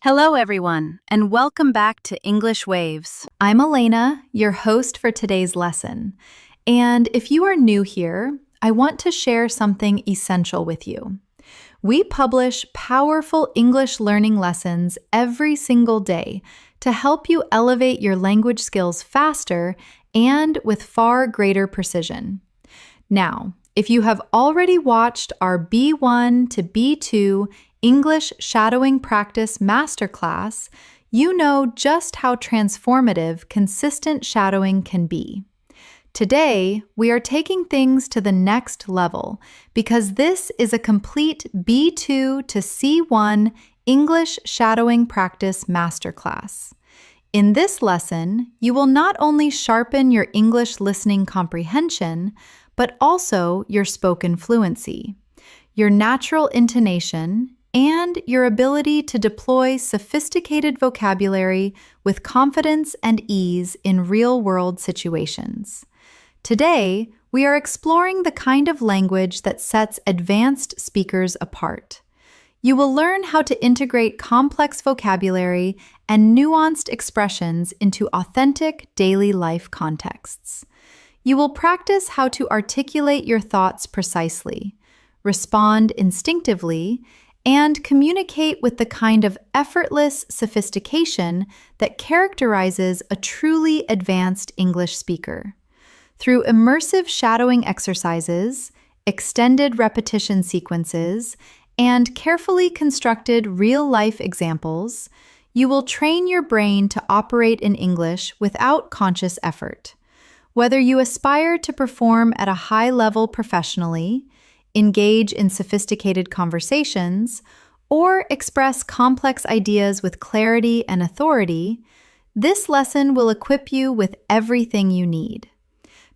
Hello, everyone, and welcome back to English Waves. I'm Elena, your host for today's lesson. And if you are new here, I want to share something essential with you. We publish powerful English learning lessons every single day to help you elevate your language skills faster and with far greater precision. Now, if you have already watched our B1 to B2 English Shadowing Practice Masterclass, you know just how transformative consistent shadowing can be. Today, we are taking things to the next level because this is a complete B2 to C1 English Shadowing Practice Masterclass. In this lesson, you will not only sharpen your English listening comprehension, but also your spoken fluency, your natural intonation, and your ability to deploy sophisticated vocabulary with confidence and ease in real-world situations. Today, we are exploring the kind of language that sets advanced speakers apart. You will learn how to integrate complex vocabulary and nuanced expressions into authentic daily life contexts. You will practice how to articulate your thoughts precisely, respond instinctively, and communicate with the kind of effortless sophistication that characterizes a truly advanced English speaker. Through immersive shadowing exercises, extended repetition sequences, and carefully constructed real-life examples, you will train your brain to operate in English without conscious effort. Whether you aspire to perform at a high level professionally, engage in sophisticated conversations, or express complex ideas with clarity and authority, this lesson will equip you with everything you need.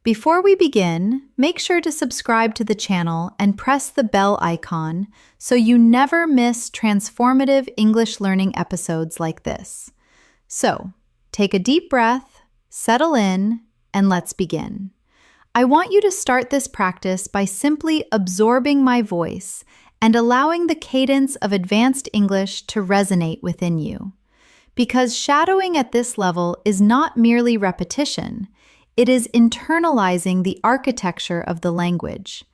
Before we begin, make sure to subscribe to the channel and press the bell icon so you never miss transformative English learning episodes like this. So, take a deep breath, settle in, and let's begin. I want you to start this practice by simply absorbing my voice and allowing the cadence of advanced English to resonate within you. Because shadowing at this level is not merely repetition, it is internalizing the architecture of the language,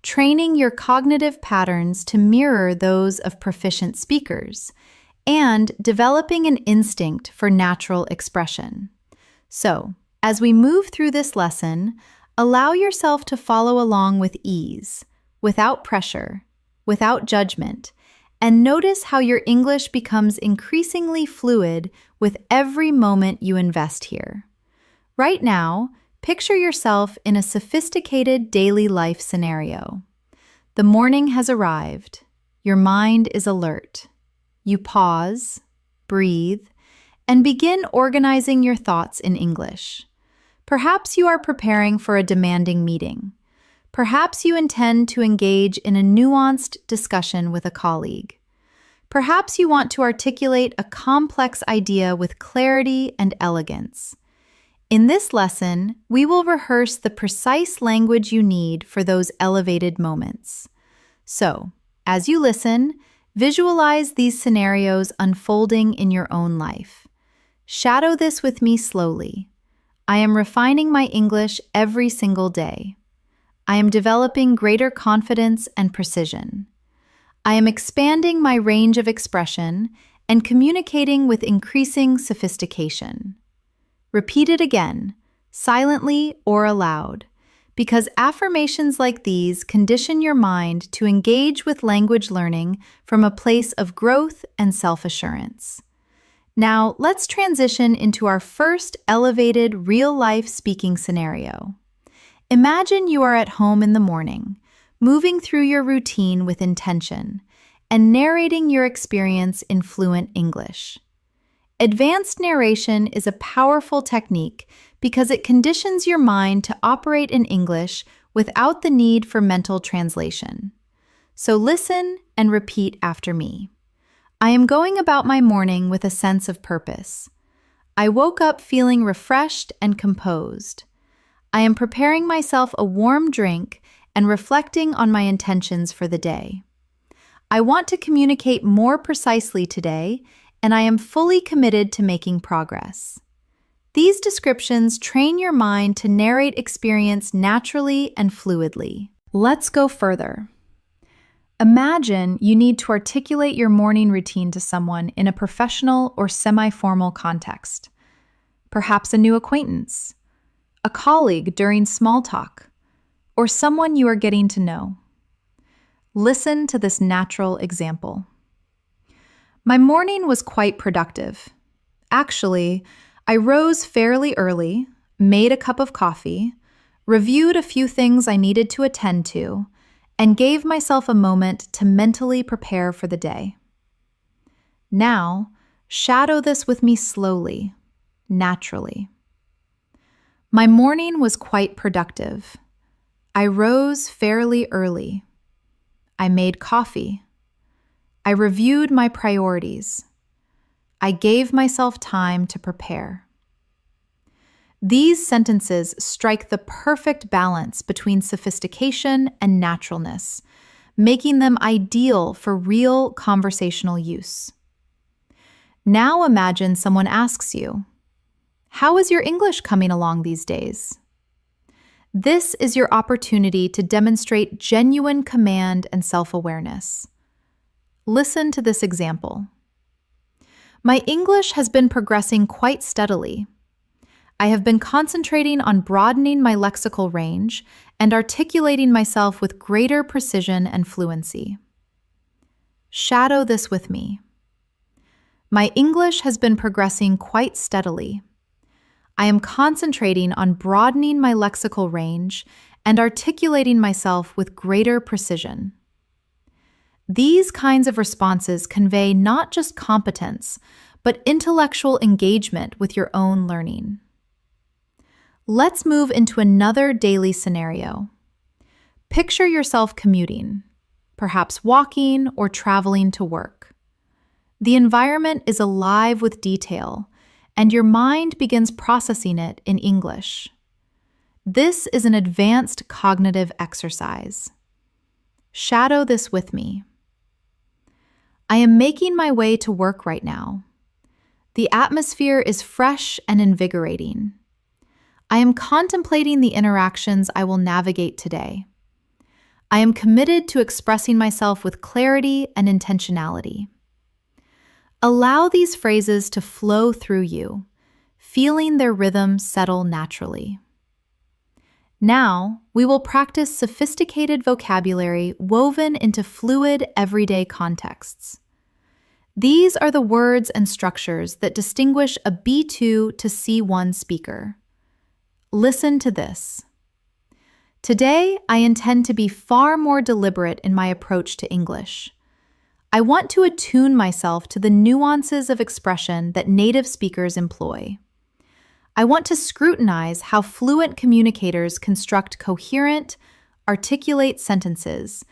training your cognitive patterns to mirror those of proficient speakers, and developing an instinct for natural expression. So, as we move through this lesson, allow yourself to follow along with ease, without pressure, without judgment, and notice how your English becomes increasingly fluid with every moment you invest here. Right now, picture yourself in a sophisticated daily life scenario. The morning has arrived. Your mind is alert. You pause, breathe, and begin organizing your thoughts in English. Perhaps you are preparing for a demanding meeting. Perhaps you intend to engage in a nuanced discussion with a colleague. Perhaps you want to articulate a complex idea with clarity and elegance. In this lesson, we will rehearse the precise language you need for those elevated moments. So, as you listen, visualize these scenarios unfolding in your own life. Shadow this with me slowly. I am refining my English every single day. I am developing greater confidence and precision. I am expanding my range of expression and communicating with increasing sophistication. Repeat it again, silently or aloud, because affirmations like these condition your mind to engage with language learning from a place of growth and self-assurance. Now, let's transition into our first elevated real-life speaking scenario. Imagine you are at home in the morning, moving through your routine with intention, and narrating your experience in fluent English. Advanced narration is a powerful technique because it conditions your mind to operate in English without the need for mental translation. So listen and repeat after me. I am going about my morning with a sense of purpose. I woke up feeling refreshed and composed. I am preparing myself a warm drink and reflecting on my intentions for the day. I want to communicate more precisely today and I am fully committed to making progress. These descriptions train your mind to narrate experience naturally and fluidly. Let's go further. Imagine you need to articulate your morning routine to someone in a professional or semi-formal context. Perhaps a new acquaintance, a colleague during small talk, or someone you are getting to know. Listen to this natural example. My morning was quite productive. Actually, I rose fairly early, made a cup of coffee, reviewed a few things I needed to attend to, and gave myself a moment to mentally prepare for the day. Now, shadow this with me slowly, naturally. My morning was quite productive. I rose fairly early. I made coffee. I reviewed my priorities. I gave myself time to prepare. These sentences strike the perfect balance between sophistication and naturalness, making them ideal for real conversational use. Now imagine someone asks you, "How is your English coming along these days?" This is your opportunity to demonstrate genuine command and self-awareness. Listen to this example. My English has been progressing quite steadily. I have been concentrating on broadening my lexical range and articulating myself with greater precision and fluency. Shadow this with me. My English has been progressing quite steadily. I am concentrating on broadening my lexical range and articulating myself with greater precision. These kinds of responses convey not just competence, but intellectual engagement with your own learning. Let's move into another daily scenario. Picture yourself commuting, perhaps walking or traveling to work. The environment is alive with detail, and your mind begins processing it in English. This is an advanced cognitive exercise. Shadow this with me. I am making my way to work right now. The atmosphere is fresh and invigorating. I am contemplating the interactions I will navigate today. I am committed to expressing myself with clarity and intentionality. Allow these phrases to flow through you, feeling their rhythm settle naturally. Now, we will practice sophisticated vocabulary woven into fluid, everyday contexts. These are the words and structures that distinguish a B2 to C1 speaker. Listen to this. Today, I intend to be far more deliberate in my approach to English. I want to attune myself to the nuances of expression that native speakers employ. I want to scrutinize how fluent communicators construct coherent, articulate sentences,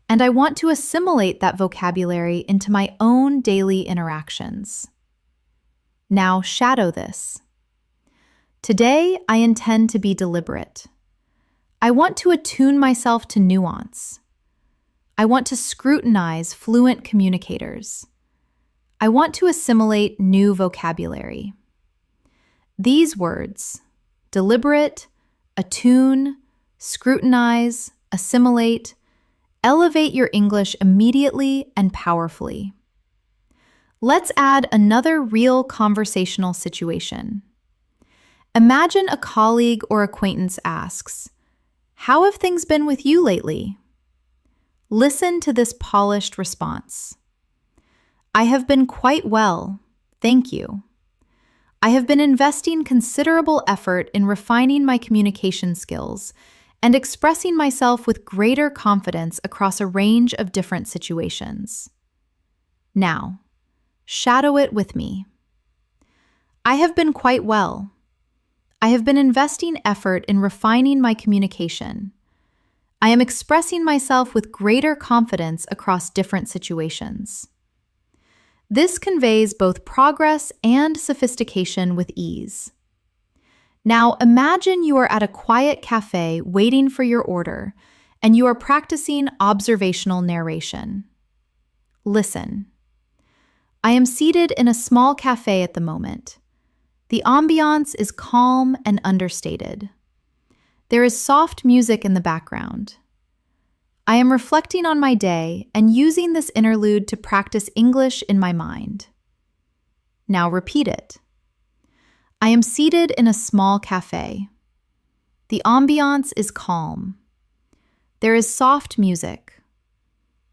and I want to assimilate that vocabulary into my own daily interactions. Now shadow this. Today, I intend to be deliberate. I want to attune myself to nuance. I want to scrutinize fluent communicators. I want to assimilate new vocabulary. These words, deliberate, attune, scrutinize, assimilate, elevate your English immediately and powerfully. Let's add another real conversational situation. Imagine a colleague or acquaintance asks, "How have things been with you lately?" Listen to this polished response. "I have been quite well, thank you. I have been investing considerable effort in refining my communication skills and expressing myself with greater confidence across a range of different situations." Now, shadow it with me. I have been quite well. I have been investing effort in refining my communication. I am expressing myself with greater confidence across different situations. This conveys both progress and sophistication with ease. Now imagine you are at a quiet cafe waiting for your order, and you are practicing observational narration. Listen. I am seated in a small cafe at the moment. The ambiance is calm and understated. There is soft music in the background. I am reflecting on my day and using this interlude to practice English in my mind. Now repeat it. I am seated in a small cafe. The ambiance is calm. There is soft music.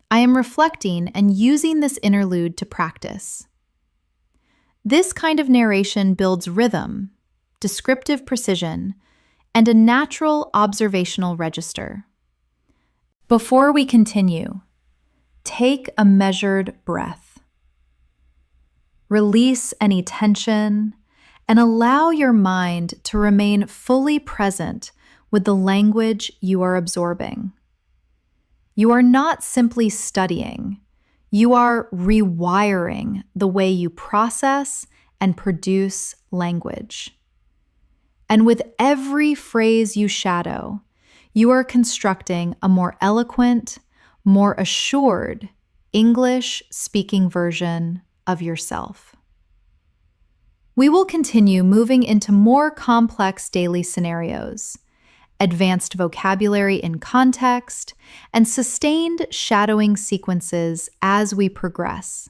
I am reflecting and using this interlude to practice. This kind of narration builds rhythm, descriptive precision, and a natural observational register. Before we continue, take a measured breath. Release any tension and allow your mind to remain fully present with the language you are absorbing. You are not simply studying, you are rewiring the way you process and produce language. And with every phrase you shadow, you are constructing a more eloquent, more assured English-speaking version of yourself. We will continue moving into more complex daily scenarios, advanced vocabulary in context, and sustained shadowing sequences as we progress.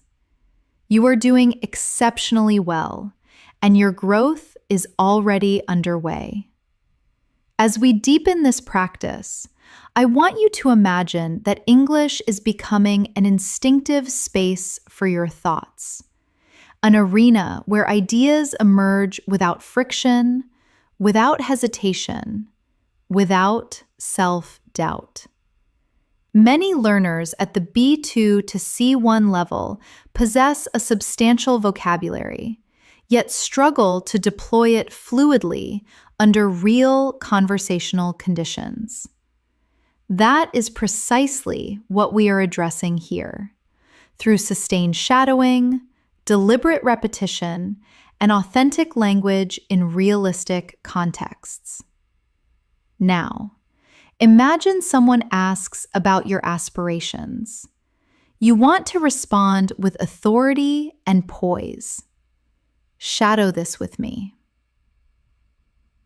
You are doing exceptionally well, and your growth is already underway. As we deepen this practice, I want you to imagine that English is becoming an instinctive space for your thoughts, an arena where ideas emerge without friction, without hesitation, without self-doubt. Many learners at the B2 to C1 level possess a substantial vocabulary, yet struggle to deploy it fluidly under real conversational conditions. That is precisely what we are addressing here, through sustained shadowing, deliberate repetition, and authentic language in realistic contexts. Now, imagine someone asks about your aspirations. You want to respond with authority and poise. Shadow this with me.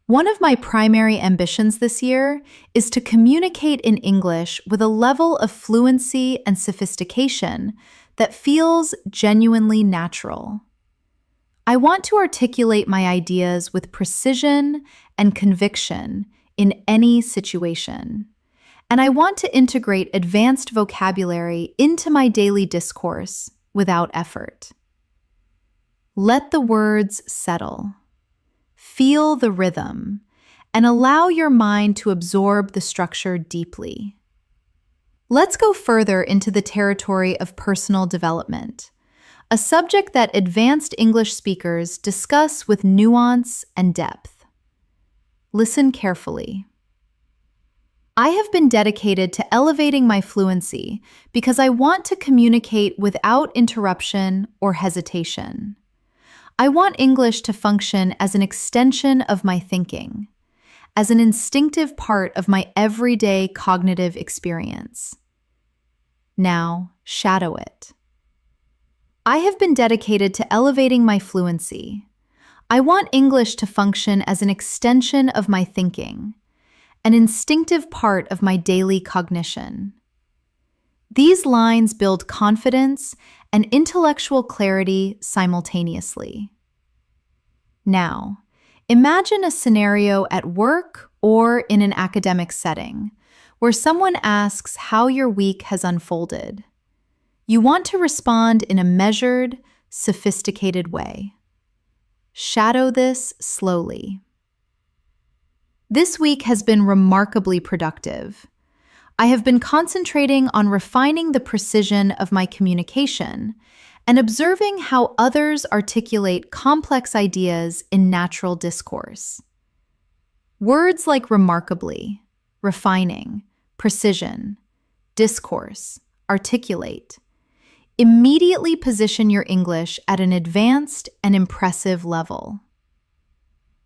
One of my primary ambitions this year is to communicate in English with a level of fluency and sophistication that feels genuinely natural. I want to articulate my ideas with precision and conviction in any situation, and I want to integrate advanced vocabulary into my daily discourse without effort. Let the words settle. Feel the rhythm, and allow your mind to absorb the structure deeply. Let's go further into the territory of personal development, a subject that advanced English speakers discuss with nuance and depth. Listen carefully. I have been dedicated to elevating my fluency because I want to communicate without interruption or hesitation. I want English to function as an extension of my thinking, as an instinctive part of my everyday cognitive experience. Now, shadow it. I have been dedicated to elevating my fluency. I want English to function as an extension of my thinking, an instinctive part of my daily cognition. These lines build confidence and intellectual clarity simultaneously. Now, imagine a scenario at work or in an academic setting where someone asks how your week has unfolded. You want to respond in a measured, sophisticated way. Shadow this slowly. This week has been remarkably productive. I have been concentrating on refining the precision of my communication and observing how others articulate complex ideas in natural discourse. Words like remarkably, refining, precision, discourse, articulate immediately position your English at an advanced and impressive level.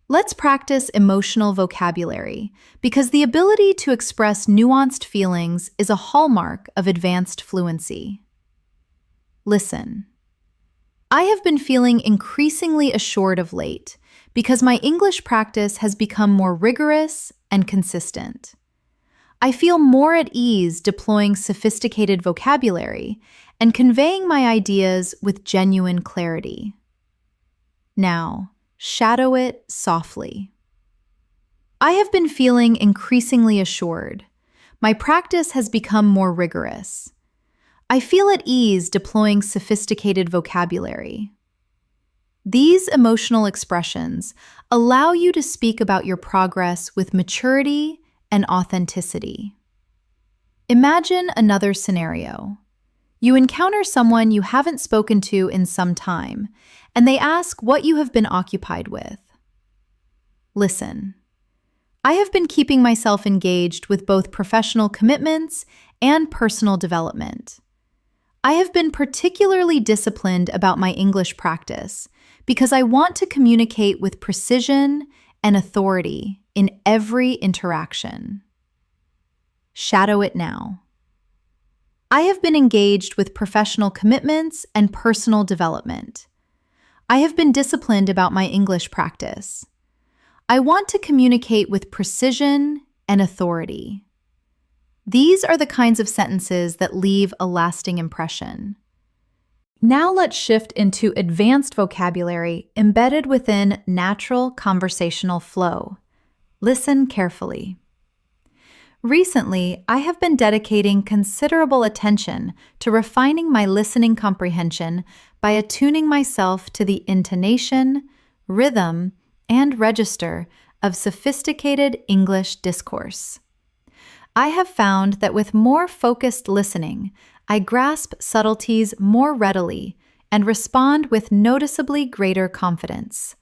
Let's practice emotional vocabulary because the ability to express nuanced feelings is a hallmark of advanced fluency. Listen. I have been feeling increasingly assured of late because my English practice has become more rigorous and consistent. I feel more at ease deploying sophisticated vocabulary and conveying my ideas with genuine clarity. Now, shadow it softly. I have been feeling increasingly assured. My practice has become more rigorous. I feel at ease deploying sophisticated vocabulary. These emotional expressions allow you to speak about your progress with maturity and authenticity. Imagine another scenario. You encounter someone you haven't spoken to in some time, and they ask what you have been occupied with. Listen. I have been keeping myself engaged with both professional commitments and personal development. I have been particularly disciplined about my English practice because I want to communicate with precision and authority in every interaction. Shadow it now. I have been engaged with professional commitments and personal development. I have been disciplined about my English practice. I want to communicate with precision and authority. These are the kinds of sentences that leave a lasting impression. Now let's shift into advanced vocabulary embedded within natural conversational flow. Listen carefully. Recently, I have been dedicating considerable attention to refining my listening comprehension by attuning myself to the intonation, rhythm, and register of sophisticated English discourse. I have found that with more focused listening, I grasp subtleties more readily and respond with noticeably greater confidence.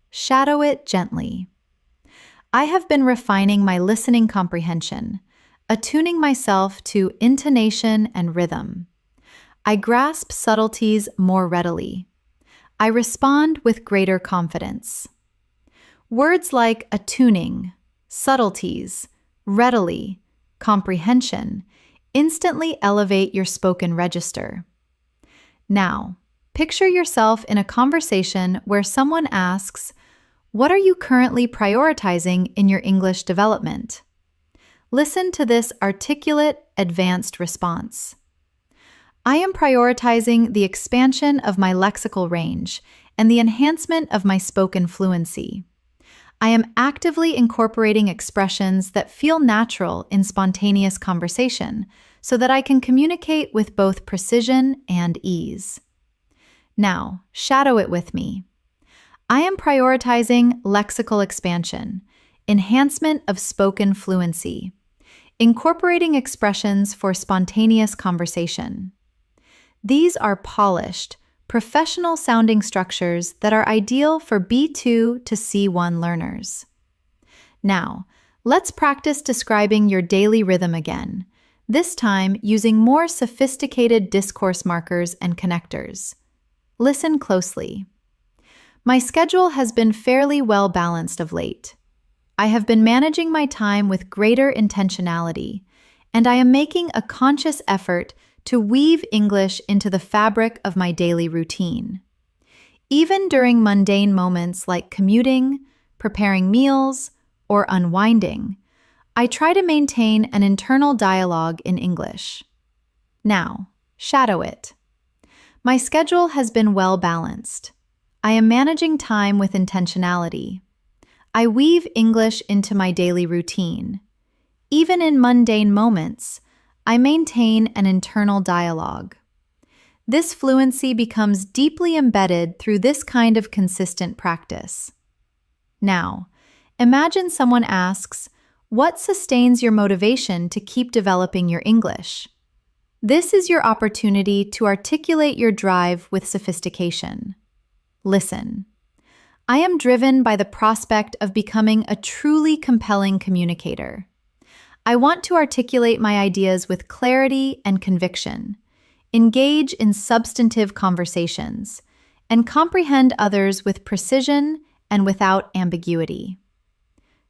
Shadow it gently. I have been refining my listening comprehension, attuning myself to intonation and rhythm. I grasp subtleties more readily. I respond with greater confidence. Words like attuning, subtleties, readily, comprehension instantly elevate your spoken register. Now, picture yourself in a conversation where someone asks, "What are you currently prioritizing in your English development?" Listen to this articulate, advanced response. I am prioritizing the expansion of my lexical range and the enhancement of my spoken fluency. I am actively incorporating expressions that feel natural in spontaneous conversation so that I can communicate with both precision and ease. Now, shadow it with me. I am prioritizing lexical expansion, enhancement of spoken fluency, incorporating expressions for spontaneous conversation. These are polished, professional-sounding structures that are ideal for B2 to C1 learners. Now, let's practice describing your daily rhythm again, this time using more sophisticated discourse markers and connectors. Listen closely. My schedule has been fairly well balanced of late. I have been managing my time with greater intentionality, and I am making a conscious effort to weave English into the fabric of my daily routine. Even during mundane moments like commuting, preparing meals, or unwinding, I try to maintain an internal dialogue in English. Now, shadow it. My schedule has been well balanced. I am managing time with intentionality. I weave English into my daily routine. Even in mundane moments, I maintain an internal dialogue. This fluency becomes deeply embedded through this kind of consistent practice. Now, imagine someone asks, "What sustains your motivation to keep developing your English?" This is your opportunity to articulate your drive with sophistication. Listen. I am driven by the prospect of becoming a truly compelling communicator. I want to articulate my ideas with clarity and conviction, engage in substantive conversations, and comprehend others with precision and without ambiguity.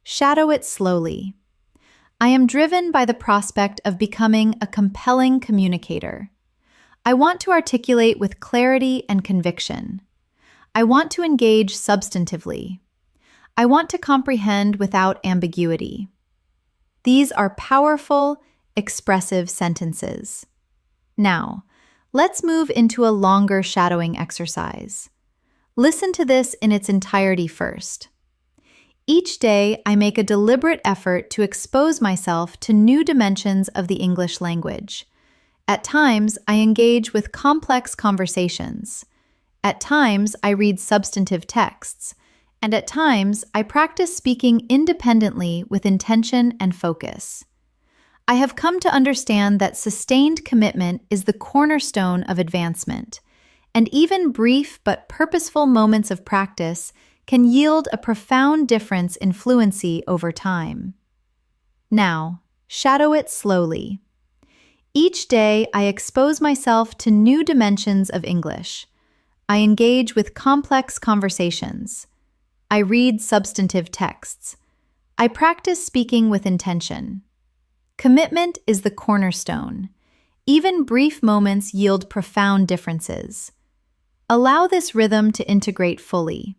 Shadow it slowly. I am driven by the prospect of becoming a compelling communicator. I want to articulate with clarity and conviction. I want to engage substantively. I want to comprehend without ambiguity. These are powerful, expressive sentences. Now, let's move into a longer shadowing exercise. Listen to this in its entirety first. Each day, I make a deliberate effort to expose myself to new dimensions of the English language. At times, I engage with complex conversations. At times, I read substantive texts. And at times, I practice speaking independently with intention and focus. I have come to understand that sustained commitment is the cornerstone of advancement, and even brief but purposeful moments of practice can yield a profound difference in fluency over time. Now, shadow it slowly. Each day, I expose myself to new dimensions of English. I engage with complex conversations. I read substantive texts. I practice speaking with intention. Commitment is the cornerstone. Even brief moments yield profound differences. Allow this rhythm to integrate fully.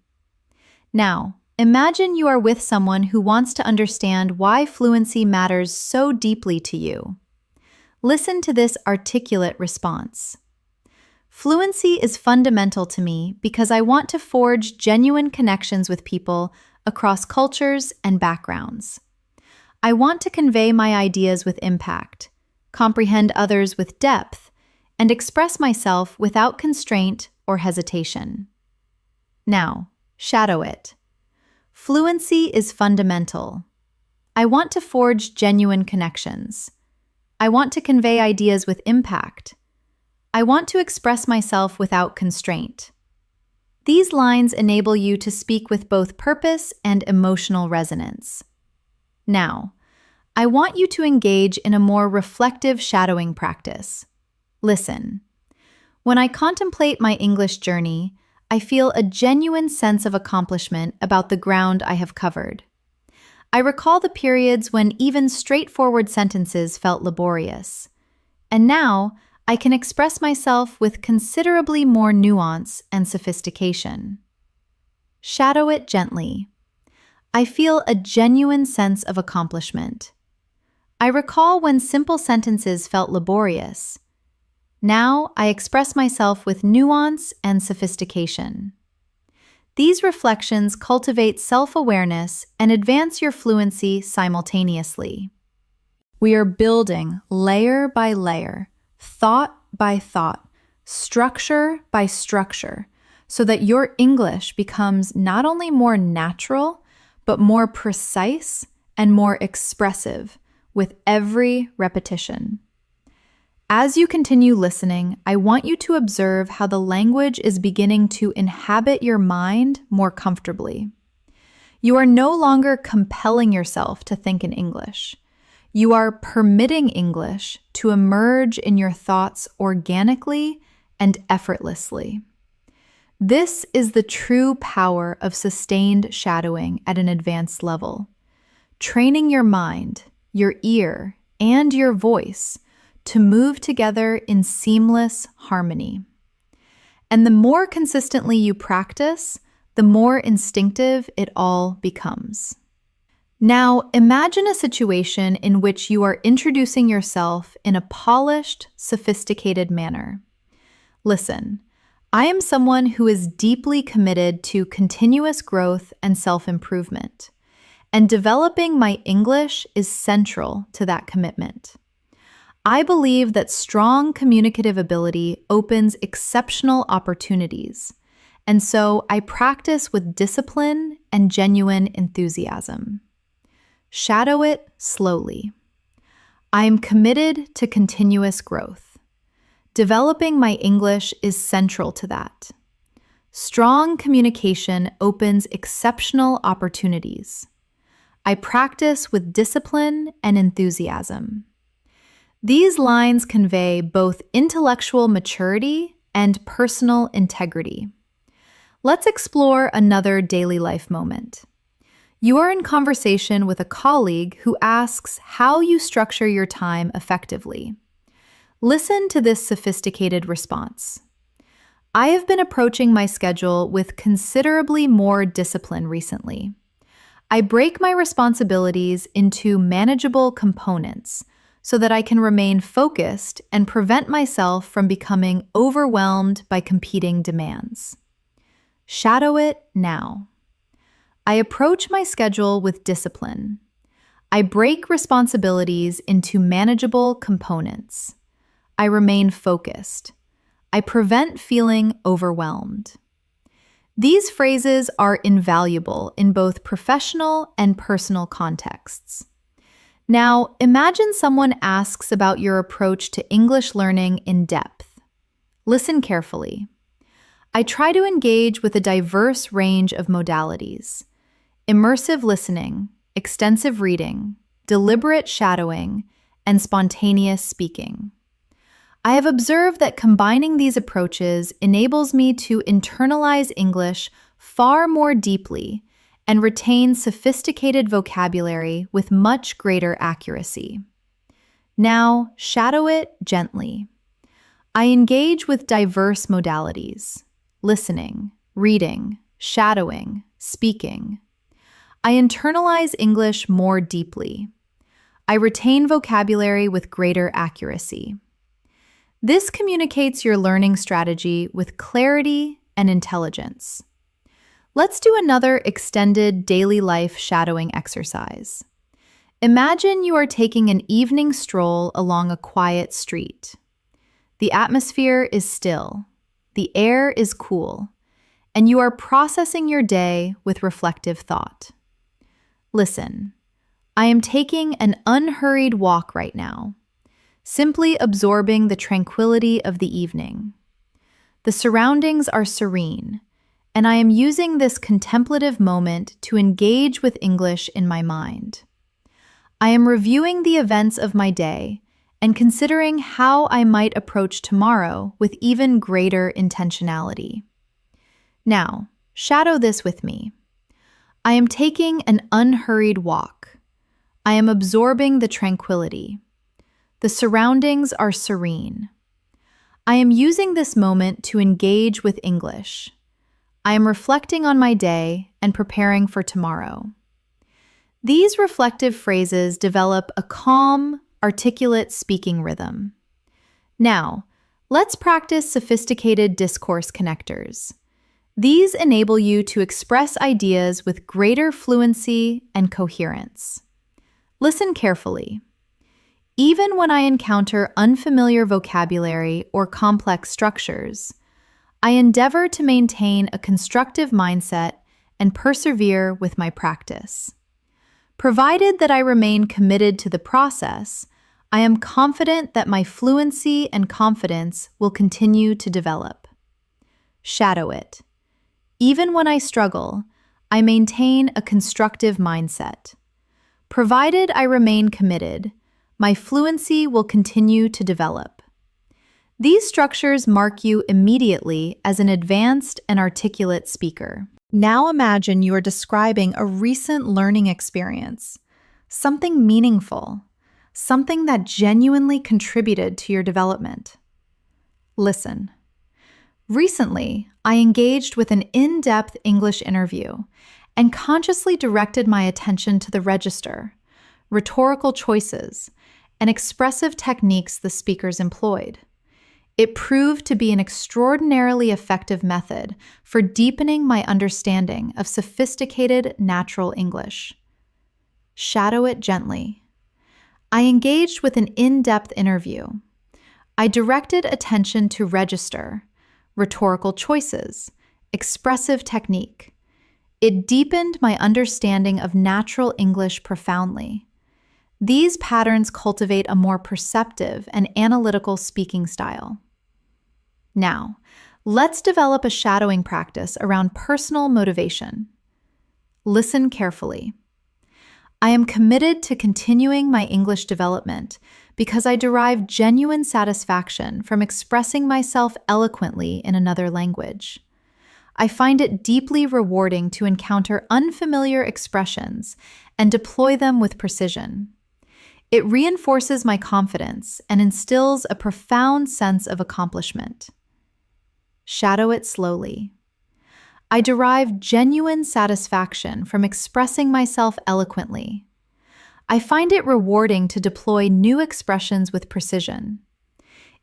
Now, imagine you are with someone who wants to understand why fluency matters so deeply to you. Listen to this articulate response. Fluency is fundamental to me because I want to forge genuine connections with people across cultures and backgrounds. I want to convey my ideas with impact, comprehend others with depth, and express myself without constraint or hesitation. Now, shadow it. Fluency is fundamental. I want to forge genuine connections. I want to convey ideas with impact. I want to express myself without constraint. These lines enable you to speak with both purpose and emotional resonance. Now, I want you to engage in a more reflective shadowing practice. Listen. When I contemplate my English journey, I feel a genuine sense of accomplishment about the ground I have covered. I recall the periods when even straightforward sentences felt laborious. And now, I can express myself with considerably more nuance and sophistication. Shadow it gently. I feel a genuine sense of accomplishment. I recall when simple sentences felt laborious. Now I express myself with nuance and sophistication. These reflections cultivate self-awareness and advance your fluency simultaneously. We are building layer by layer, thought by thought, structure by structure, so that your English becomes not only more natural, but more precise and more expressive with every repetition. As you continue listening, I want you to observe how the language is beginning to inhabit your mind more comfortably. You are no longer compelling yourself to think in English. You are permitting English to emerge in your thoughts organically and effortlessly. This is the true power of sustained shadowing at an advanced level, training your mind, your ear, and your voice to move together in seamless harmony. And the more consistently you practice, the more instinctive it all becomes. Now, imagine a situation in which you are introducing yourself in a polished, sophisticated manner. Listen, I am someone who is deeply committed to continuous growth and self-improvement, and developing my English is central to that commitment. I believe that strong communicative ability opens exceptional opportunities, and so I practice with discipline and genuine enthusiasm. Shadow it slowly. I am committed to continuous growth. Developing my English is central to that. Strong communication opens exceptional opportunities. I practice with discipline and enthusiasm. These lines convey both intellectual maturity and personal integrity. Let's explore another daily life moment. You are in conversation with a colleague who asks how you structure your time effectively. Listen to this sophisticated response. I have been approaching my schedule with considerably more discipline recently. I break my responsibilities into manageable components so that I can remain focused and prevent myself from becoming overwhelmed by competing demands. Shadow it now. I approach my schedule with discipline. I break responsibilities into manageable components. I remain focused. I prevent feeling overwhelmed. These phrases are invaluable in both professional and personal contexts. Now, imagine someone asks about your approach to English learning in depth. Listen carefully. I try to engage with a diverse range of modalities: immersive listening, extensive reading, deliberate shadowing, and spontaneous speaking. I have observed that combining these approaches enables me to internalize English far more deeply and retain sophisticated vocabulary with much greater accuracy. Now, shadow it gently. I engage with diverse modalities: listening, reading, shadowing, speaking. I internalize English more deeply. I retain vocabulary with greater accuracy. This communicates your learning strategy with clarity and intelligence. Let's do another extended daily life shadowing exercise. Imagine you are taking an evening stroll along a quiet street. The atmosphere is still, the air is cool, and you are processing your day with reflective thought. Listen, I am taking an unhurried walk right now, simply absorbing the tranquility of the evening. The surroundings are serene, and I am using this contemplative moment to engage with English in my mind. I am reviewing the events of my day and considering how I might approach tomorrow with even greater intentionality. Now, shadow this with me. I am taking an unhurried walk. I am absorbing the tranquility. The surroundings are serene. I am using this moment to engage with English. I am reflecting on my day and preparing for tomorrow. These reflective phrases develop a calm, articulate speaking rhythm. Now, let's practice sophisticated discourse connectors. These enable you to express ideas with greater fluency and coherence. Listen carefully. Even when I encounter unfamiliar vocabulary or complex structures, I endeavor to maintain a constructive mindset and persevere with my practice. Provided that I remain committed to the process, I am confident that my fluency and confidence will continue to develop. Shadow it. Even when I struggle, I maintain a constructive mindset. Provided I remain committed, my fluency will continue to develop. These structures mark you immediately as an advanced and articulate speaker. Now imagine you are describing a recent learning experience, something meaningful, something that genuinely contributed to your development. Listen. Recently, I engaged with an in-depth English interview and consciously directed my attention to the register, rhetorical choices, and expressive techniques the speakers employed. It proved to be an extraordinarily effective method for deepening my understanding of sophisticated natural English. Shadow it gently. I engaged with an in-depth interview. I directed attention to register, rhetorical choices, expressive technique. It deepened my understanding of natural English profoundly. These patterns cultivate a more perceptive and analytical speaking style. Now, let's develop a shadowing practice around personal motivation. Listen carefully. I am committed to continuing my English development because I derive genuine satisfaction from expressing myself eloquently in another language. I find it deeply rewarding to encounter unfamiliar expressions and deploy them with precision. It reinforces my confidence and instills a profound sense of accomplishment. Shadow it slowly. I derive genuine satisfaction from expressing myself eloquently. I find it rewarding to deploy new expressions with precision.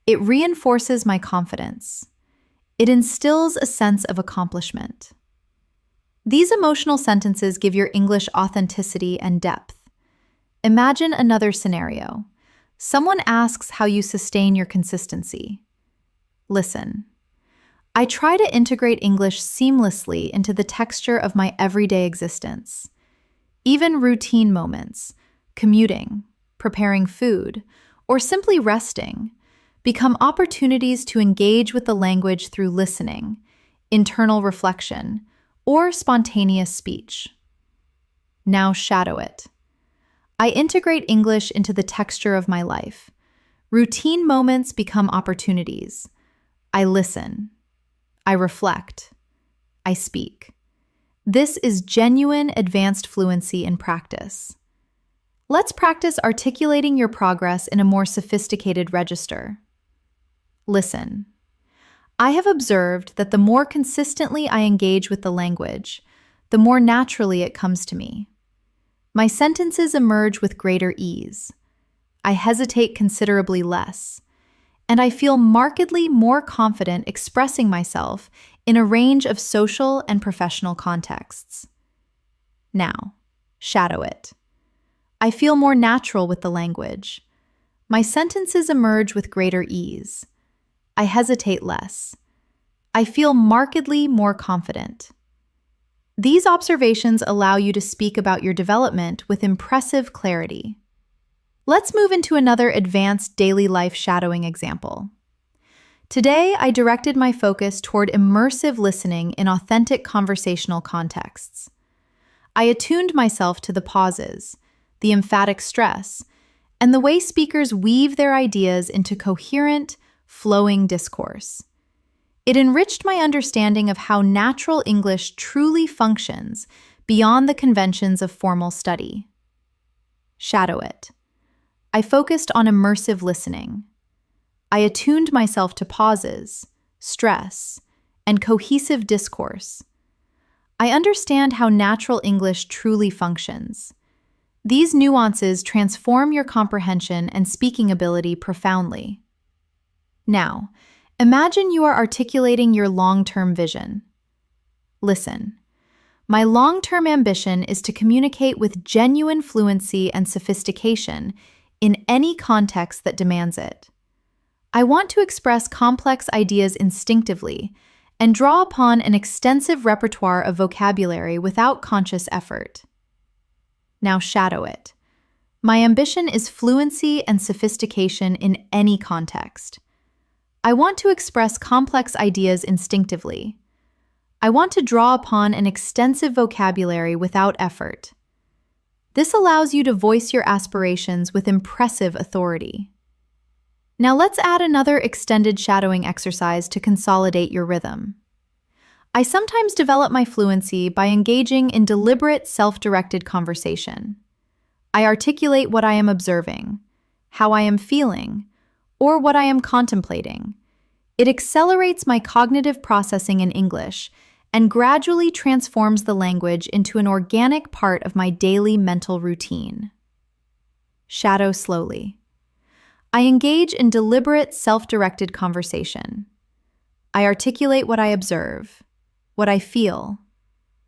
It reinforces my confidence. It instills a sense of accomplishment. These emotional sentences give your English authenticity and depth. Imagine another scenario. Someone asks how you sustain your consistency. Listen. I try to integrate English seamlessly into the texture of my everyday existence. Even routine moments, commuting, preparing food, or simply resting, become opportunities to engage with the language through listening, internal reflection, or spontaneous speech. Now shadow it. I integrate English into the texture of my life. Routine moments become opportunities. I listen. I reflect. I speak. This is genuine advanced fluency in practice. Let's practice articulating your progress in a more sophisticated register. Listen. I have observed that the more consistently I engage with the language, the more naturally it comes to me. My sentences emerge with greater ease. I hesitate considerably less, and I feel markedly more confident expressing myself in a range of social and professional contexts. Now, shadow it. I feel more natural with the language. My sentences emerge with greater ease. I hesitate less. I feel markedly more confident. These observations allow you to speak about your development with impressive clarity. Let's move into another advanced daily life shadowing example. Today, I directed my focus toward immersive listening in authentic conversational contexts. I attuned myself to the pauses, the emphatic stress, and the way speakers weave their ideas into coherent, flowing discourse. It enriched my understanding of how natural English truly functions beyond the conventions of formal study. Shadow it. I focused on immersive listening. I attuned myself to pauses, stress, and cohesive discourse. I understand how natural English truly functions. These nuances transform your comprehension and speaking ability profoundly. Now, imagine you are articulating your long-term vision. Listen. My long-term ambition is to communicate with genuine fluency and sophistication in any context that demands it. I want to express complex ideas instinctively and draw upon an extensive repertoire of vocabulary without conscious effort. Now shadow it. My ambition is fluency and sophistication in any context. I want to express complex ideas instinctively. I want to draw upon an extensive vocabulary without effort. This allows you to voice your aspirations with impressive authority. Now let's add another extended shadowing exercise to consolidate your rhythm. I sometimes develop my fluency by engaging in deliberate, self-directed conversation. I articulate what I am observing, how I am feeling, or what I am contemplating. It accelerates my cognitive processing in English and gradually transforms the language into an organic part of my daily mental routine. Shadow slowly. I engage in deliberate, self-directed conversation. I articulate what I observe, what I feel,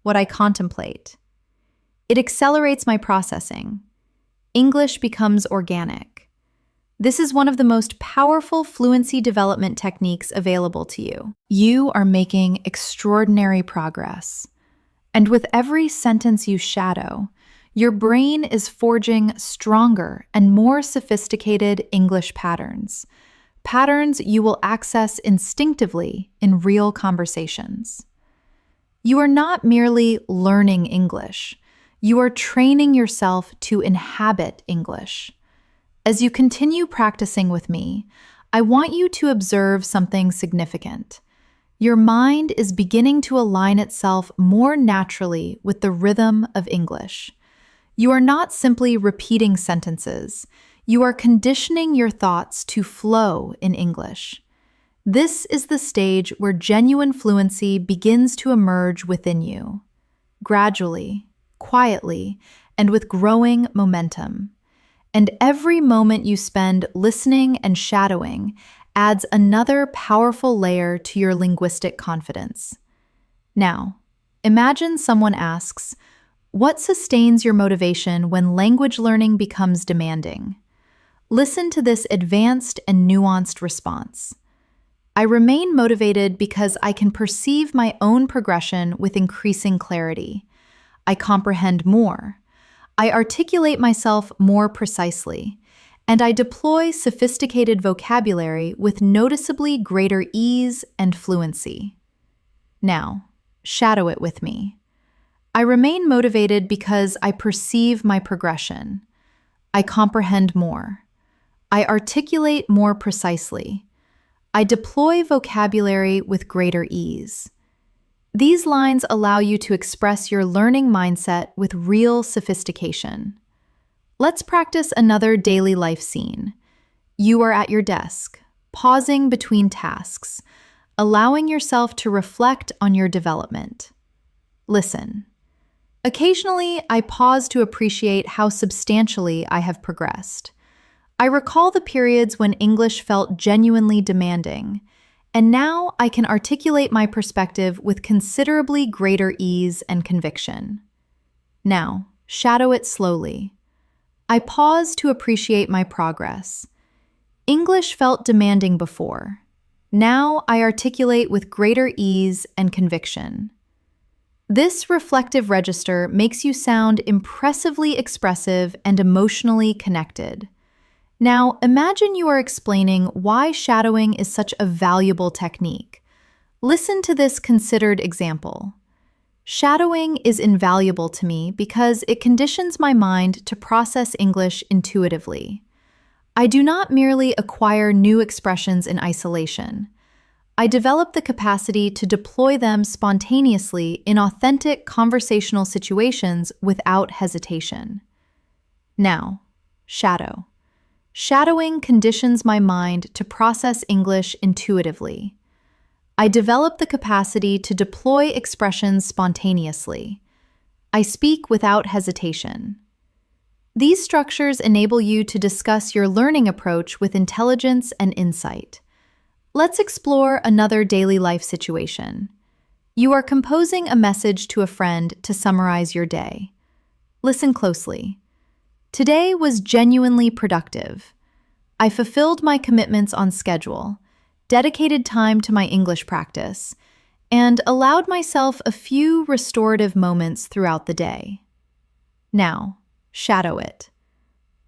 what I contemplate. It accelerates my processing. English becomes organic. This is one of the most powerful fluency development techniques available to you. You are making extraordinary progress. And with every sentence you shadow, your brain is forging stronger and more sophisticated English patterns. Patterns you will access instinctively in real conversations. You are not merely learning English. You are training yourself to inhabit English. As you continue practicing with me, I want you to observe something significant. Your mind is beginning to align itself more naturally with the rhythm of English. You are not simply repeating sentences. You are conditioning your thoughts to flow in English. This is the stage where genuine fluency begins to emerge within you, gradually, quietly, and with growing momentum. And every moment you spend listening and shadowing adds another powerful layer to your linguistic confidence. Now, imagine someone asks, "What sustains your motivation when language learning becomes demanding?" Listen to this advanced and nuanced response. I remain motivated because I can perceive my own progression with increasing clarity. I comprehend more. I articulate myself more precisely, and I deploy sophisticated vocabulary with noticeably greater ease and fluency. Now, shadow it with me. I remain motivated because I perceive my progression. I comprehend more. I articulate more precisely. I deploy vocabulary with greater ease. These lines allow you to express your learning mindset with real sophistication. Let's practice another daily life scene. You are at your desk, pausing between tasks, allowing yourself to reflect on your development. Listen. Occasionally, I pause to appreciate how substantially I have progressed. I recall the periods when English felt genuinely demanding, and now I can articulate my perspective with considerably greater ease and conviction. Now, shadow it slowly. I pause to appreciate my progress. English felt demanding before. Now I articulate with greater ease and conviction. This reflective register makes you sound impressively expressive and emotionally connected. Now, imagine you are explaining why shadowing is such a valuable technique. Listen to this considered example. Shadowing is invaluable to me because it conditions my mind to process English intuitively. I do not merely acquire new expressions in isolation. I develop the capacity to deploy them spontaneously in authentic conversational situations without hesitation. Now, shadow. Shadowing conditions my mind to process English intuitively. I develop the capacity to deploy expressions spontaneously. I speak without hesitation. These structures enable you to discuss your learning approach with intelligence and insight. Let's explore another daily life situation. You are composing a message to a friend to summarize your day. Listen closely. Today was genuinely productive. I fulfilled my commitments on schedule, dedicated time to my English practice, and allowed myself a few restorative moments throughout the day. Now, shadow it.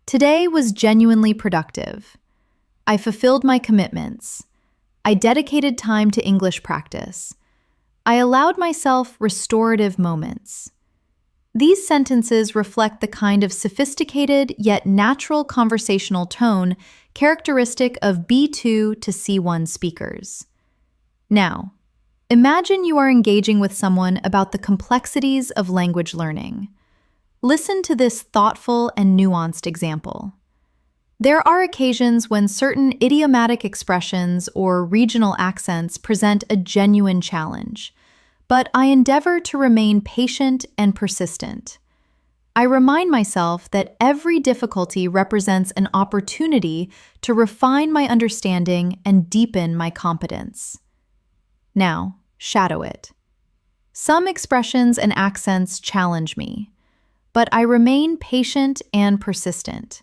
Today was genuinely productive. I fulfilled my commitments. I dedicated time to English practice. I allowed myself restorative moments. These sentences reflect the kind of sophisticated yet natural conversational tone characteristic of B2 to C1 speakers. Now, imagine you are engaging with someone about the complexities of language learning. Listen to this thoughtful and nuanced example. There are occasions when certain idiomatic expressions or regional accents present a genuine challenge, but I endeavor to remain patient and persistent. I remind myself that every difficulty represents an opportunity to refine my understanding and deepen my competence. Now, shadow it. Some expressions and accents challenge me, but I remain patient and persistent.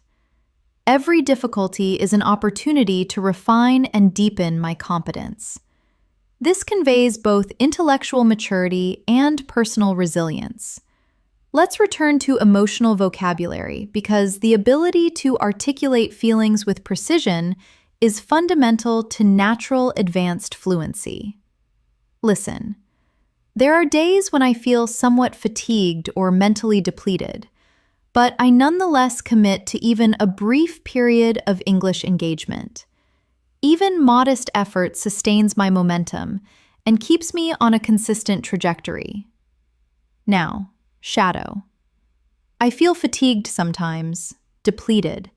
Every difficulty is an opportunity to refine and deepen my competence. This conveys both intellectual maturity and personal resilience. Let's return to emotional vocabulary because the ability to articulate feelings with precision is fundamental to natural advanced fluency. Listen. There are days when I feel somewhat fatigued or mentally depleted, but I nonetheless commit to even a brief period of English engagement. Even modest effort sustains my momentum and keeps me on a consistent trajectory. Now, shadow. I feel fatigued sometimes, depleted,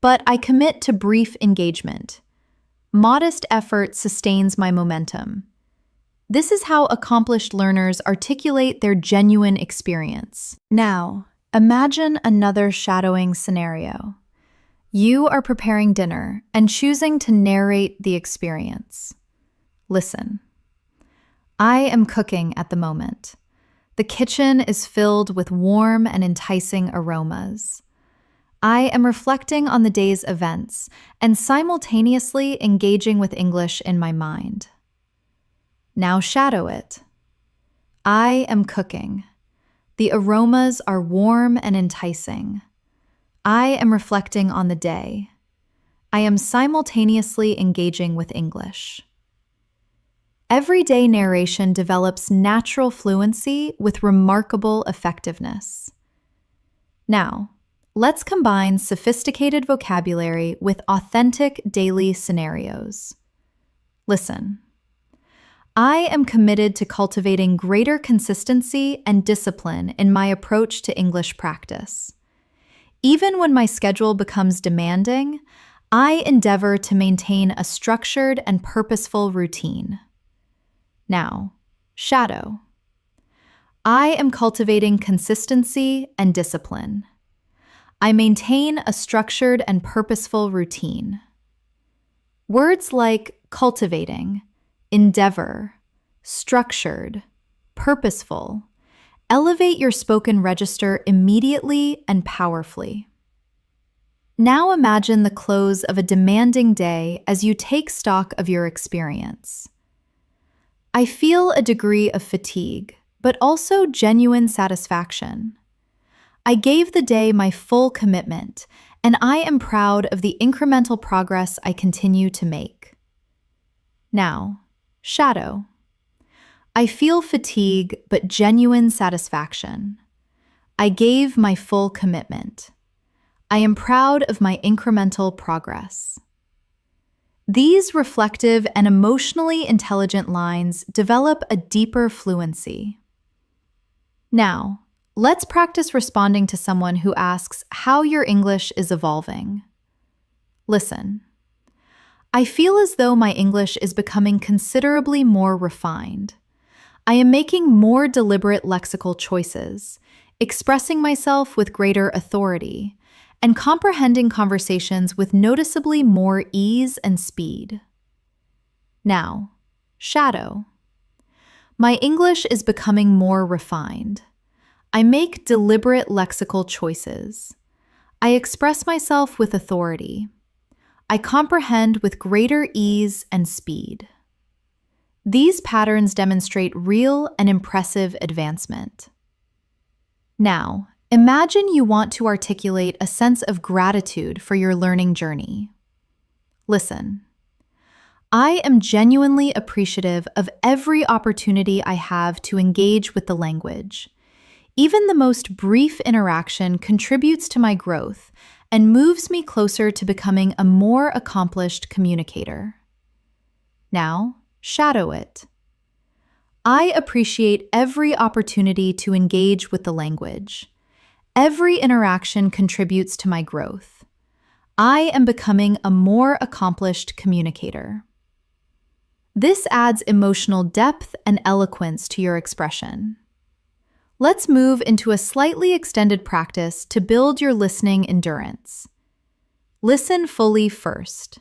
but I commit to brief engagement. Modest effort sustains my momentum. This is how accomplished learners articulate their genuine experience. Now, imagine another shadowing scenario. You are preparing dinner and choosing to narrate the experience. Listen. I am cooking at the moment. The kitchen is filled with warm and enticing aromas. I am reflecting on the day's events and simultaneously engaging with English in my mind. Now shadow it. I am cooking. The aromas are warm and enticing. I am reflecting on the day. I am simultaneously engaging with English. Everyday narration develops natural fluency with remarkable effectiveness. Now, let's combine sophisticated vocabulary with authentic daily scenarios. Listen. I am committed to cultivating greater consistency and discipline in my approach to English practice. Even when my schedule becomes demanding, I endeavor to maintain a structured and purposeful routine. Now, shadow. I am cultivating consistency and discipline. I maintain a structured and purposeful routine. Words like cultivating, endeavor, structured, purposeful elevate your spoken register immediately and powerfully. Now imagine the close of a demanding day as you take stock of your experience. I feel a degree of fatigue, but also genuine satisfaction. I gave the day my full commitment, and I am proud of the incremental progress I continue to make. Now, shadow. I feel fatigue, but genuine satisfaction. I gave my full commitment. I am proud of my incremental progress. These reflective and emotionally intelligent lines develop a deeper fluency. Now, let's practice responding to someone who asks how your English is evolving. Listen. I feel as though my English is becoming considerably more refined. I am making more deliberate lexical choices, expressing myself with greater authority, and comprehending conversations with noticeably more ease and speed. Now, shadow. My English is becoming more refined. I make deliberate lexical choices. I express myself with authority. I comprehend with greater ease and speed. These patterns demonstrate real and impressive advancement. Now, imagine you want to articulate a sense of gratitude for your learning journey. Listen. I am genuinely appreciative of every opportunity I have to engage with the language. Even the most brief interaction contributes to my growth and moves me closer to becoming a more accomplished communicator. Now, shadow it. I appreciate every opportunity to engage with the language. Every interaction contributes to my growth. I am becoming a more accomplished communicator. This adds emotional depth and eloquence to your expression. Let's move into a slightly extended practice to build your listening endurance. Listen fully first.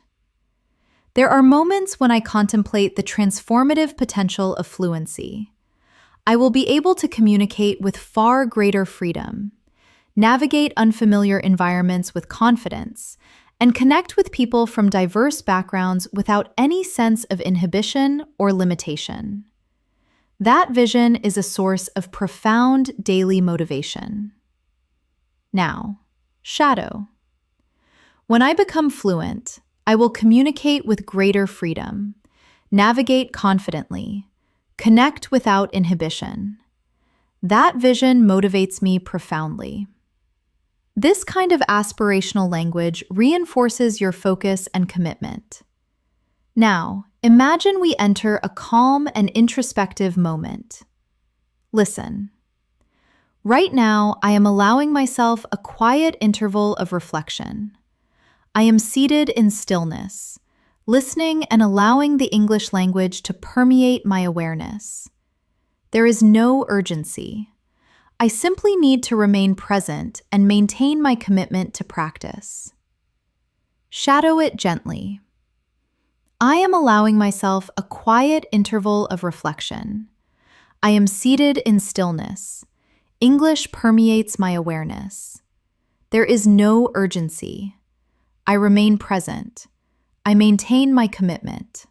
There are moments when I contemplate the transformative potential of fluency. I will be able to communicate with far greater freedom, navigate unfamiliar environments with confidence, and connect with people from diverse backgrounds without any sense of inhibition or limitation. That vision is a source of profound daily motivation. Now, shadow. When I become fluent, I will communicate with greater freedom, navigate confidently, connect without inhibition. That vision motivates me profoundly. This kind of aspirational language reinforces your focus and commitment. Now, imagine we enter a calm and introspective moment. Listen. Right now, I am allowing myself a quiet interval of reflection. I am seated in stillness, listening and allowing the English language to permeate my awareness. There is no urgency. I simply need to remain present and maintain my commitment to practice. Shadow it gently. I am allowing myself a quiet interval of reflection. I am seated in stillness. English permeates my awareness. There is no urgency. I remain present. I maintain my commitment.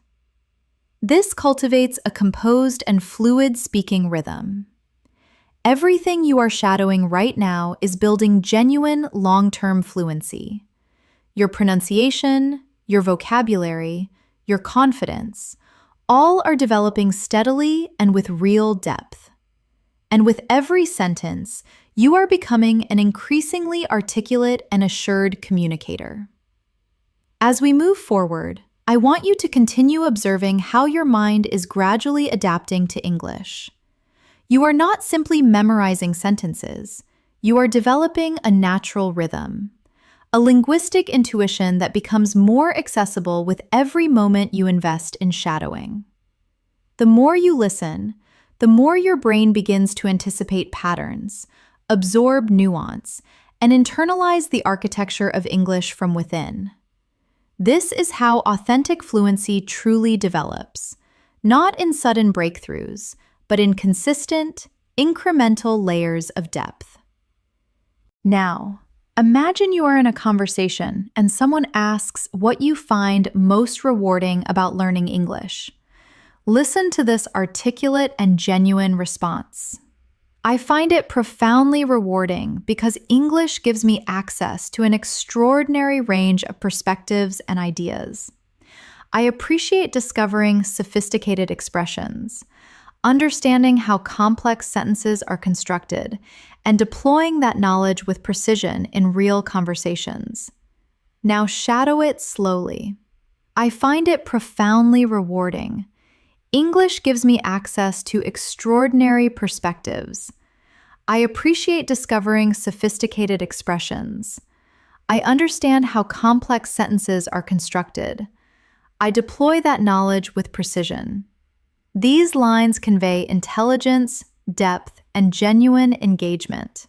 This cultivates a composed and fluid speaking rhythm. Everything you are shadowing right now is building genuine long-term fluency. Your pronunciation, your vocabulary, your confidence, all are developing steadily and with real depth. And with every sentence, you are becoming an increasingly articulate and assured communicator. As we move forward, I want you to continue observing how your mind is gradually adapting to English. You are not simply memorizing sentences, you are developing a natural rhythm, a linguistic intuition that becomes more accessible with every moment you invest in shadowing. The more you listen, the more your brain begins to anticipate patterns, absorb nuance, and internalize the architecture of English from within. This is how authentic fluency truly develops, not in sudden breakthroughs, but in consistent, incremental layers of depth. Now, imagine you are in a conversation and someone asks what you find most rewarding about learning English. Listen to this articulate and genuine response. I find it profoundly rewarding because English gives me access to an extraordinary range of perspectives and ideas. I appreciate discovering sophisticated expressions, understanding how complex sentences are constructed, and deploying that knowledge with precision in real conversations. Now shadow it slowly. I find it profoundly rewarding. English gives me access to extraordinary perspectives. I appreciate discovering sophisticated expressions. I understand how complex sentences are constructed. I deploy that knowledge with precision. These lines convey intelligence, depth, and genuine engagement.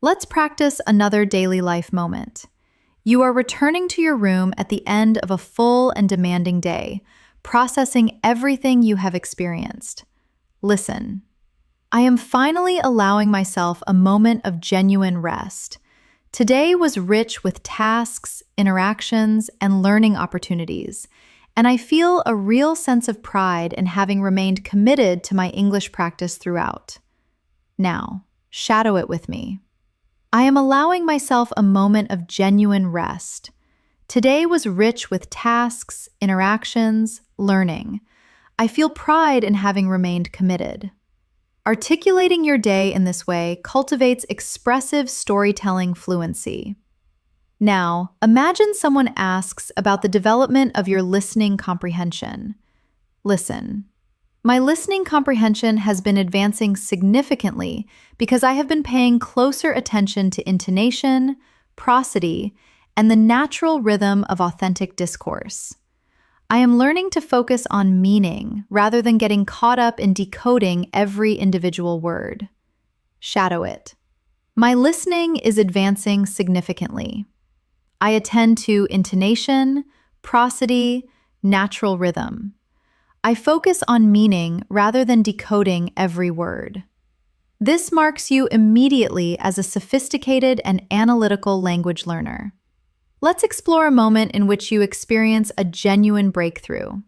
Let's practice another daily life moment. You are returning to your room at the end of a full and demanding day, processing everything you have experienced. Listen. I am finally allowing myself a moment of genuine rest. Today was rich with tasks, interactions, and learning opportunities, and I feel a real sense of pride in having remained committed to my English practice throughout. Now, shadow it with me. I am allowing myself a moment of genuine rest. Today was rich with tasks, interactions, learning. I feel pride in having remained committed. Articulating your day in this way cultivates expressive storytelling fluency. Now, imagine someone asks about the development of your listening comprehension. Listen. My listening comprehension has been advancing significantly because I have been paying closer attention to intonation, prosody, and the natural rhythm of authentic discourse. I am learning to focus on meaning rather than getting caught up in decoding every individual word. Shadow it. My listening is advancing significantly. I attend to intonation, prosody, natural rhythm. I focus on meaning rather than decoding every word. This marks you immediately as a sophisticated and analytical language learner. Let's explore a moment in which you experience a genuine breakthrough,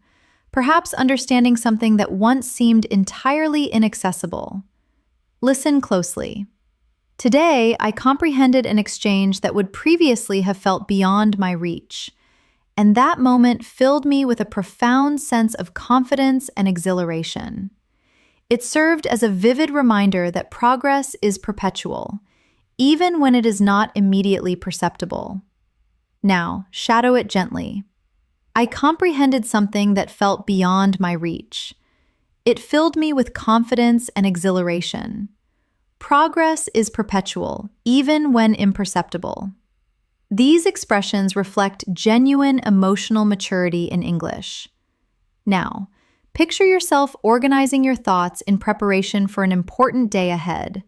perhaps understanding something that once seemed entirely inaccessible. Listen closely. Today, I comprehended an exchange that would previously have felt beyond my reach, and that moment filled me with a profound sense of confidence and exhilaration. It served as a vivid reminder that progress is perpetual, even when it is not immediately perceptible. Now, shadow it gently. I comprehended something that felt beyond my reach. It filled me with confidence and exhilaration. Progress is perpetual, even when imperceptible. These expressions reflect genuine emotional maturity in English. Now, picture yourself organizing your thoughts in preparation for an important day ahead,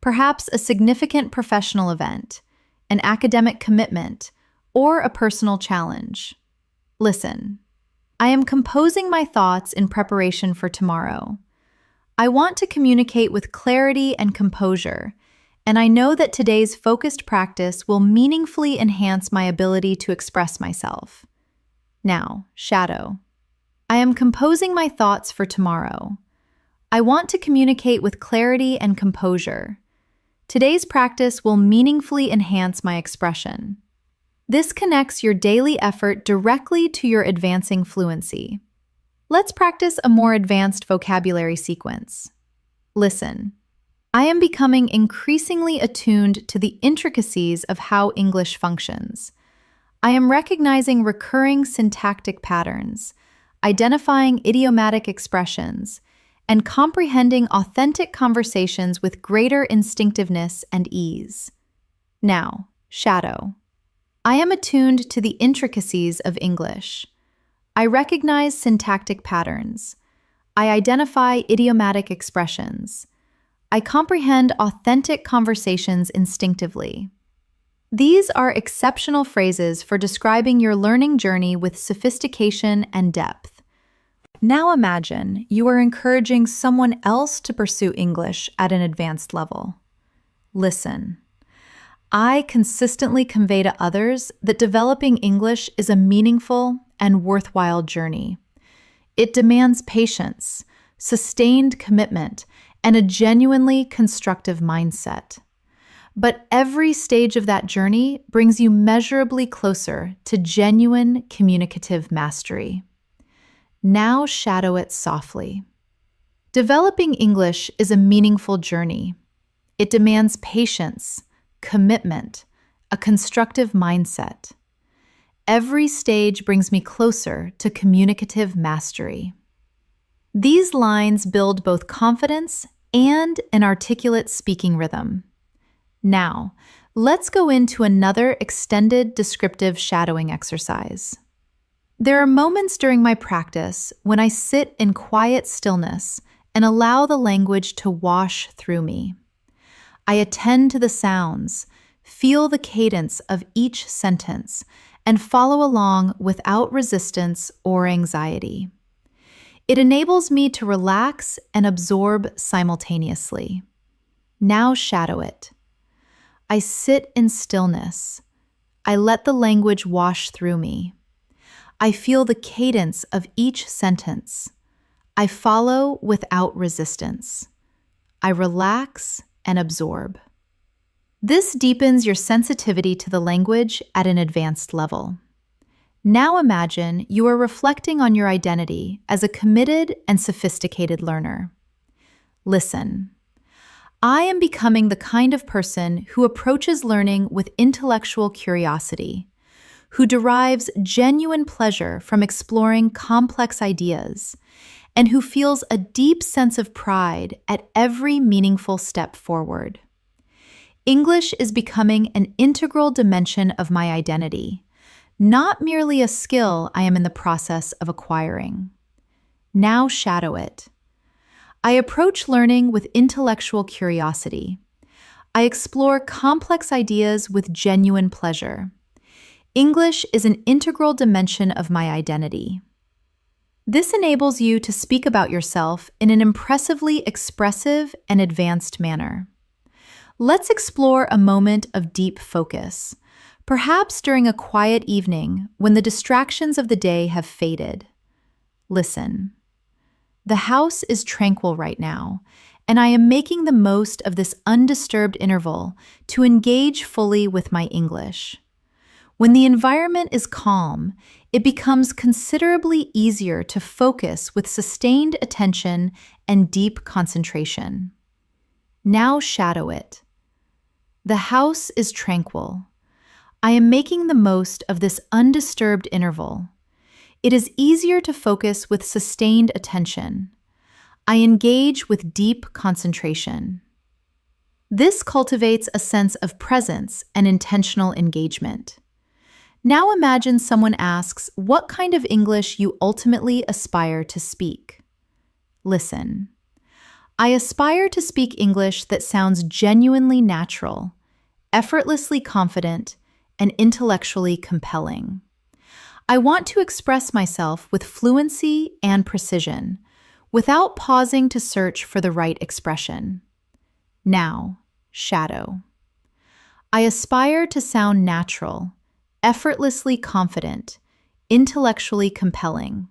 perhaps a significant professional event, an academic commitment, or a personal challenge. Listen, I am composing my thoughts in preparation for tomorrow. I want to communicate with clarity and composure, and I know that today's focused practice will meaningfully enhance my ability to express myself. Now, shadow. I am composing my thoughts for tomorrow. I want to communicate with clarity and composure. Today's practice will meaningfully enhance my expression. This connects your daily effort directly to your advancing fluency. Let's practice a more advanced vocabulary sequence. Listen. I am becoming increasingly attuned to the intricacies of how English functions. I am recognizing recurring syntactic patterns, identifying idiomatic expressions, and comprehending authentic conversations with greater instinctiveness and ease. Now, shadow. I am attuned to the intricacies of English. I recognize syntactic patterns. I identify idiomatic expressions. I comprehend authentic conversations instinctively. These are exceptional phrases for describing your learning journey with sophistication and depth. Now imagine you are encouraging someone else to pursue English at an advanced level. Listen. I consistently convey to others that developing English is a meaningful and worthwhile journey. It demands patience, sustained commitment, and a genuinely constructive mindset. But every stage of that journey brings you measurably closer to genuine communicative mastery. Now shadow it softly. Developing English is a meaningful journey. It demands patience, commitment, a constructive mindset. Every stage brings me closer to communicative mastery. These lines build both confidence and an articulate speaking rhythm. Now, let's go into another extended descriptive shadowing exercise. There are moments during my practice when I sit in quiet stillness and allow the language to wash through me. I attend to the sounds, feel the cadence of each sentence, and follow along without resistance or anxiety. It enables me to relax and absorb simultaneously. Now shadow it. I sit in stillness. I let the language wash through me. I feel the cadence of each sentence. I follow without resistance. I relax and absorb. This deepens your sensitivity to the language at an advanced level. Now imagine you are reflecting on your identity as a committed and sophisticated learner. Listen. I am becoming the kind of person who approaches learning with intellectual curiosity, who derives genuine pleasure from exploring complex ideas, and who feels a deep sense of pride at every meaningful step forward. English is becoming an integral dimension of my identity, not merely a skill I am in the process of acquiring. Now shadow it. I approach learning with intellectual curiosity. I explore complex ideas with genuine pleasure. English is an integral dimension of my identity. This enables you to speak about yourself in an impressively expressive and advanced manner. Let's explore a moment of deep focus, perhaps during a quiet evening when the distractions of the day have faded. Listen. The house is tranquil right now, and I am making the most of this undisturbed interval to engage fully with my English. When the environment is calm, it becomes considerably easier to focus with sustained attention and deep concentration. Now shadow it. The house is tranquil. I am making the most of this undisturbed interval. It is easier to focus with sustained attention. I engage with deep concentration. This cultivates a sense of presence and intentional engagement. Now imagine someone asks what kind of English you ultimately aspire to speak. Listen. I aspire to speak English that sounds genuinely natural, effortlessly confident, and intellectually compelling. I want to express myself with fluency and precision, without pausing to search for the right expression. Now, shadow. I aspire to sound natural, effortlessly confident, intellectually compelling.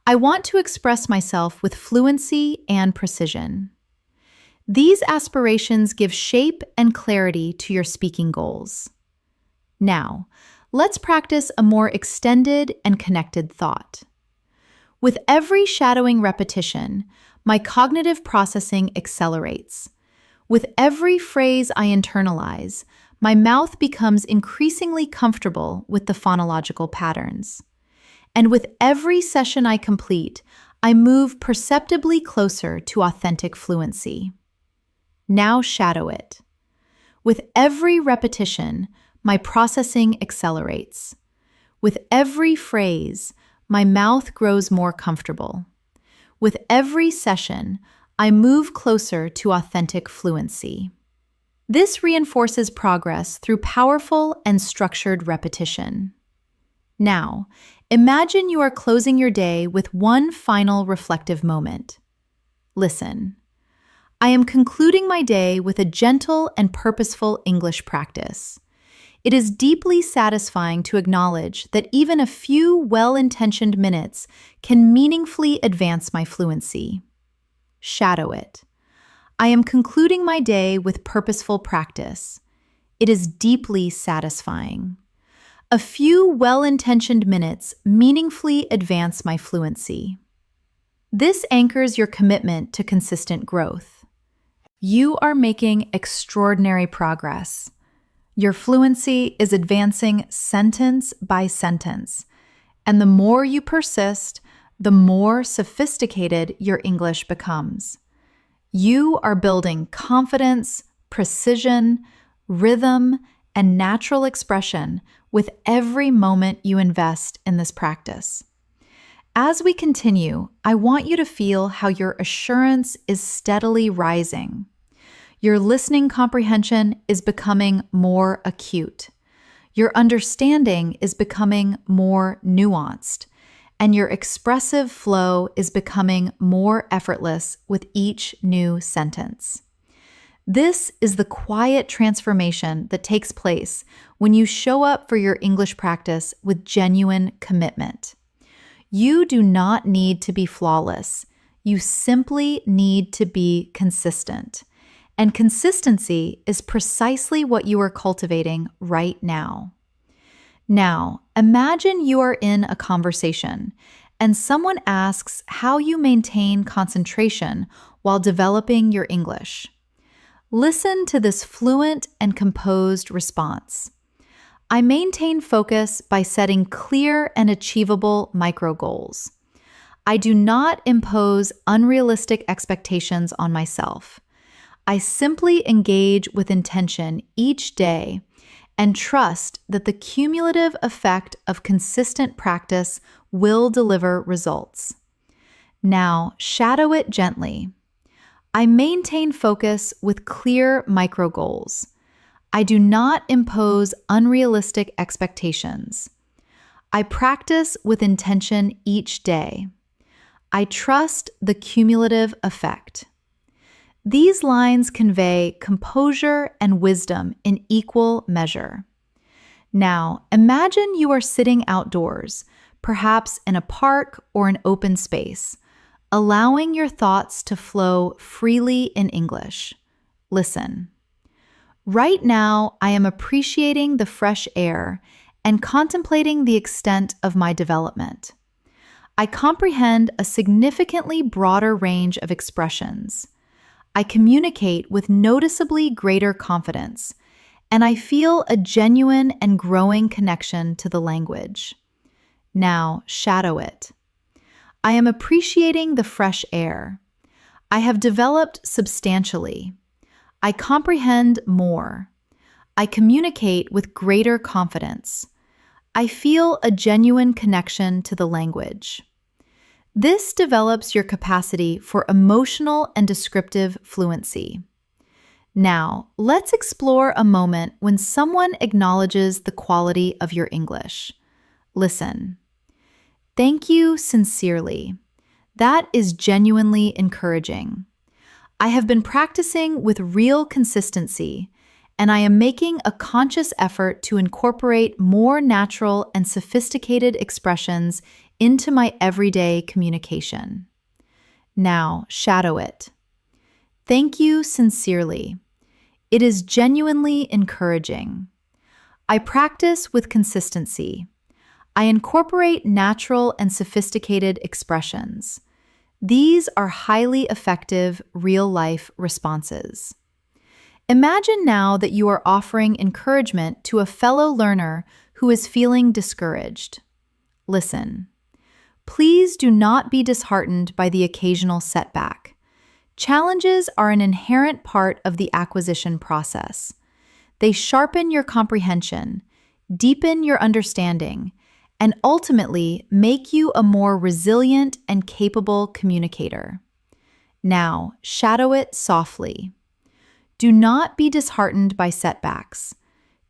I want to express myself with fluency and precision. These aspirations give shape and clarity to your speaking goals. Now, let's practice a more extended and connected thought. With every shadowing repetition, my cognitive processing accelerates. With every phrase I internalize, my mouth becomes increasingly comfortable with the phonological patterns. And with every session I complete, I move perceptibly closer to authentic fluency. Now shadow it. With every repetition, my processing accelerates. With every phrase, my mouth grows more comfortable. With every session, I move closer to authentic fluency. This reinforces progress through powerful and structured repetition. Now, imagine you are closing your day with one final reflective moment. Listen. I am concluding my day with a gentle and purposeful English practice. It is deeply satisfying to acknowledge that even a few well-intentioned minutes can meaningfully advance my fluency. Shadow it. I am concluding my day with purposeful practice. It is deeply satisfying. A few well-intentioned minutes meaningfully advance my fluency. This anchors your commitment to consistent growth. You are making extraordinary progress. Your fluency is advancing sentence by sentence, and the more you persist, the more sophisticated your English becomes. You are building confidence, precision, rhythm, and natural expression with every moment you invest in this practice. As we continue, I want you to feel how your assurance is steadily rising. Your listening comprehension is becoming more acute. Your understanding is becoming more nuanced, and your expressive flow is becoming more effortless with each new sentence. This is the quiet transformation that takes place when you show up for your English practice with genuine commitment. You do not need to be flawless. You simply need to be consistent. And consistency is precisely what you are cultivating right now. Now, imagine you are in a conversation and someone asks how you maintain concentration while developing your English. Listen to this fluent and composed response. I maintain focus by setting clear and achievable micro goals. I do not impose unrealistic expectations on myself. I simply engage with intention each day and trust that the cumulative effect of consistent practice will deliver results. Now, shadow it gently. I maintain focus with clear micro goals. I do not impose unrealistic expectations. I practice with intention each day. I trust the cumulative effect. These lines convey composure and wisdom in equal measure. Now, imagine you are sitting outdoors, perhaps in a park or an open space, allowing your thoughts to flow freely in English. Listen. Right now, I am appreciating the fresh air and contemplating the extent of my development. I comprehend a significantly broader range of expressions. I communicate with noticeably greater confidence, and I feel a genuine and growing connection to the language. Now, shadow it. I am appreciating the fresh air. I have developed substantially. I comprehend more. I communicate with greater confidence. I feel a genuine connection to the language. This develops your capacity for emotional and descriptive fluency. Now, let's explore a moment when someone acknowledges the quality of your English. Listen. Thank you sincerely. That is genuinely encouraging. I have been practicing with real consistency, and I am making a conscious effort to incorporate more natural and sophisticated expressions into my everyday communication. Now, shadow it. Thank you sincerely. It is genuinely encouraging. I practice with consistency. I incorporate natural and sophisticated expressions. These are highly effective real-life responses. Imagine now that you are offering encouragement to a fellow learner who is feeling discouraged. Listen. Please do not be disheartened by the occasional setback. Challenges are an inherent part of the acquisition process. They sharpen your comprehension, deepen your understanding, and ultimately make you a more resilient and capable communicator. Now, shadow it softly. Do not be disheartened by setbacks.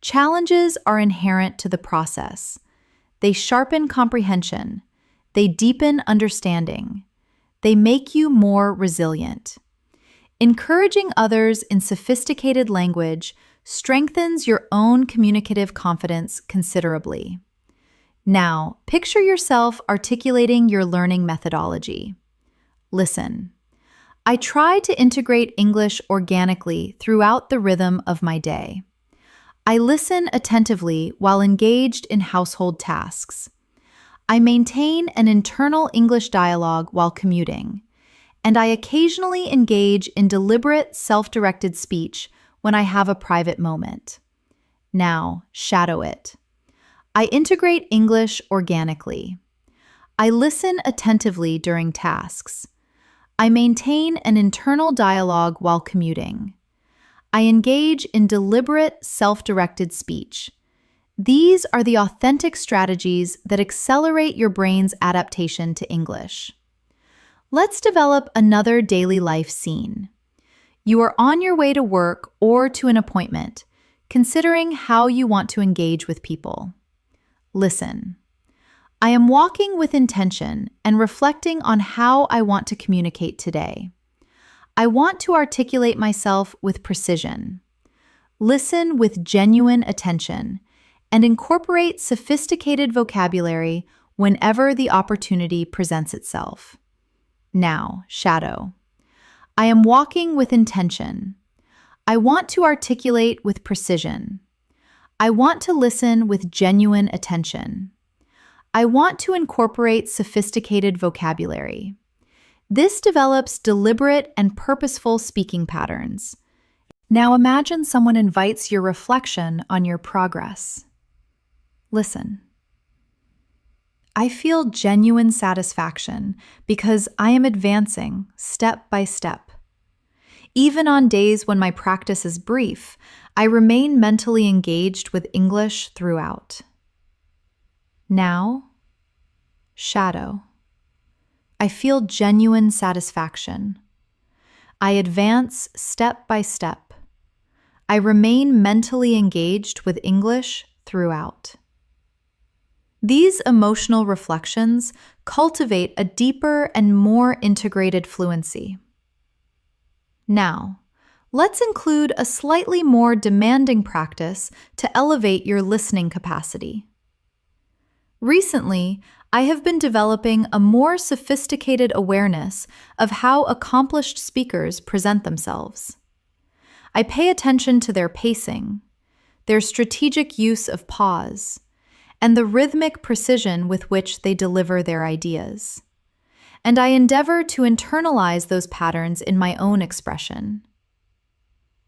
Challenges are inherent to the process. They sharpen comprehension. They deepen understanding. They make you more resilient. Encouraging others in sophisticated language strengthens your own communicative confidence considerably. Now, picture yourself articulating your learning methodology. Listen. I try to integrate English organically throughout the rhythm of my day. I listen attentively while engaged in household tasks. I maintain an internal English dialogue while commuting, and I occasionally engage in deliberate, self-directed speech when I have a private moment. Now, shadow it. I integrate English organically. I listen attentively during tasks. I maintain an internal dialogue while commuting. I engage in deliberate, self-directed speech. These are the authentic strategies that accelerate your brain's adaptation to English. Let's develop another daily life scene. You are on your way to work or to an appointment, considering how you want to engage with people. Listen. I am walking with intention and reflecting on how I want to communicate today. I want to articulate myself with precision. Listen with genuine attention and incorporate sophisticated vocabulary whenever the opportunity presents itself. Now, shadow. I am walking with intention. I want to articulate with precision. I want to listen with genuine attention. I want to incorporate sophisticated vocabulary. This develops deliberate and purposeful speaking patterns. Now imagine someone invites your reflection on your progress. Listen. I feel genuine satisfaction because I am advancing step by step. Even on days when my practice is brief, I remain mentally engaged with English throughout. Now, shadow. I feel genuine satisfaction. I advance step by step. I remain mentally engaged with English throughout. These emotional reflections cultivate a deeper and more integrated fluency. Now, let's include a slightly more demanding practice to elevate your listening capacity. Recently, I have been developing a more sophisticated awareness of how accomplished speakers present themselves. I pay attention to their pacing, their strategic use of pause, and the rhythmic precision with which they deliver their ideas. And I endeavor to internalize those patterns in my own expression.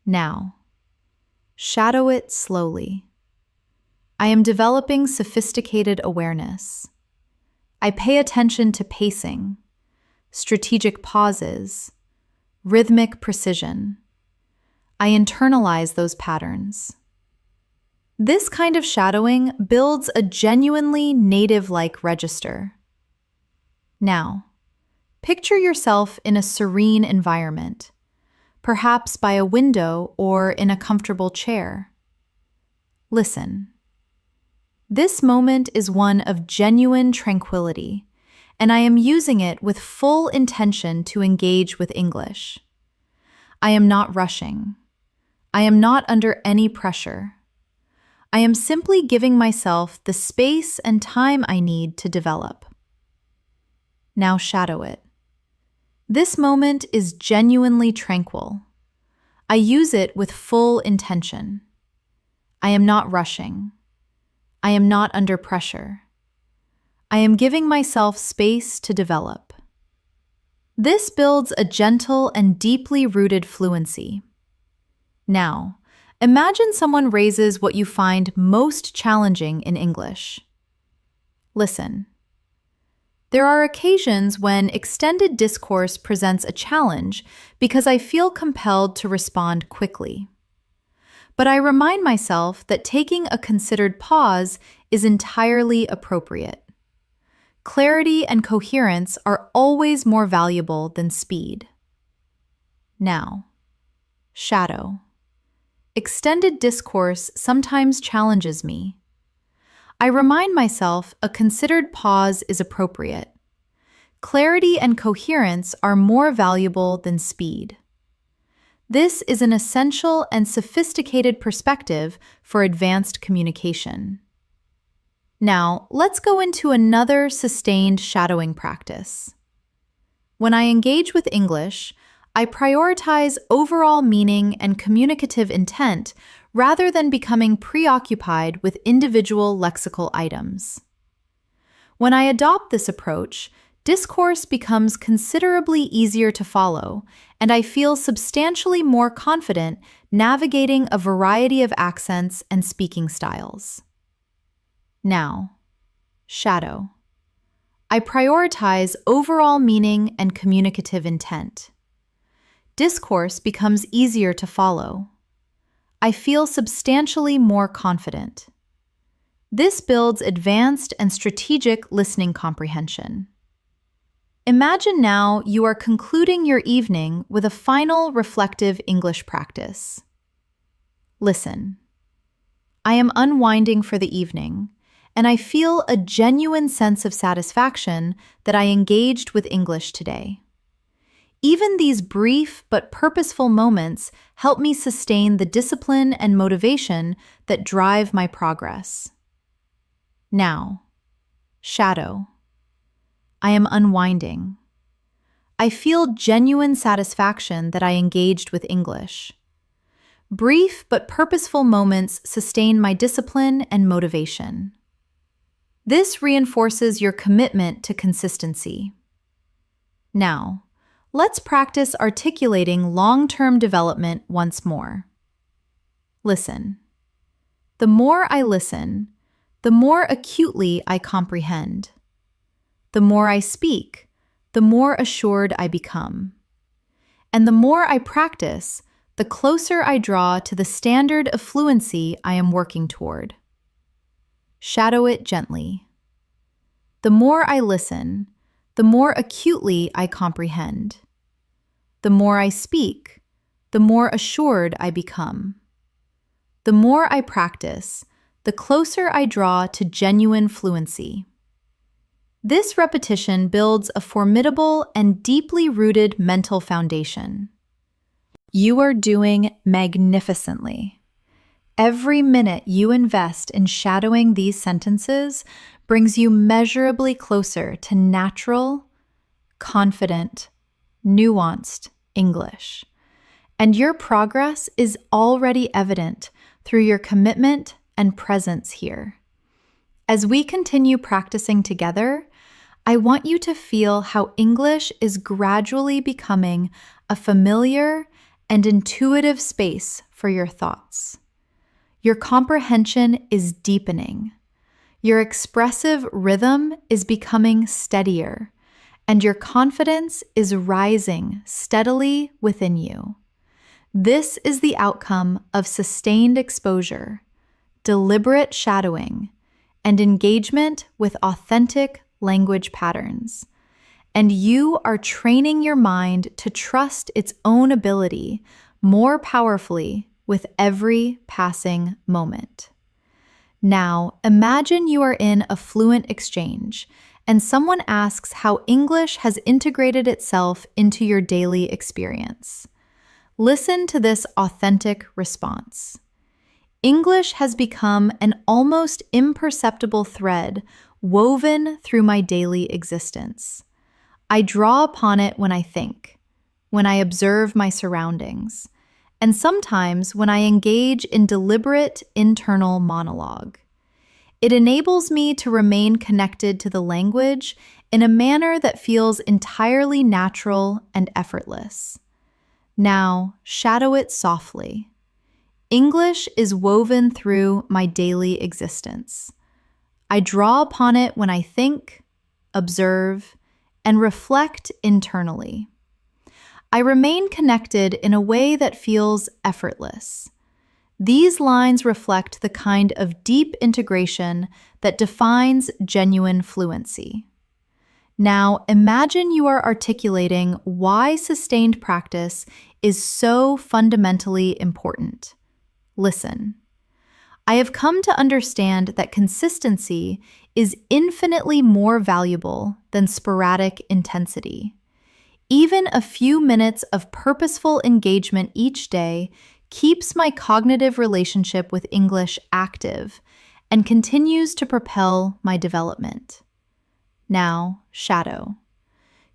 Now, shadow it slowly. I am developing sophisticated awareness. I pay attention to pacing, strategic pauses, rhythmic precision. I internalize those patterns. This kind of shadowing builds a genuinely native-like register. Now, picture yourself in a serene environment, perhaps by a window or in a comfortable chair. Listen. This moment is one of genuine tranquility, and I am using it with full intention to engage with English. I am not rushing. I am not under any pressure. I am simply giving myself the space and time I need to develop. Now shadow it. This moment is genuinely tranquil. I use it with full intention. I am not rushing. I am not under pressure. I am giving myself space to develop. This builds a gentle and deeply rooted fluency. Now, imagine someone raises what you find most challenging in English. Listen. There are occasions when extended discourse presents a challenge because I feel compelled to respond quickly. But I remind myself that taking a considered pause is entirely appropriate. Clarity and coherence are always more valuable than speed. Now, shadow. Extended discourse sometimes challenges me. I remind myself a considered pause is appropriate. Clarity and coherence are more valuable than speed. This is an essential and sophisticated perspective for advanced communication. Now, let's go into another sustained shadowing practice. When I engage with English, I prioritize overall meaning and communicative intent rather than becoming preoccupied with individual lexical items. When I adopt this approach, discourse becomes considerably easier to follow, and I feel substantially more confident navigating a variety of accents and speaking styles. Now, shadow. I prioritize overall meaning and communicative intent. Discourse becomes easier to follow. I feel substantially more confident. This builds advanced and strategic listening comprehension. Imagine now you are concluding your evening with a final reflective English practice. Listen. I am unwinding for the evening, and I feel a genuine sense of satisfaction that I engaged with English today. Even these brief but purposeful moments help me sustain the discipline and motivation that drive my progress. Now, shadow. I am unwinding. I feel genuine satisfaction that I engaged with English. Brief but purposeful moments sustain my discipline and motivation. This reinforces your commitment to consistency. Now, let's practice articulating long-term development once more. Listen. The more I listen, the more acutely I comprehend. The more I speak, the more assured I become. And the more I practice, the closer I draw to the standard of fluency I am working toward. Shadow it gently. The more I listen, the more acutely I comprehend. The more I speak, the more assured I become. The more I practice, the closer I draw to genuine fluency. This repetition builds a formidable and deeply rooted mental foundation. You are doing magnificently. Every minute you invest in shadowing these sentences brings you measurably closer to natural, confident, nuanced English. And your progress is already evident through your commitment and presence here. As we continue practicing together, I want you to feel how English is gradually becoming a familiar and intuitive space for your thoughts. Your comprehension is deepening. Your expressive rhythm is becoming steadier, and your confidence is rising steadily within you. This is the outcome of sustained exposure, deliberate shadowing, and engagement with authentic language patterns. And you are training your mind to trust its own ability more powerfully with every passing moment. Now, imagine you are in a fluent exchange and someone asks how English has integrated itself into your daily experience. Listen to this authentic response. English has become an almost imperceptible thread woven through my daily existence. I draw upon it when I think, when I observe my surroundings, and sometimes when I engage in deliberate internal monologue. It enables me to remain connected to the language in a manner that feels entirely natural and effortless. Now, shadow it softly. English is woven through my daily existence. I draw upon it when I think, observe, and reflect internally. I remain connected in a way that feels effortless. These lines reflect the kind of deep integration that defines genuine fluency. Now, imagine you are articulating why sustained practice is so fundamentally important. Listen. I have come to understand that consistency is infinitely more valuable than sporadic intensity. Even a few minutes of purposeful engagement each day keeps my cognitive relationship with English active and continues to propel my development. Now, shadow.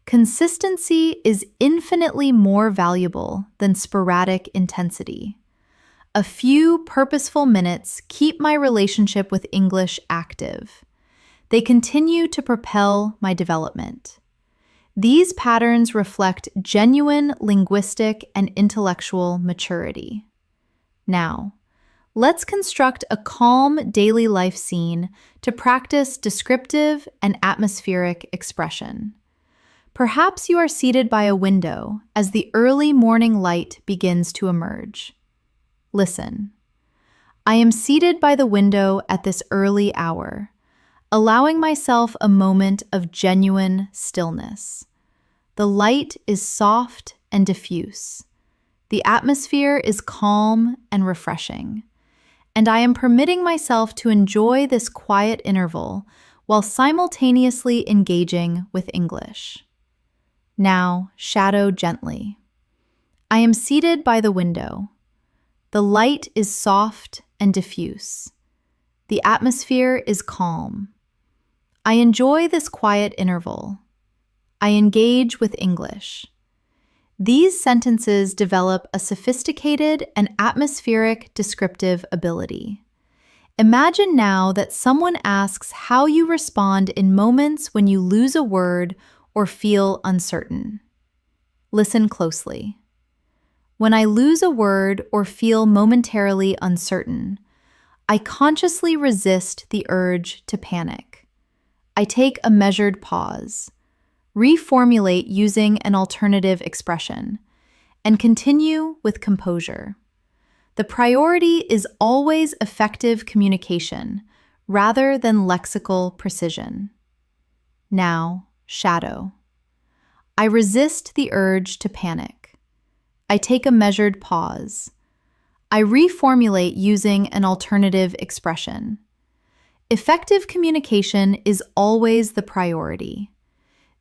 Consistency is infinitely more valuable than sporadic intensity. A few purposeful minutes keep my relationship with English active. They continue to propel my development. These patterns reflect genuine linguistic and intellectual maturity. Now, let's construct a calm daily life scene to practice descriptive and atmospheric expression. Perhaps you are seated by a window as the early morning light begins to emerge. Listen. I am seated by the window at this early hour, allowing myself a moment of genuine stillness. The light is soft and diffuse. The atmosphere is calm and refreshing, and I am permitting myself to enjoy this quiet interval while simultaneously engaging with English. Now, shadow gently. I am seated by the window. The light is soft and diffuse. The atmosphere is calm. I enjoy this quiet interval. I engage with English. These sentences develop a sophisticated and atmospheric descriptive ability. Imagine now that someone asks how you respond in moments when you lose a word or feel uncertain. Listen closely. When I lose a word or feel momentarily uncertain, I consciously resist the urge to panic. I take a measured pause, reformulate using an alternative expression, and continue with composure. The priority is always effective communication rather than lexical precision. Now, shadow. I resist the urge to panic. I take a measured pause. I reformulate using an alternative expression. Effective communication is always the priority.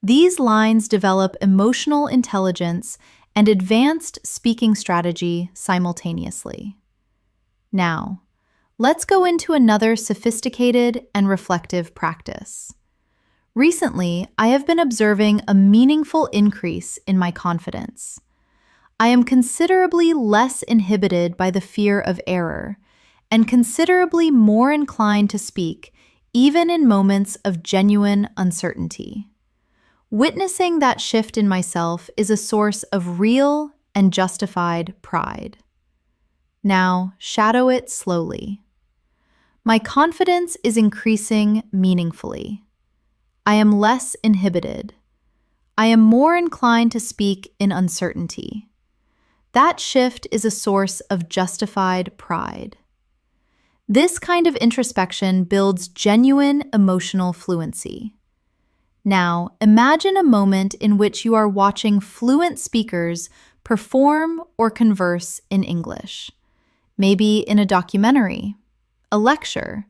These lines develop emotional intelligence and advanced speaking strategy simultaneously. Now, let's go into another sophisticated and reflective practice. Recently, I have been observing a meaningful increase in my confidence. I am considerably less inhibited by the fear of error and considerably more inclined to speak even in moments of genuine uncertainty. Witnessing that shift in myself is a source of real and justified pride. Now, shadow it slowly. My confidence is increasing meaningfully. I am less inhibited. I am more inclined to speak in uncertainty. That shift is a source of justified pride. This kind of introspection builds genuine emotional fluency. Now, imagine a moment in which you are watching fluent speakers perform or converse in English, maybe in a documentary, a lecture,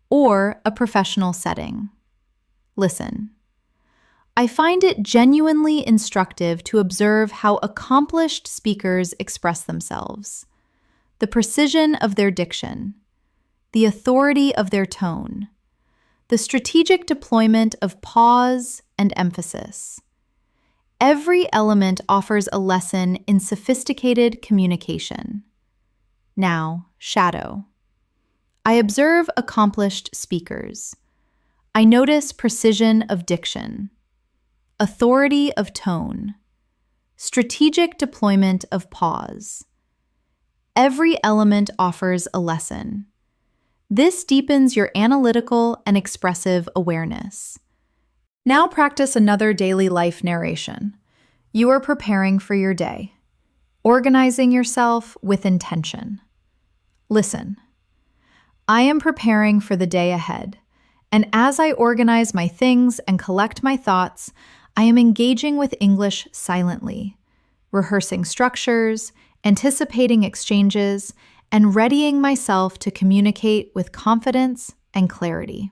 or a professional setting. Listen. I find it genuinely instructive to observe how accomplished speakers express themselves, the precision of their diction, the authority of their tone, the strategic deployment of pause and emphasis. Every element offers a lesson in sophisticated communication. Now, shadow. I observe accomplished speakers. I notice precision of diction, authority of tone, strategic deployment of pause. Every element offers a lesson. This deepens your analytical and expressive awareness. Now practice another daily life narration. You are preparing for your day, organizing yourself with intention. Listen. I am preparing for the day ahead, and as I organize my things and collect my thoughts, I am engaging with English silently, rehearsing structures, anticipating exchanges, and readying myself to communicate with confidence and clarity.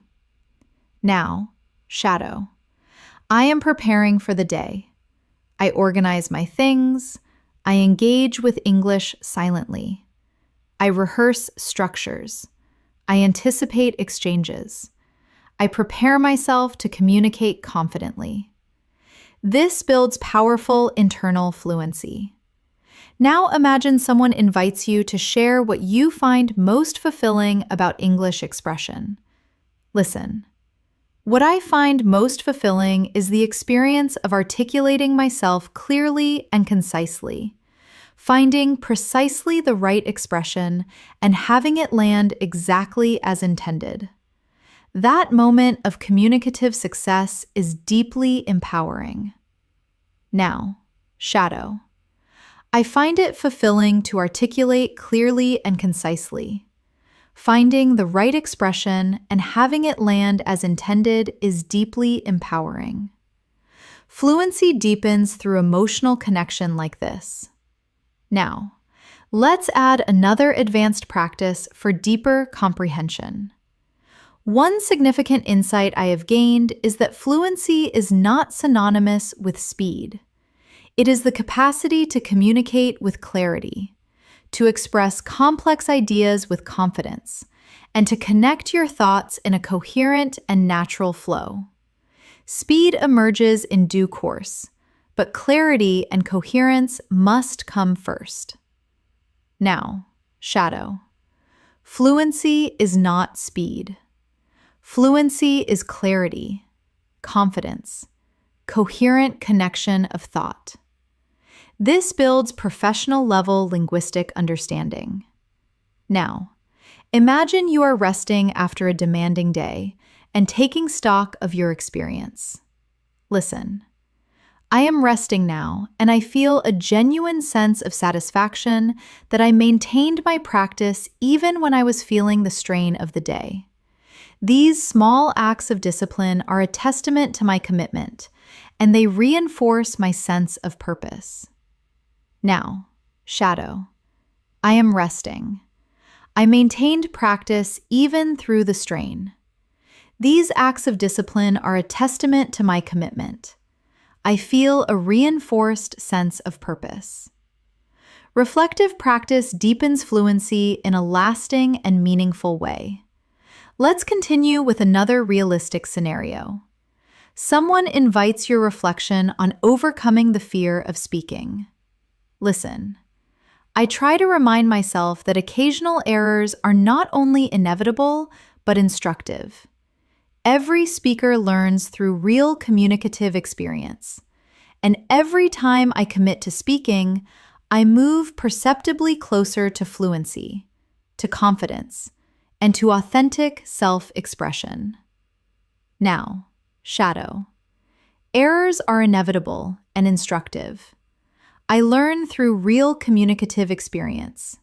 Now, shadow. I am preparing for the day. I organize my things. I engage with English silently. I rehearse structures. I anticipate exchanges. I prepare myself to communicate confidently. This builds powerful internal fluency. Now imagine someone invites you to share what you find most fulfilling about English expression. Listen. What I find most fulfilling is the experience of articulating myself clearly and concisely, finding precisely the right expression and having it land exactly as intended. That moment of communicative success is deeply empowering. Now, shadow. I find it fulfilling to articulate clearly and concisely. Finding the right expression and having it land as intended is deeply empowering. Fluency deepens through emotional connection like this. Now, let's add another advanced practice for deeper comprehension. One significant insight I have gained is that fluency is not synonymous with speed. It is the capacity to communicate with clarity, to express complex ideas with confidence, and to connect your thoughts in a coherent and natural flow. Speed emerges in due course, but clarity and coherence must come first. Now, shadow. Fluency is not speed. Fluency is clarity, confidence, coherent connection of thought. This builds professional-level linguistic understanding. Now, imagine you are resting after a demanding day and taking stock of your experience. Listen. I am resting now, and I feel a genuine sense of satisfaction that I maintained my practice even when I was feeling the strain of the day. These small acts of discipline are a testament to my commitment, and they reinforce my sense of purpose. Now, shadow. I am resting. I maintained practice even through the strain. These acts of discipline are a testament to my commitment. I feel a reinforced sense of purpose. Reflective practice deepens fluency in a lasting and meaningful way. Let's continue with another realistic scenario. Someone invites your reflection on overcoming the fear of speaking. Listen. I try to remind myself that occasional errors are not only inevitable, but instructive. Every speaker learns through real communicative experience. And every time I commit to speaking, I move perceptibly closer to fluency, to confidence, and to authentic self-expression. Now, shadow. Errors are inevitable and instructive. I learn through real communicative experience.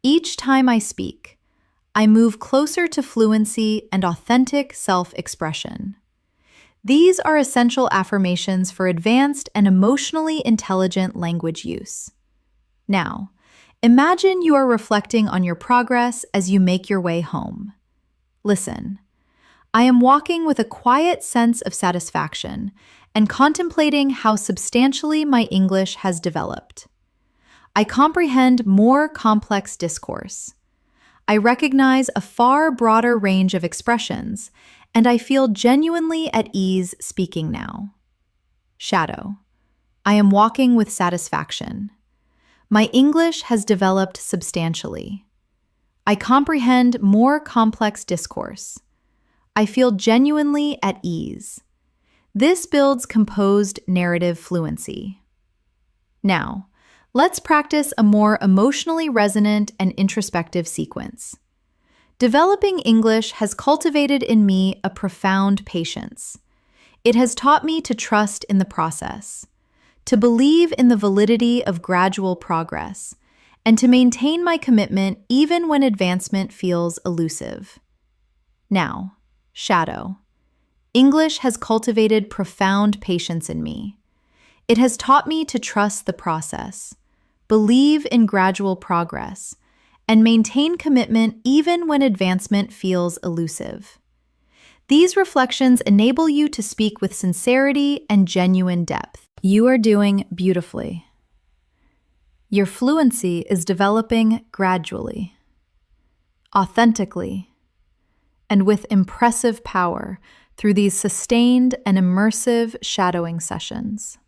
Each time I speak, I move closer to fluency and authentic self-expression. These are essential affirmations for advanced and emotionally intelligent language use. Now, imagine you are reflecting on your progress as you make your way home. Listen, I am walking with a quiet sense of satisfaction and contemplating how substantially my English has developed. I comprehend more complex discourse. I recognize a far broader range of expressions, and I feel genuinely at ease speaking now. Shadow. I am walking with satisfaction. My English has developed substantially. I comprehend more complex discourse. I feel genuinely at ease. This builds composed narrative fluency. Now, let's practice a more emotionally resonant and introspective sequence. Developing English has cultivated in me a profound patience. It has taught me to trust in the process, to believe in the validity of gradual progress, and to maintain my commitment even when advancement feels elusive. Now, shadow. English has cultivated profound patience in me. It has taught me to trust the process, believe in gradual progress, and maintain commitment even when advancement feels elusive. These reflections enable you to speak with sincerity and genuine depth. You are doing beautifully. Your fluency is developing gradually, authentically, and with impressive power through these sustained and immersive shadowing sessions.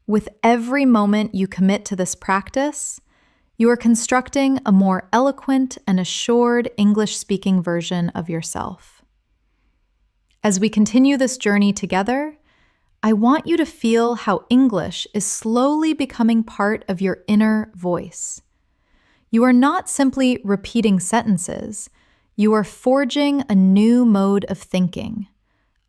With every moment you commit to this practice, you are constructing a more eloquent and assured English-speaking version of yourself. As we continue this journey together, I want you to feel how English is slowly becoming part of your inner voice. You are not simply repeating sentences, you are forging a new mode of thinking,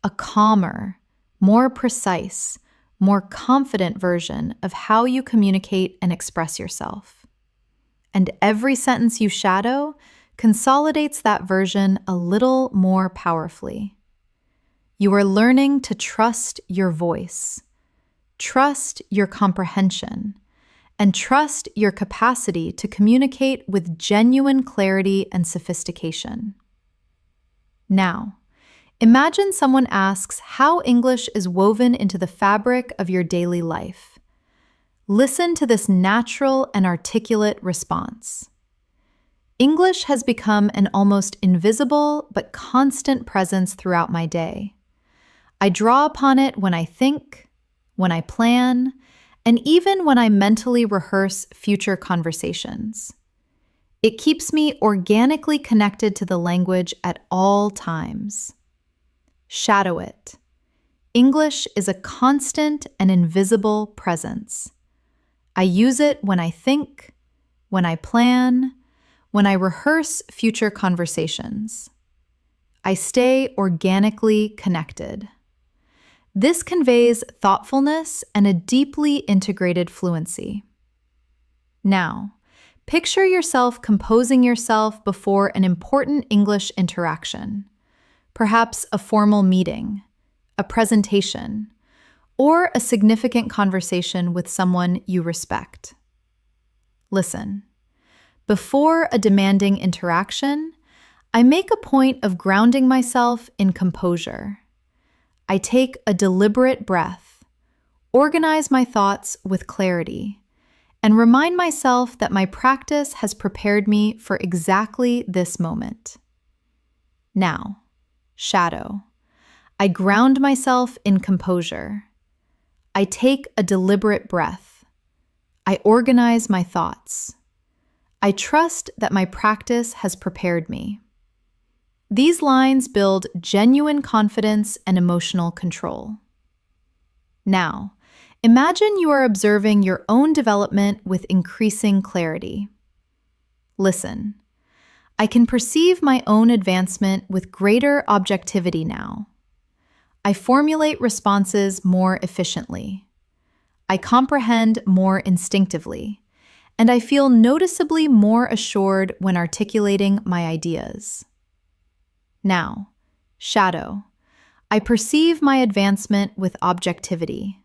a calmer, more precise, more confident version of how you communicate and express yourself. And every sentence you shadow consolidates that version a little more powerfully. You are learning to trust your voice, trust your comprehension, and trust your capacity to communicate with genuine clarity and sophistication. Now, imagine someone asks how English is woven into the fabric of your daily life. Listen to this natural and articulate response. English has become an almost invisible but constant presence throughout my day. I draw upon it when I think, when I plan, and even when I mentally rehearse future conversations. It keeps me organically connected to the language at all times. Shadow it. English is a constant and invisible presence. I use it when I think, when I plan, when I rehearse future conversations. I stay organically connected. This conveys thoughtfulness and a deeply integrated fluency. Now, picture yourself composing yourself before an important English interaction, perhaps a formal meeting, a presentation, or a significant conversation with someone you respect. Listen, before a demanding interaction, I make a point of grounding myself in composure. I take a deliberate breath, organize my thoughts with clarity, and remind myself that my practice has prepared me for exactly this moment. Now, shadow. I ground myself in composure. I take a deliberate breath. I organize my thoughts. I trust that my practice has prepared me. These lines build genuine confidence and emotional control. Now, imagine you are observing your own development with increasing clarity. Listen, I can perceive my own advancement with greater objectivity now. I formulate responses more efficiently. I comprehend more instinctively, and I feel noticeably more assured when articulating my ideas. Now, shadow. I perceive my advancement with objectivity.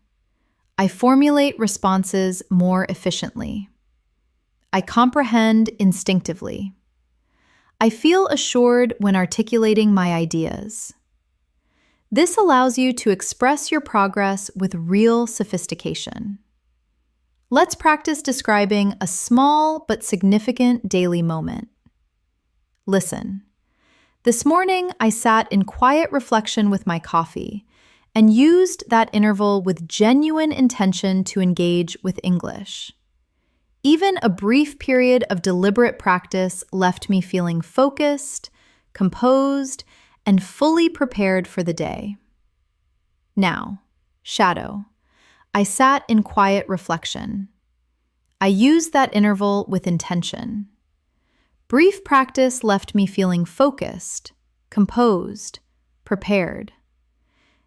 I formulate responses more efficiently. I comprehend instinctively. I feel assured when articulating my ideas. This allows you to express your progress with real sophistication. Let's practice describing a small but significant daily moment. Listen. This morning, I sat in quiet reflection with my coffee and used that interval with genuine intention to engage with English. Even a brief period of deliberate practice left me feeling focused, composed, and fully prepared for the day. Now, shadow. I sat in quiet reflection. I used that interval with intention. Brief practice left me feeling focused, composed, prepared.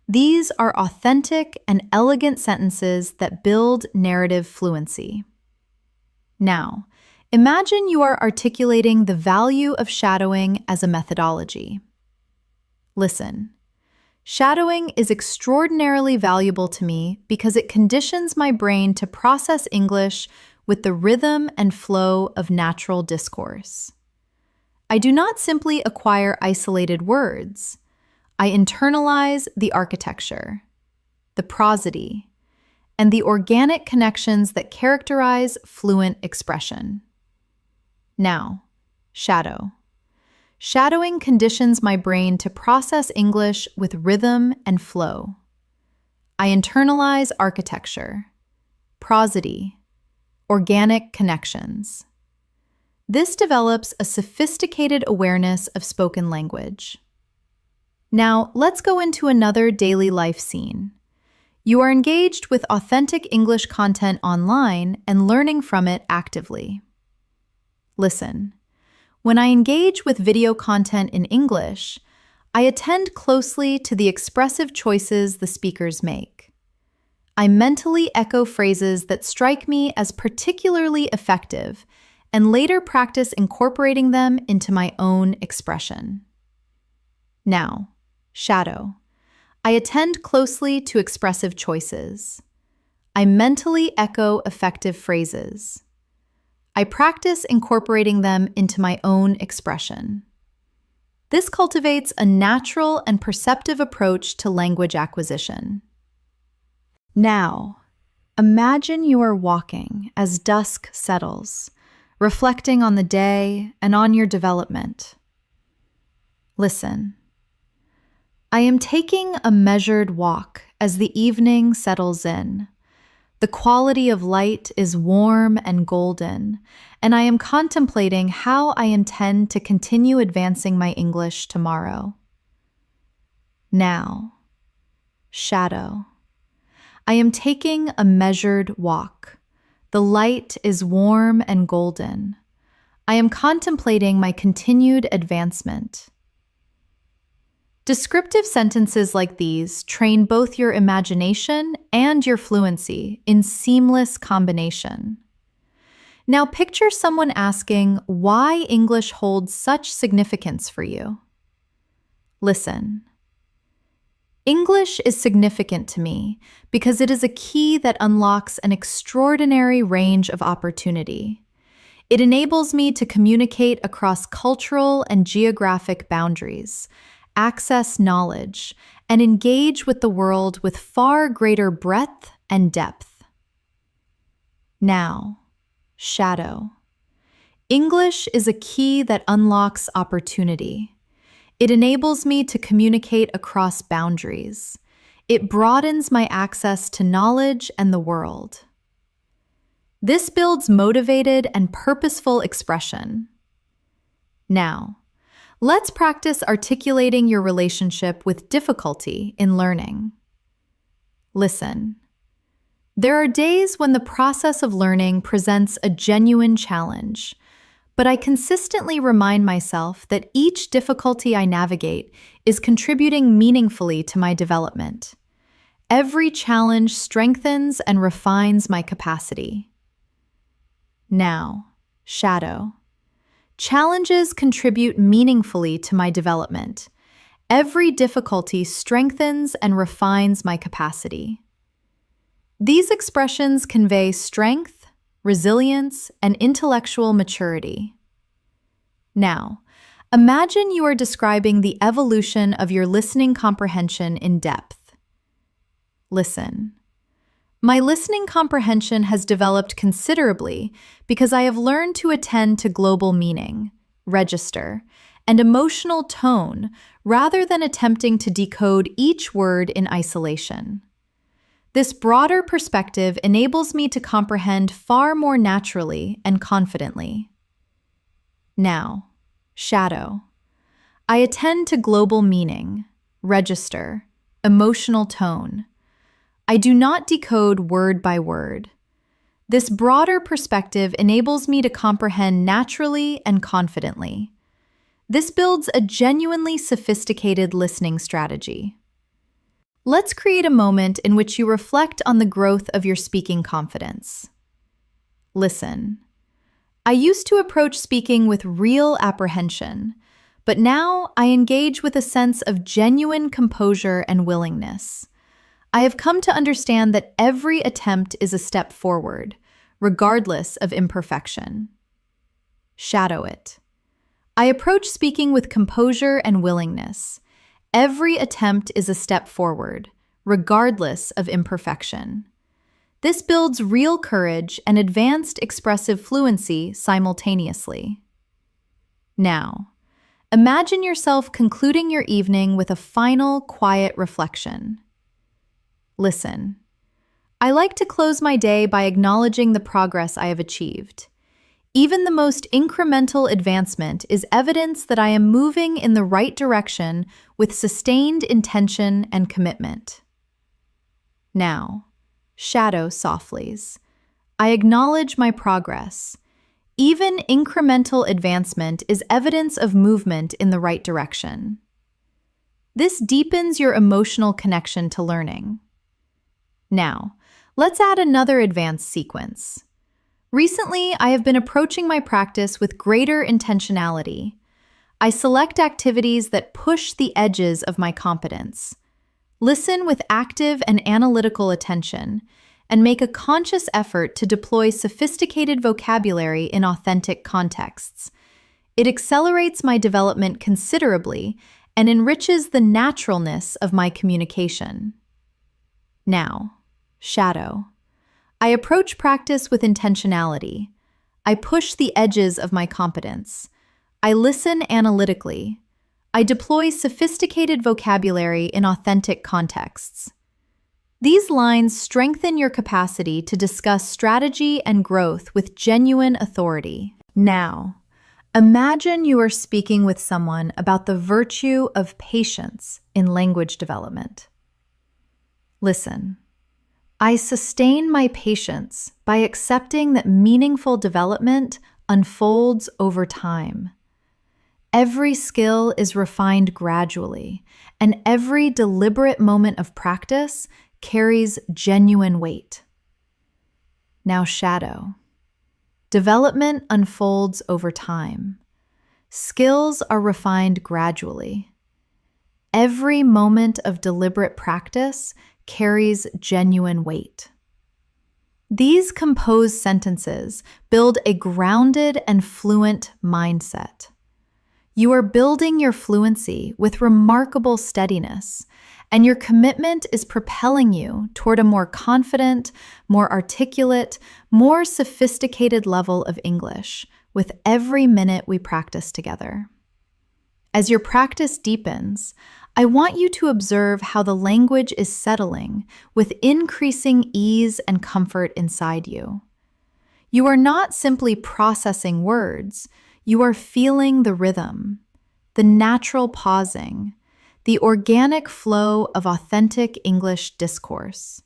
These are authentic and elegant sentences that build narrative fluency. Now, imagine you are articulating the value of shadowing as a methodology. Listen. Shadowing is extraordinarily valuable to me because it conditions my brain to process English with the rhythm and flow of natural discourse. I do not simply acquire isolated words. I internalize the architecture, the prosody, and the organic connections that characterize fluent expression. Now, shadow. Shadowing conditions my brain to process English with rhythm and flow. I internalize architecture, prosody, organic connections. This develops a sophisticated awareness of spoken language. Now, let's go into another daily life scene. You are engaged with authentic English content online and learning from it actively. Listen. When I engage with video content in English, I attend closely to the expressive choices the speakers make. I mentally echo phrases that strike me as particularly effective and later practice incorporating them into my own expression. Now, shadow. I attend closely to expressive choices. I mentally echo effective phrases. I practice incorporating them into my own expression. This cultivates a natural and perceptive approach to language acquisition. Now, imagine you are walking as dusk settles, reflecting on the day and on your development. Listen. I am taking a measured walk as the evening settles in. The quality of light is warm and golden, and I am contemplating how I intend to continue advancing my English tomorrow. Now, shadow. I am taking a measured walk. The light is warm and golden. I am contemplating my continued advancement. Descriptive sentences like these train both your imagination and your fluency in seamless combination. Now picture someone asking why English holds such significance for you. Listen. English is significant to me because it is a key that unlocks an extraordinary range of opportunity. It enables me to communicate across cultural and geographic boundaries, access knowledge, and engage with the world with far greater breadth and depth. Now, shadow. English is a key that unlocks opportunity. It enables me to communicate across boundaries. It broadens my access to knowledge and the world. This builds motivated and purposeful expression. Now, let's practice articulating your relationship with difficulty in learning. Listen. There are days when the process of learning presents a genuine challenge, but I consistently remind myself that each difficulty I navigate is contributing meaningfully to my development. Every challenge strengthens and refines my capacity. Now, shadow. Challenges contribute meaningfully to my development. Every difficulty strengthens and refines my capacity. These expressions convey strength, resilience, and intellectual maturity. Now, imagine you are describing the evolution of your listening comprehension in depth. Listen. My listening comprehension has developed considerably because I have learned to attend to global meaning, register, and emotional tone rather than attempting to decode each word in isolation. This broader perspective enables me to comprehend far more naturally and confidently. Now, shadow. I attend to global meaning, register, emotional tone. I do not decode word by word. This broader perspective enables me to comprehend naturally and confidently. This builds a genuinely sophisticated listening strategy. Let's create a moment in which you reflect on the growth of your speaking confidence. Listen. I used to approach speaking with real apprehension, but now I engage with a sense of genuine composure and willingness. I have come to understand that every attempt is a step forward, regardless of imperfection. Shadow it. I approach speaking with composure and willingness. Every attempt is a step forward, regardless of imperfection. This builds real courage and advanced expressive fluency simultaneously. Now, imagine yourself concluding your evening with a final, quiet reflection. Listen. I like to close my day by acknowledging the progress I have achieved. Even the most incremental advancement is evidence that I am moving in the right direction with sustained intention and commitment. Now, shadow softlies. I acknowledge my progress. Even incremental advancement is evidence of movement in the right direction. This deepens your emotional connection to learning. Now, let's add another advanced sequence. Recently, I have been approaching my practice with greater intentionality. I select activities that push the edges of my competence. Listen with active and analytical attention, and make a conscious effort to deploy sophisticated vocabulary in authentic contexts. It accelerates my development considerably and enriches the naturalness of my communication. Now, shadow. I approach practice with intentionality. I push the edges of my competence. I listen analytically. I deploy sophisticated vocabulary in authentic contexts. These lines strengthen your capacity to discuss strategy and growth with genuine authority. Now, imagine you are speaking with someone about the virtue of patience in language development. Listen. I sustain my patience by accepting that meaningful development unfolds over time. Every skill is refined gradually, and every deliberate moment of practice carries genuine weight. Now, shadow. Development unfolds over time. Skills are refined gradually. Every moment of deliberate practice carries genuine weight. These composed sentences build a grounded and fluent mindset. You are building your fluency with remarkable steadiness, and your commitment is propelling you toward a more confident, more articulate, more sophisticated level of English with every minute we practice together. As your practice deepens, I want you to observe how the language is settling with increasing ease and comfort inside you. You are not simply processing words, you are feeling the rhythm, the natural pausing, the organic flow of authentic English discourse.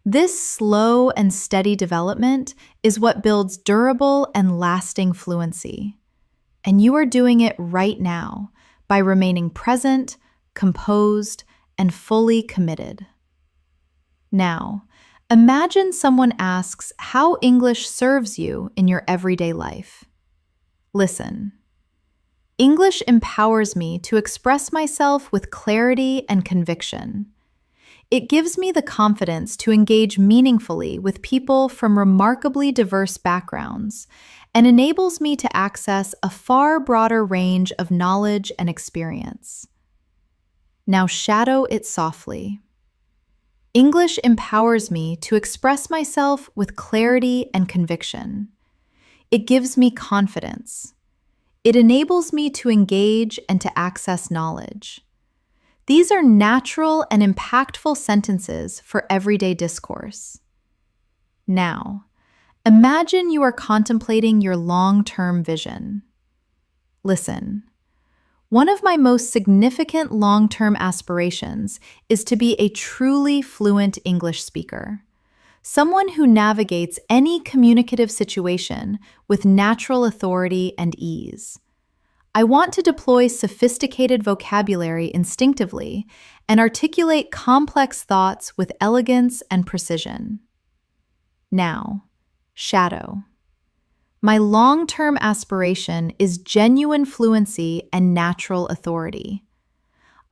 This slow and steady development is what builds durable and lasting fluency. And you are doing it right now by remaining present, composed, and fully committed. Now, imagine someone asks how English serves you in your everyday life. Listen. English empowers me to express myself with clarity and conviction. It gives me the confidence to engage meaningfully with people from remarkably diverse backgrounds and enables me to access a far broader range of knowledge and experience. Now shadow it softly. English empowers me to express myself with clarity and conviction. It gives me confidence. It enables me to engage and to access knowledge. These are natural and impactful sentences for everyday discourse. Now, imagine you are contemplating your long-term vision. Listen. One of my most significant long-term aspirations is to be a truly fluent English speaker, someone who navigates any communicative situation with natural authority and ease. I want to deploy sophisticated vocabulary instinctively and articulate complex thoughts with elegance and precision. Now, shadow. My long-term aspiration is genuine fluency and natural authority.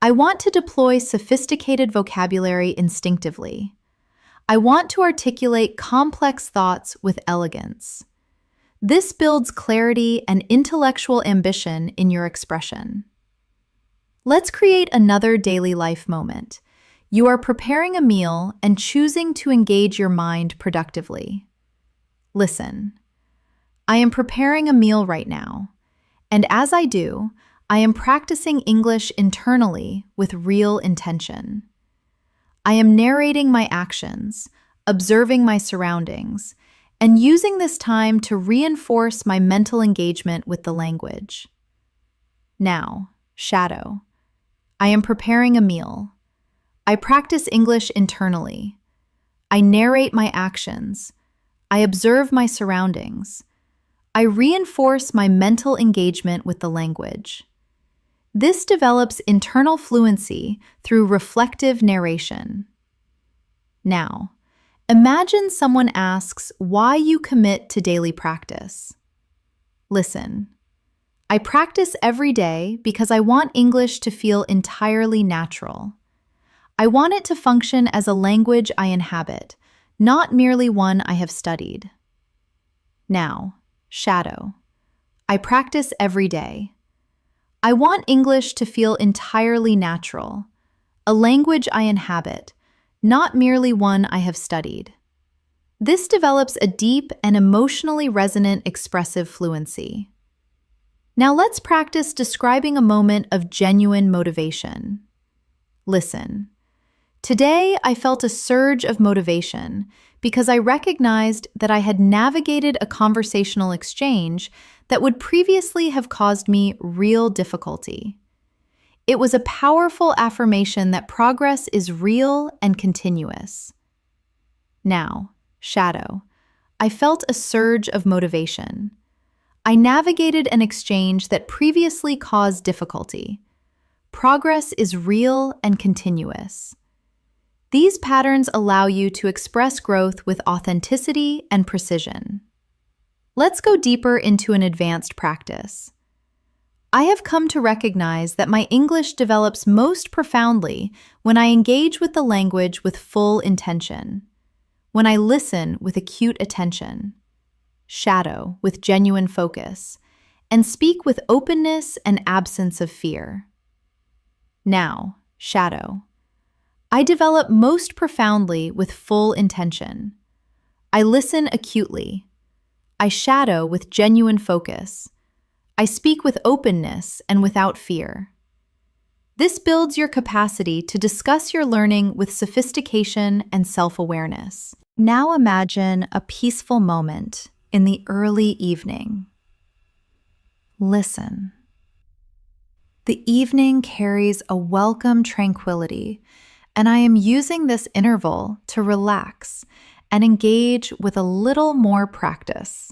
I want to deploy sophisticated vocabulary instinctively. I want to articulate complex thoughts with elegance. This builds clarity and intellectual ambition in your expression. Let's create another daily life moment. You are preparing a meal and choosing to engage your mind productively. Listen. I am preparing a meal right now, and as I do, I am practicing English internally with real intention. I am narrating my actions, observing my surroundings, and using this time to reinforce my mental engagement with the language. Now, shadow. I am preparing a meal. I practice English internally. I narrate my actions. I observe my surroundings. I reinforce my mental engagement with the language. This develops internal fluency through reflective narration. Now, imagine someone asks why you commit to daily practice. Listen. I practice every day because I want English to feel entirely natural. I want it to function as a language I inhabit, not merely one I have studied. Now, shadow. I practice every day. I want English to feel entirely natural, a language I inhabit, not merely one I have studied. This develops a deep and emotionally resonant expressive fluency. Now let's practice describing a moment of genuine motivation. Listen. Today, I felt a surge of motivation because I recognized that I had navigated a conversational exchange that would previously have caused me real difficulty. It was a powerful affirmation that progress is real and continuous. Now, shadow. I felt a surge of motivation. I navigated an exchange that previously caused difficulty. Progress is real and continuous. These patterns allow you to express growth with authenticity and precision. Let's go deeper into an advanced practice. I have come to recognize that my English develops most profoundly when I engage with the language with full intention, when I listen with acute attention, shadow with genuine focus, and speak with openness and absence of fear. Now, shadow. I develop most profoundly with full intention. I listen acutely. I shadow with genuine focus. I speak with openness and without fear. This builds your capacity to discuss your learning with sophistication and self-awareness. Now imagine a peaceful moment in the early evening. Listen. The evening carries a welcome tranquility, and I am using this interval to relax and engage with a little more practice.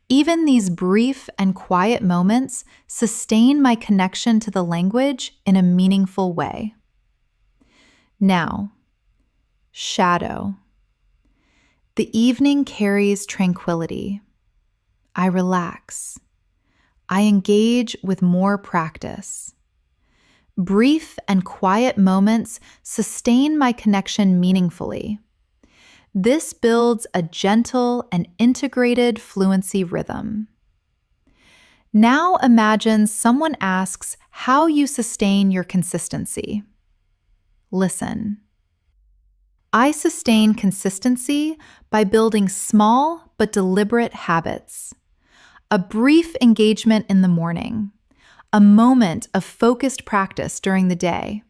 Even these brief and quiet moments sustain my connection to the language in a meaningful way. Now, Shadow. The evening carries tranquility. I relax. I engage with more practice. Brief and quiet moments sustain my connection meaningfully. This builds a gentle and integrated fluency rhythm. Now imagine someone asks how you sustain your consistency. Listen. I sustain consistency by building small but deliberate habits. A brief engagement in the morning, a moment of focused practice during the day,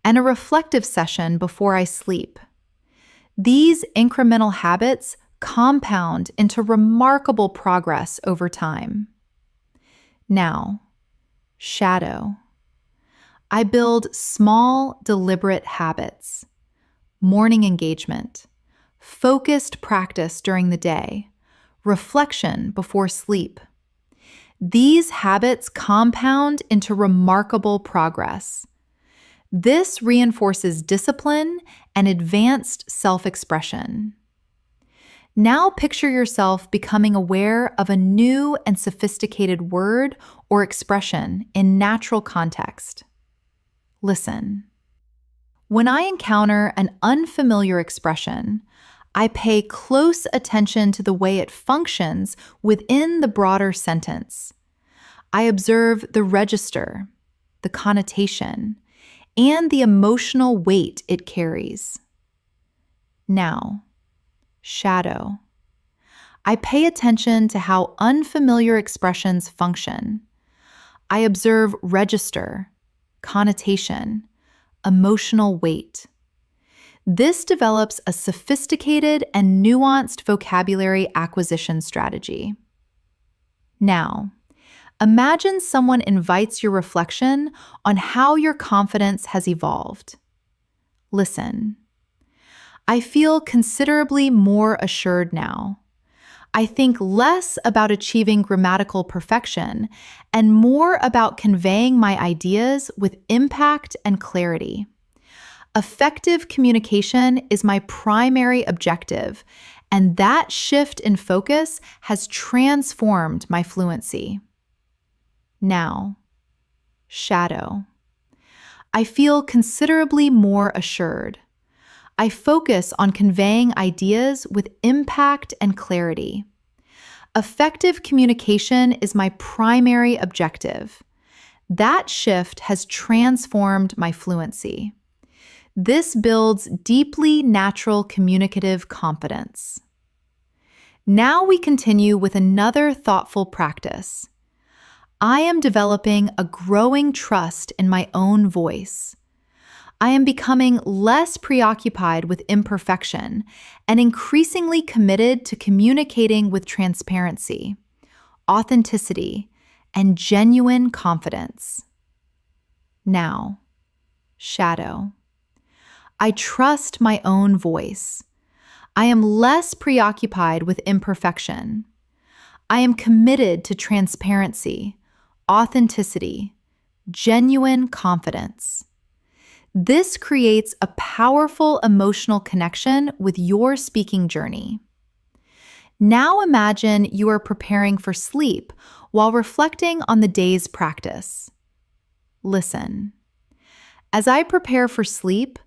and a reflective session before I sleep. These incremental habits compound into remarkable progress over time. Now, shadow. I build small, deliberate habits. Morning engagement, focused practice during the day, reflection before sleep. These habits compound into remarkable progress. This reinforces discipline and advanced self-expression. Now picture yourself becoming aware of a new and sophisticated word or expression in natural context. Listen. When I encounter an unfamiliar expression, I pay close attention to the way it functions within the broader sentence. I observe the register, the connotation, and the emotional weight it carries. Now, shadow. I pay attention to how unfamiliar expressions function. I observe register, connotation, emotional weight. This develops a sophisticated and nuanced vocabulary acquisition strategy. Now, imagine someone invites your reflection on how your confidence has evolved. Listen. I feel considerably more assured now. I think less about achieving grammatical perfection and more about conveying my ideas with impact and clarity. Effective communication is my primary objective, and that shift in focus has transformed my fluency. Now, shadow. I feel considerably more assured. I focus on conveying ideas with impact and clarity. Effective communication is my primary objective. That shift has transformed my fluency. This builds deeply natural communicative confidence. Now we continue with another thoughtful practice. I am developing a growing trust in my own voice. I am becoming less preoccupied with imperfection and increasingly committed to communicating with transparency, authenticity, and genuine confidence. Now, shadow. I trust my own voice. I am less preoccupied with imperfection. I am committed to transparency, authenticity, genuine confidence. This creates a powerful emotional connection with your speaking journey. Now imagine you are preparing for sleep while reflecting on the day's practice. Listen. As I prepare for sleep,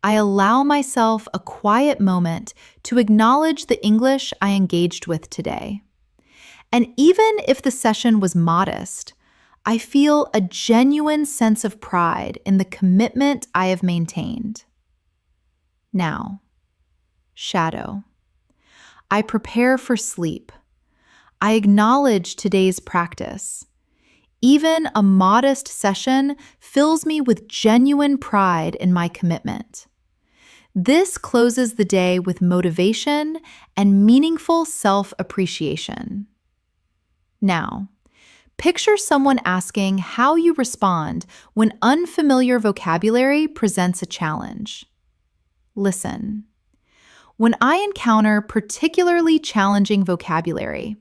I allow myself a quiet moment to acknowledge the English I engaged with today. And even if the session was modest, I feel a genuine sense of pride in the commitment I have maintained. Now, shadow. I prepare for sleep. I acknowledge today's practice. Even a modest session fills me with genuine pride in my commitment. This closes the day with motivation and meaningful self-appreciation. Now, picture someone asking how you respond when unfamiliar vocabulary presents a challenge. Listen. When I encounter particularly challenging vocabulary,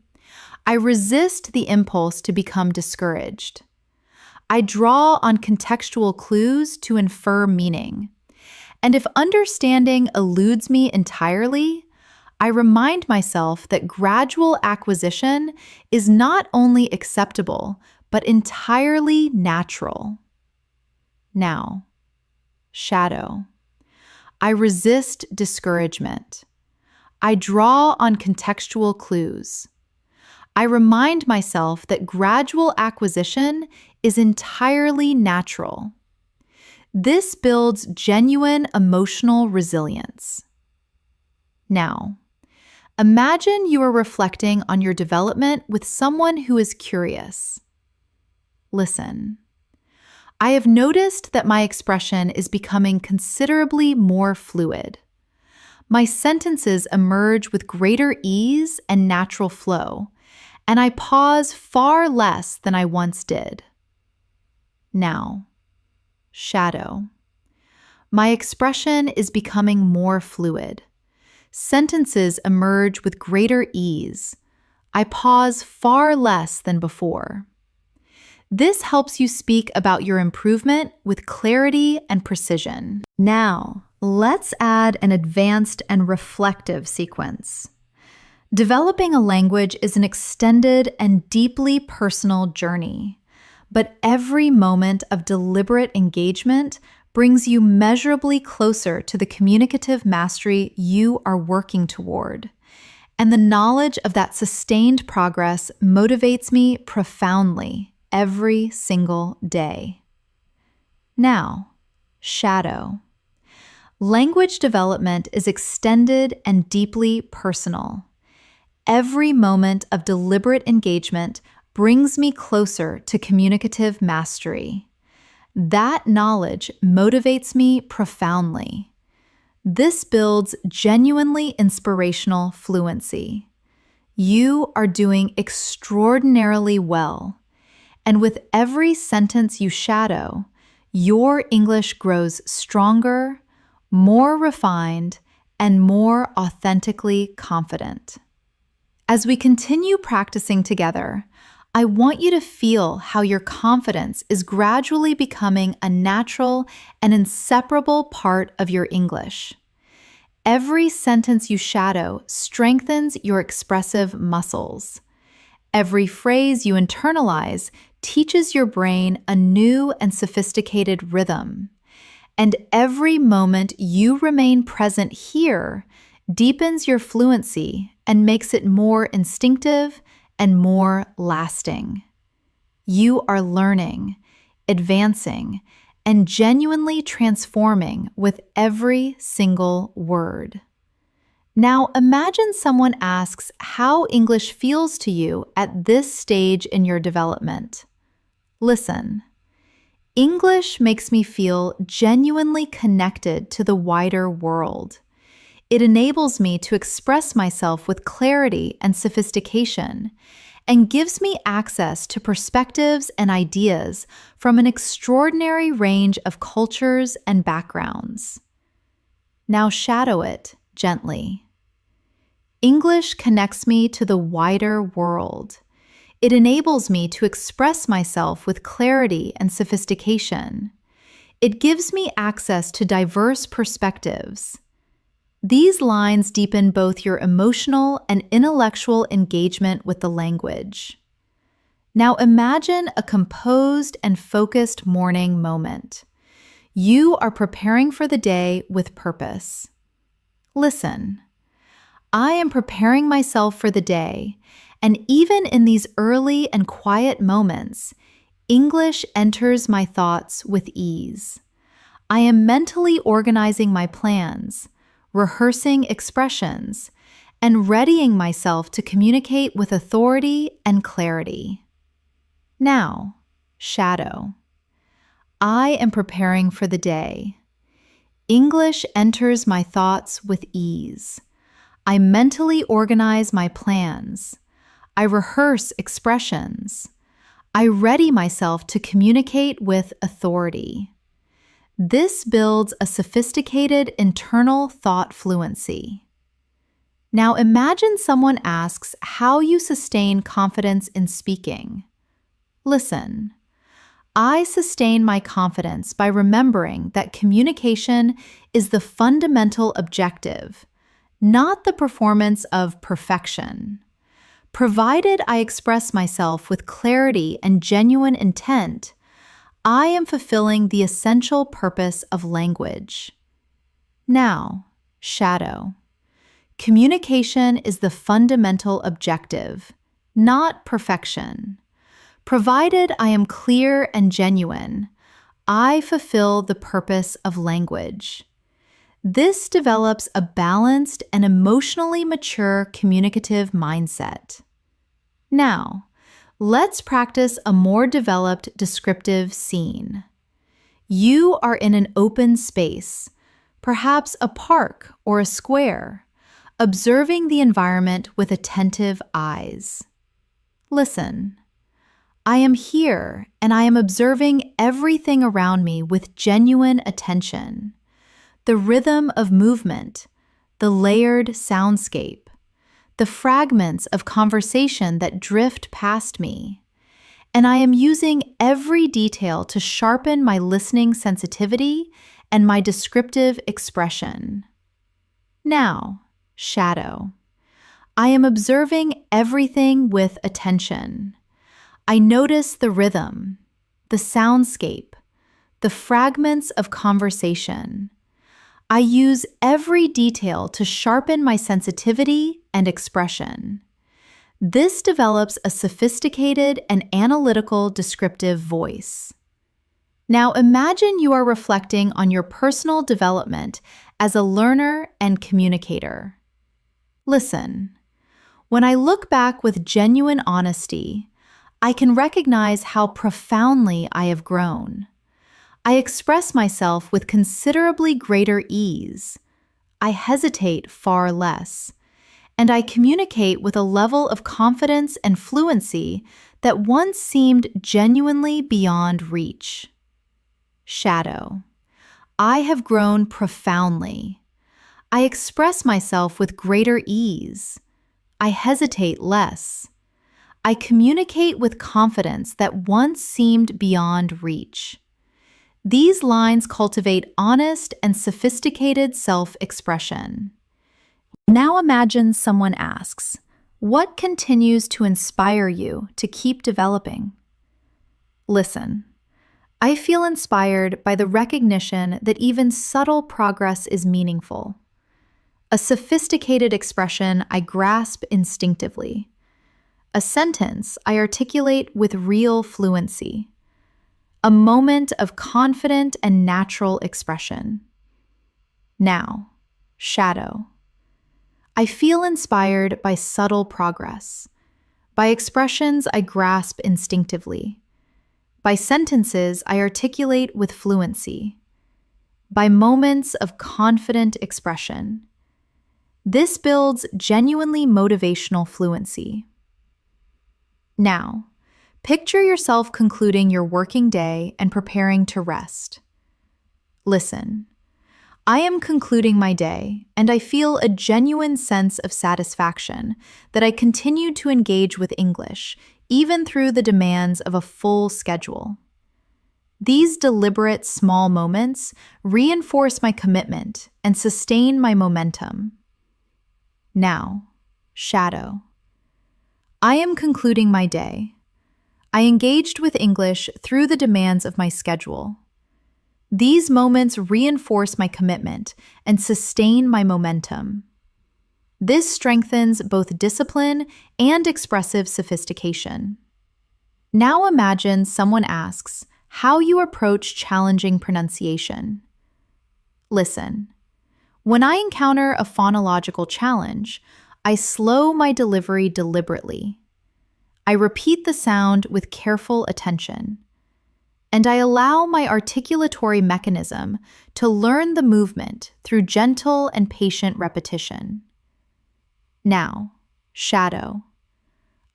I resist the impulse to become discouraged. I draw on contextual clues to infer meaning, And if understanding eludes me entirely, I remind myself that gradual acquisition is not only acceptable, but entirely natural. Now, shadow. I resist discouragement. I draw on contextual clues. I remind myself that gradual acquisition is entirely natural. This builds genuine emotional resilience. Now, imagine you are reflecting on your development with someone who is curious. Listen. I have noticed that my expression is becoming considerably more fluid. My sentences emerge with greater ease and natural flow, and I pause far less than I once did. Now, shadow. My expression is becoming more fluid. Sentences emerge with greater ease. I pause far less than before. This helps you speak about your improvement with clarity and precision. Now, let's add an advanced and reflective sequence. Developing a language is an extended and deeply personal journey, but every moment of deliberate engagement brings you measurably closer to the communicative mastery you are working toward. And the knowledge of that sustained progress motivates me profoundly every single day. Now, shadow. Language development is extended and deeply personal. Every moment of deliberate engagement brings me closer to communicative mastery. That knowledge motivates me profoundly. This builds genuinely inspirational fluency. You are doing extraordinarily well, and with every sentence you shadow, your English grows stronger, more refined, and more authentically confident. As we continue practicing together, I want you to feel how your confidence is gradually becoming a natural and inseparable part of your English. Every sentence you shadow strengthens your expressive muscles. Every phrase you internalize teaches your brain a new and sophisticated rhythm. And every moment you remain present here deepens your fluency and makes it more instinctive and more lasting. You are learning, advancing, and genuinely transforming with every single word. Now imagine someone asks how English feels to you at this stage in your development. Listen. English makes me feel genuinely connected to the wider world. It enables me to express myself with clarity and sophistication, and gives me access to perspectives and ideas from an extraordinary range of cultures and backgrounds. Now shadow it gently. English connects me to the wider world. It enables me to express myself with clarity and sophistication. It gives me access to diverse perspectives. These lines deepen both your emotional and intellectual engagement with the language. Now imagine a composed and focused morning moment. You are preparing for the day with purpose. Listen. I am preparing myself for the day, and even in these early and quiet moments, English enters my thoughts with ease. I am mentally organizing my plans, rehearsing expressions, and readying myself to communicate with authority and clarity. Now, shadow. I am preparing for the day. English enters my thoughts with ease. I mentally organize my plans. I rehearse expressions. I ready myself to communicate with authority. This builds a sophisticated internal thought fluency. Now imagine someone asks how you sustain confidence in speaking. Listen. I sustain my confidence by remembering that communication is the fundamental objective, not the performance of perfection. Provided I express myself with clarity and genuine intent, I am fulfilling the essential purpose of language. Now, shadow. Communication is the fundamental objective, not perfection. Provided I am clear and genuine, I fulfill the purpose of language. This develops a balanced and emotionally mature communicative mindset. Now, let's practice a more developed descriptive scene. You are in an open space, perhaps a park or a square, observing the environment with attentive eyes. Listen. I am here and I am observing everything around me with genuine attention. The rhythm of movement, the layered soundscape, the fragments of conversation that drift past me. And I am using every detail to sharpen my listening sensitivity and my descriptive expression. Now, shadow. I am observing everything with attention. I notice the rhythm, the soundscape, the fragments of conversation. I use every detail to sharpen my sensitivity and expression. This develops a sophisticated and analytical descriptive voice. Now imagine you are reflecting on your personal development as a learner and communicator. Listen, when I look back with genuine honesty, I can recognize how profoundly I have grown. I express myself with considerably greater ease. I hesitate far less. And I communicate with a level of confidence and fluency that once seemed genuinely beyond reach. Shadow. I have grown profoundly. I express myself with greater ease. I hesitate less. I communicate with confidence that once seemed beyond reach. These lines cultivate honest and sophisticated self-expression. Now imagine someone asks, "What continues to inspire you to keep developing?" Listen, I feel inspired by the recognition that even subtle progress is meaningful. A sophisticated expression I grasp instinctively. A sentence I articulate with real fluency. A moment of confident and natural expression. Now, shadow. I feel inspired by subtle progress, by expressions I grasp instinctively, by sentences I articulate with fluency, by moments of confident expression. This builds genuinely motivational fluency. Now, picture yourself concluding your working day and preparing to rest. Listen. I am concluding my day, and I feel a genuine sense of satisfaction that I continued to engage with English, even through the demands of a full schedule. These deliberate small moments reinforce my commitment and sustain my momentum. Now, shadow. I am concluding my day. I engaged with English through the demands of my schedule. These moments reinforce my commitment and sustain my momentum. This strengthens both discipline and expressive sophistication. Now imagine someone asks how you approach challenging pronunciation. Listen. When I encounter a phonological challenge, I slow my delivery deliberately. I repeat the sound with careful attention. And I allow my articulatory mechanism to learn the movement through gentle and patient repetition. Now, shadow.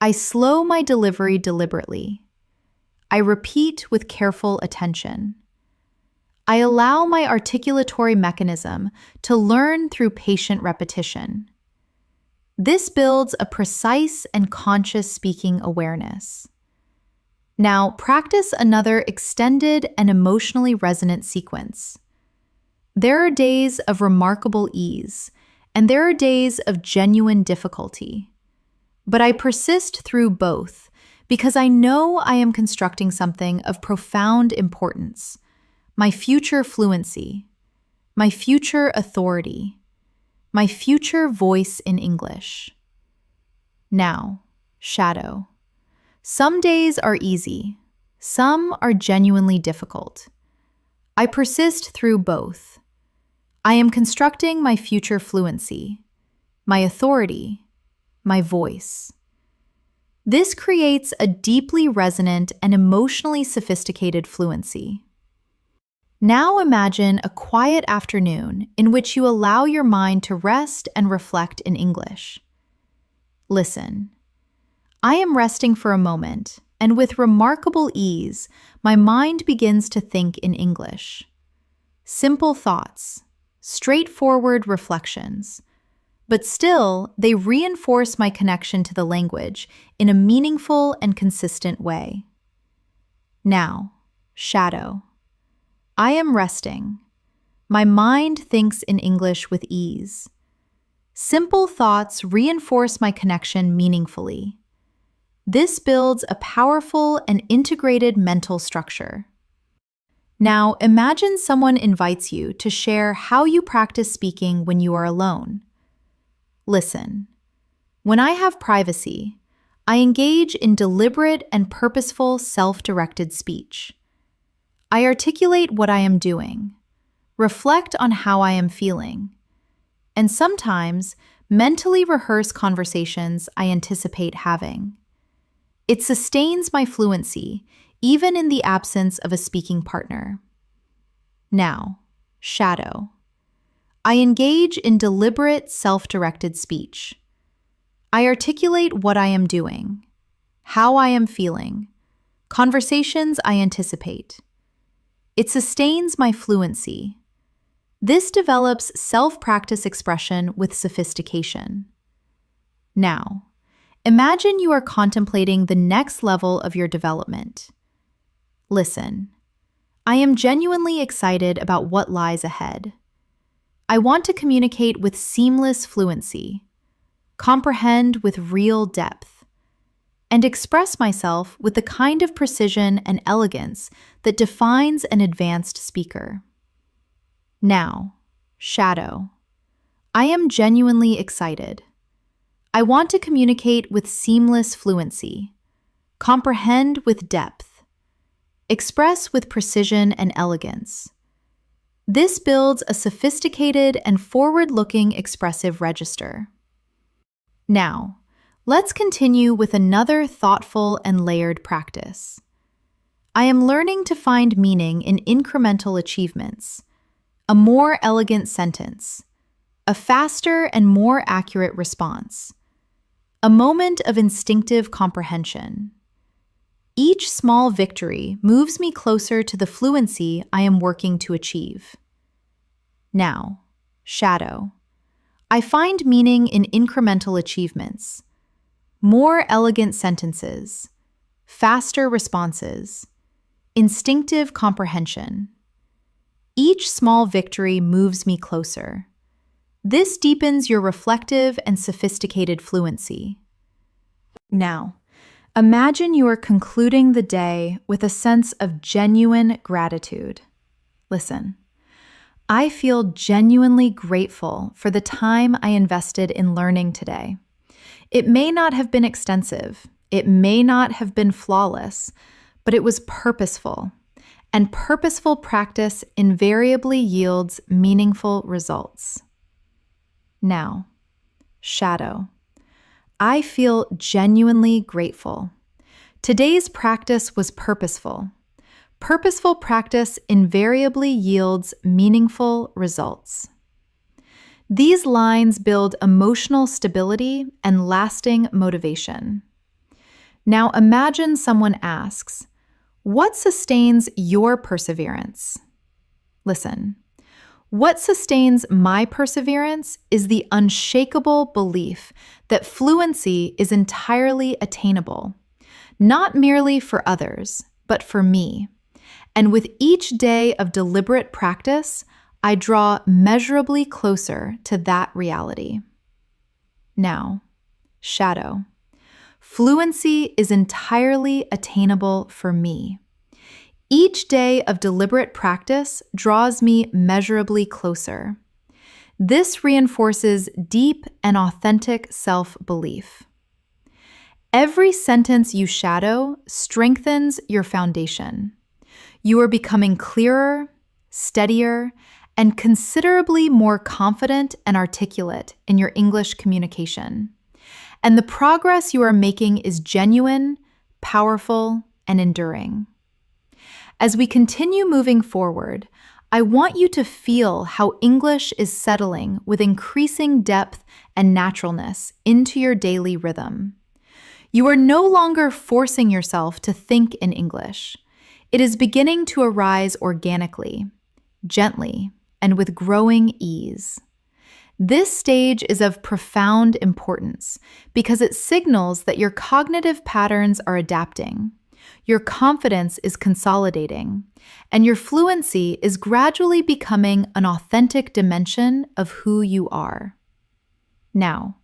I slow my delivery deliberately. I repeat with careful attention. I allow my articulatory mechanism to learn through patient repetition. This builds a precise and conscious speaking awareness. Now, practice another extended and emotionally resonant sequence. There are days of remarkable ease, and there are days of genuine difficulty. But I persist through both because I know I am constructing something of profound importance: my future fluency, my future authority, my future voice in English. Now, shadow. Some days are easy, some are genuinely difficult. I persist through both. I am constructing my future fluency, my authority, my voice. This creates a deeply resonant and emotionally sophisticated fluency. Now imagine a quiet afternoon in which you allow your mind to rest and reflect in English. Listen. I am resting for a moment, and with remarkable ease, my mind begins to think in English. Simple thoughts, straightforward reflections, but still, they reinforce my connection to the language in a meaningful and consistent way. Now, shadow. I am resting. My mind thinks in English with ease. Simple thoughts reinforce my connection meaningfully. This builds a powerful and integrated mental structure. Now, imagine someone invites you to share how you practice speaking when you are alone. Listen. When I have privacy, I engage in deliberate and purposeful self-directed speech. I articulate what I am doing, reflect on how I am feeling, and sometimes mentally rehearse conversations I anticipate having. It sustains my fluency, even in the absence of a speaking partner. Now, shadow. I engage in deliberate, self-directed speech. I articulate what I am doing, how I am feeling, conversations I anticipate. It sustains my fluency. This develops self-practice expression with sophistication. Now, imagine you are contemplating the next level of your development. Listen. I am genuinely excited about what lies ahead. I want to communicate with seamless fluency, comprehend with real depth, and express myself with the kind of precision and elegance that defines an advanced speaker. Now, shadow. I am genuinely excited. I want to communicate with seamless fluency, comprehend with depth, express with precision and elegance. This builds a sophisticated and forward-looking expressive register. Now, let's continue with another thoughtful and layered practice. I am learning to find meaning in incremental achievements, a more elegant sentence, a faster and more accurate response, a moment of instinctive comprehension. Each small victory moves me closer to the fluency I am working to achieve. Now, shadow. I find meaning in incremental achievements, more elegant sentences, faster responses, instinctive comprehension. Each small victory moves me closer. This deepens your reflective and sophisticated fluency. Now, imagine you are concluding the day with a sense of genuine gratitude. Listen. I feel genuinely grateful for the time I invested in learning today. It may not have been extensive, it may not have been flawless, but it was purposeful, and purposeful practice invariably yields meaningful results. Now, shadow. I feel genuinely grateful. Today's practice was purposeful. Purposeful practice invariably yields meaningful results. These lines build emotional stability and lasting motivation. Now imagine someone asks, "What sustains your perseverance?" Listen. What sustains my perseverance is the unshakable belief that fluency is entirely attainable. not merely for others, but for me. And with each day of deliberate practice, I draw measurably closer to that reality. Now, shadow. Fluency is entirely attainable for me. Each day of deliberate practice draws me measurably closer. This reinforces deep and authentic self-belief. Every sentence you shadow strengthens your foundation. You are becoming clearer, steadier, and considerably more confident and articulate in your English communication. And the progress you are making is genuine, powerful, and enduring. As we continue moving forward, I want you to feel how English is settling with increasing depth and naturalness into your daily rhythm. You are no longer forcing yourself to think in English. It is beginning to arise organically, gently, and with growing ease. This stage is of profound importance because it signals that your cognitive patterns are adapting, your confidence is consolidating, and your fluency is gradually becoming an authentic dimension of who you are. Now,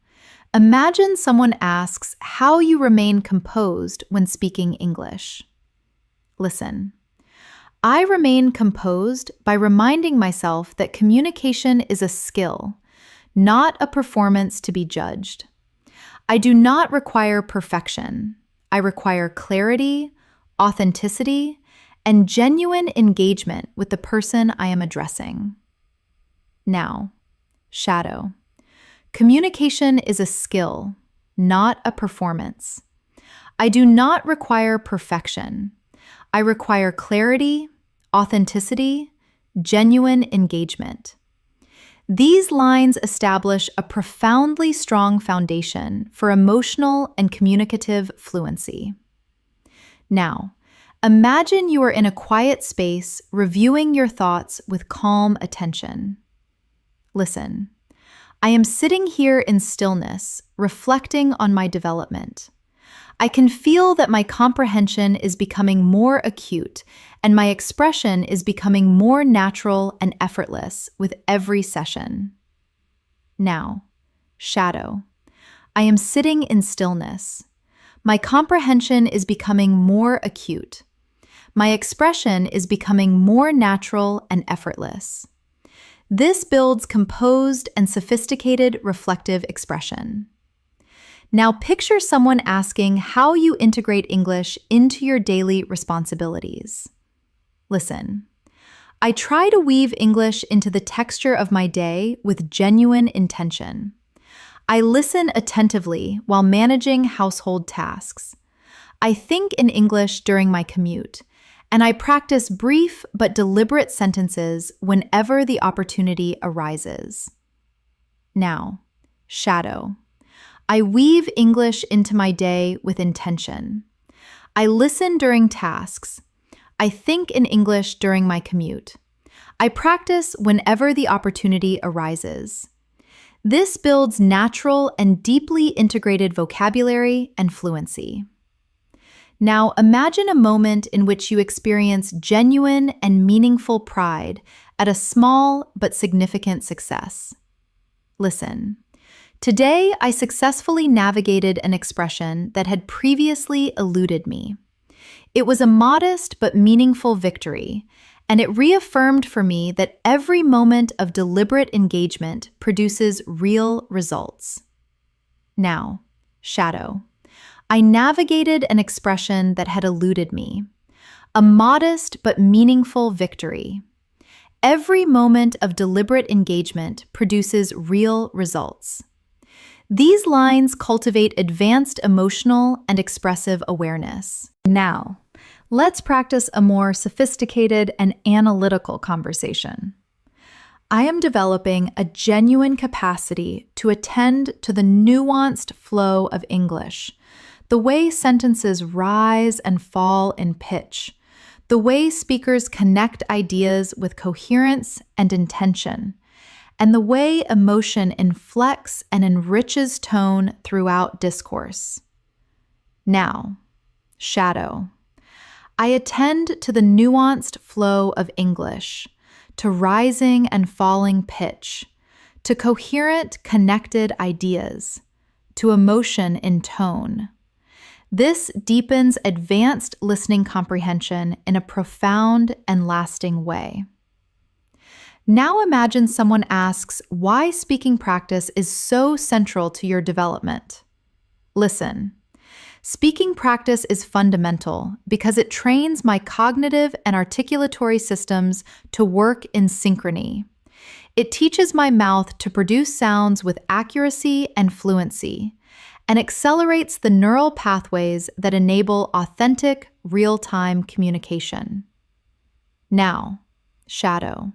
imagine someone asks how you remain composed when speaking English. Listen. I remain composed by reminding myself that communication is a skill, not a performance to be judged. I do not require perfection. I require clarity, authenticity, and genuine engagement with the person I am addressing. Now, shadow. Communication is a skill, not a performance. I do not require perfection. I require clarity, authenticity, genuine engagement. These lines establish a profoundly strong foundation for emotional and communicative fluency. Now, imagine you are in a quiet space reviewing your thoughts with calm attention. Listen. I am sitting here in stillness, reflecting on my development. I can feel that my comprehension is becoming more acute and my expression is becoming more natural and effortless with every session. Now, shadow. I am sitting in stillness. My comprehension is becoming more acute. My expression is becoming more natural and effortless. This builds composed and sophisticated reflective expression. Now picture someone asking how you integrate English into your daily responsibilities. Listen. I try to weave English into the texture of my day with genuine intention. I listen attentively while managing household tasks. I think in English during my commute, and I practice brief but deliberate sentences whenever the opportunity arises. Now, shadow. I weave English into my day with intention. I listen during tasks. I think in English during my commute. I practice whenever the opportunity arises. This builds natural and deeply integrated vocabulary and fluency. Now imagine a moment in which you experience genuine and meaningful pride at a small but significant success. Listen. Today, I successfully navigated an expression that had previously eluded me. It was a modest but meaningful victory, and it reaffirmed for me that every moment of deliberate engagement produces real results. Now, shadow. I navigated an expression that had eluded me. A modest but meaningful victory. Every moment of deliberate engagement produces real results. These lines cultivate advanced emotional and expressive awareness. Now, let's practice a more sophisticated and analytical conversation. I am developing a genuine capacity to attend to the nuanced flow of English, the way sentences rise and fall in pitch, the way speakers connect ideas with coherence and intention, and the way emotion inflects and enriches tone throughout discourse. Now, Shadow. I attend to the nuanced flow of English, to rising and falling pitch, to coherent, connected ideas, to emotion in tone. This deepens advanced listening comprehension in a profound and lasting way. Now imagine someone asks why speaking practice is so central to your development. Listen. Speaking practice is fundamental because it trains my cognitive and articulatory systems to work in synchrony. It teaches my mouth to produce sounds with accuracy and fluency, and accelerates the neural pathways that enable authentic, real-time communication. Now, shadow.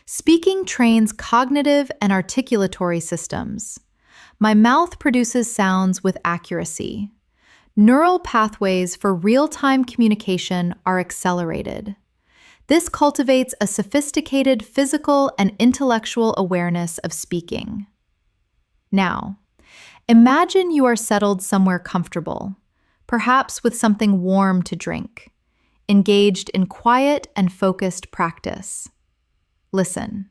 Speaking trains cognitive and articulatory systems. My mouth produces sounds with accuracy. Neural pathways for real-time communication are accelerated. This cultivates a sophisticated physical and intellectual awareness of speaking. Now, imagine you are settled somewhere comfortable, perhaps with something warm to drink, engaged in quiet and focused practice. Listen.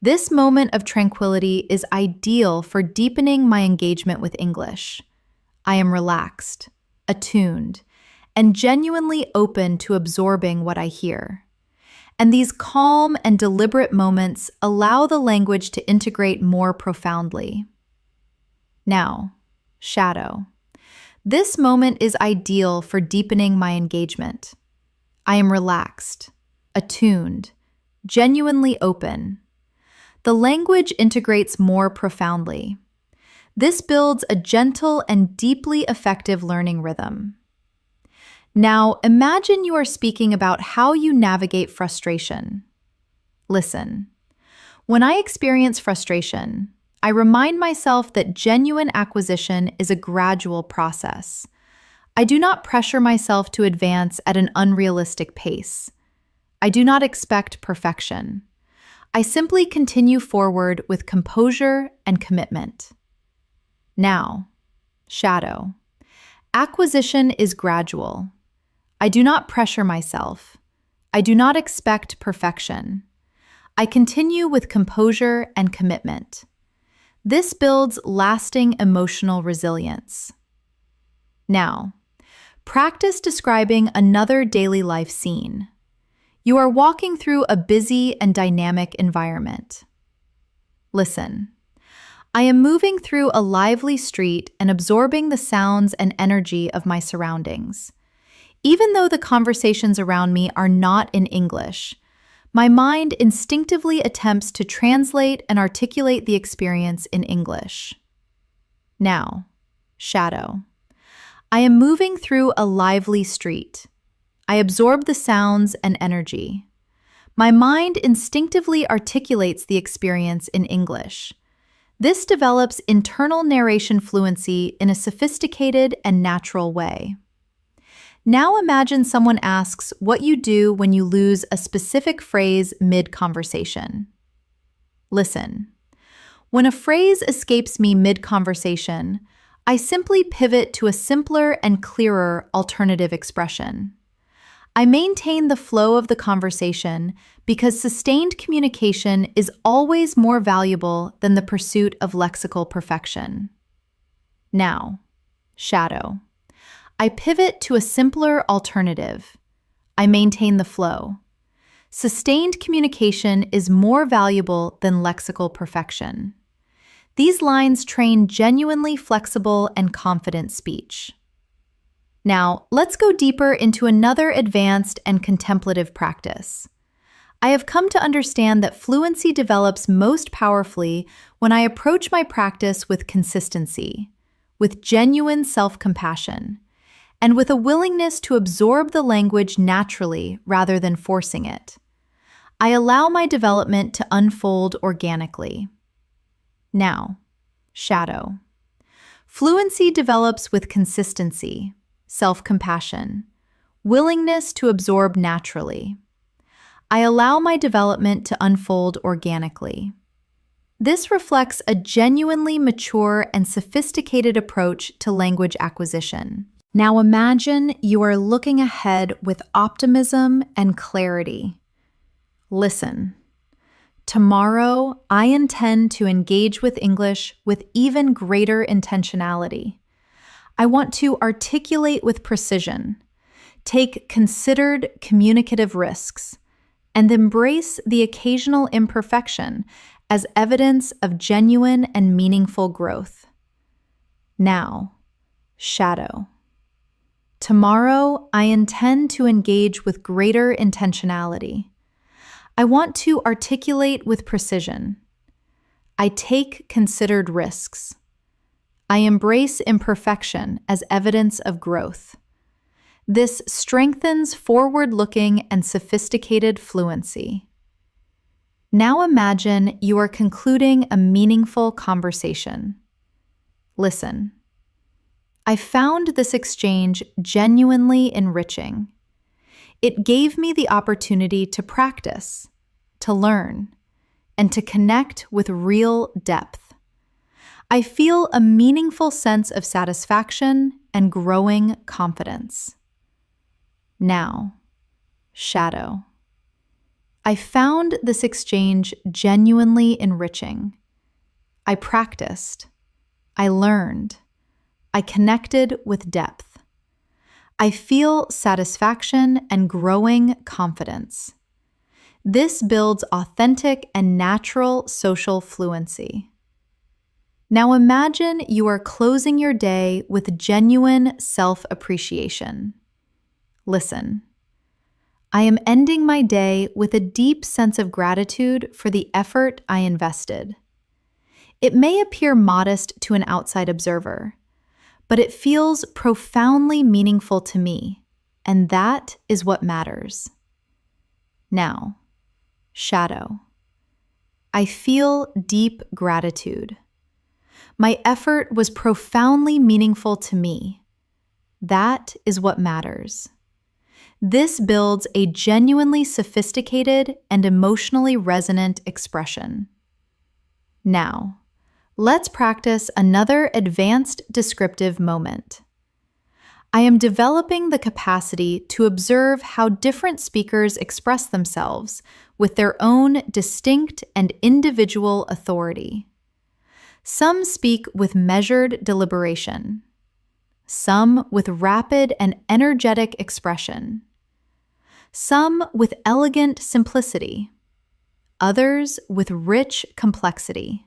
This moment of tranquility is ideal for deepening my engagement with English. I am relaxed, attuned, and genuinely open to absorbing what I hear. And these calm and deliberate moments allow the language to integrate more profoundly. Now, shadow. This moment is ideal for deepening my engagement. I am relaxed, attuned, genuinely open. The language integrates more profoundly. This builds a gentle and deeply effective learning rhythm. Now, imagine you are speaking about how you navigate frustration. Listen. When I experience frustration, I remind myself that genuine acquisition is a gradual process. I do not pressure myself to advance at an unrealistic pace. I do not expect perfection. I simply continue forward with composure and commitment. Now, shadow. Acquisition is gradual. I do not pressure myself. I do not expect perfection. I continue with composure and commitment. This builds lasting emotional resilience. Now, practice describing another daily life scene. You are walking through a busy and dynamic environment. Listen. I am moving through a lively street and absorbing the sounds and energy of my surroundings. Even though the conversations around me are not in English, my mind instinctively attempts to translate and articulate the experience in English. Now, shadow. I am moving through a lively street. I absorb the sounds and energy. My mind instinctively articulates the experience in English. This develops internal narration fluency in a sophisticated and natural way. Now imagine someone asks what you do when you lose a specific phrase mid-conversation. Listen. When a phrase escapes me mid-conversation, I simply pivot to a simpler and clearer alternative expression. I maintain the flow of the conversation because sustained communication is always more valuable than the pursuit of lexical perfection. Now, shadow. I pivot to a simpler alternative. I maintain the flow. Sustained communication is more valuable than lexical perfection. These lines train genuinely flexible and confident speech. Now, let's go deeper into another advanced and contemplative practice. I have come to understand that fluency develops most powerfully when I approach my practice with consistency, with genuine self-compassion, and with a willingness to absorb the language naturally rather than forcing it. I allow my development to unfold organically. Now, shadow. Fluency develops with consistency, self-compassion, willingness to absorb naturally. I allow my development to unfold organically. This reflects a genuinely mature and sophisticated approach to language acquisition. Now imagine you are looking ahead with optimism and clarity. Listen. Tomorrow, I intend to engage with English with even greater intentionality. I want to articulate with precision, take considered communicative risks, and embrace the occasional imperfection as evidence of genuine and meaningful growth. Now, shadow. Tomorrow, I intend to engage with greater intentionality. I want to articulate with precision. I take considered risks. I embrace imperfection as evidence of growth. This strengthens forward-looking and sophisticated fluency. Now imagine you are concluding a meaningful conversation. Listen. I found this exchange genuinely enriching. It gave me the opportunity to practice, to learn, and to connect with real depth. I feel a meaningful sense of satisfaction and growing confidence. Now, shadow. I found this exchange genuinely enriching. I practiced. I learned. I connected with depth. I feel satisfaction and growing confidence. This builds authentic and natural social fluency. Now imagine you are closing your day with genuine self-appreciation. Listen. I am ending my day with a deep sense of gratitude for the effort I invested. It may appear modest to an outside observer, but it feels profoundly meaningful to me, and that is what matters. Now, shadow. I feel deep gratitude. My effort was profoundly meaningful to me. That is what matters. This builds a genuinely sophisticated and emotionally resonant expression. Now, let's practice another advanced descriptive moment. I am developing the capacity to observe how different speakers express themselves with their own distinct and individual authority. Some speak with measured deliberation. Some with rapid and energetic expression. Some with elegant simplicity. Others with rich complexity.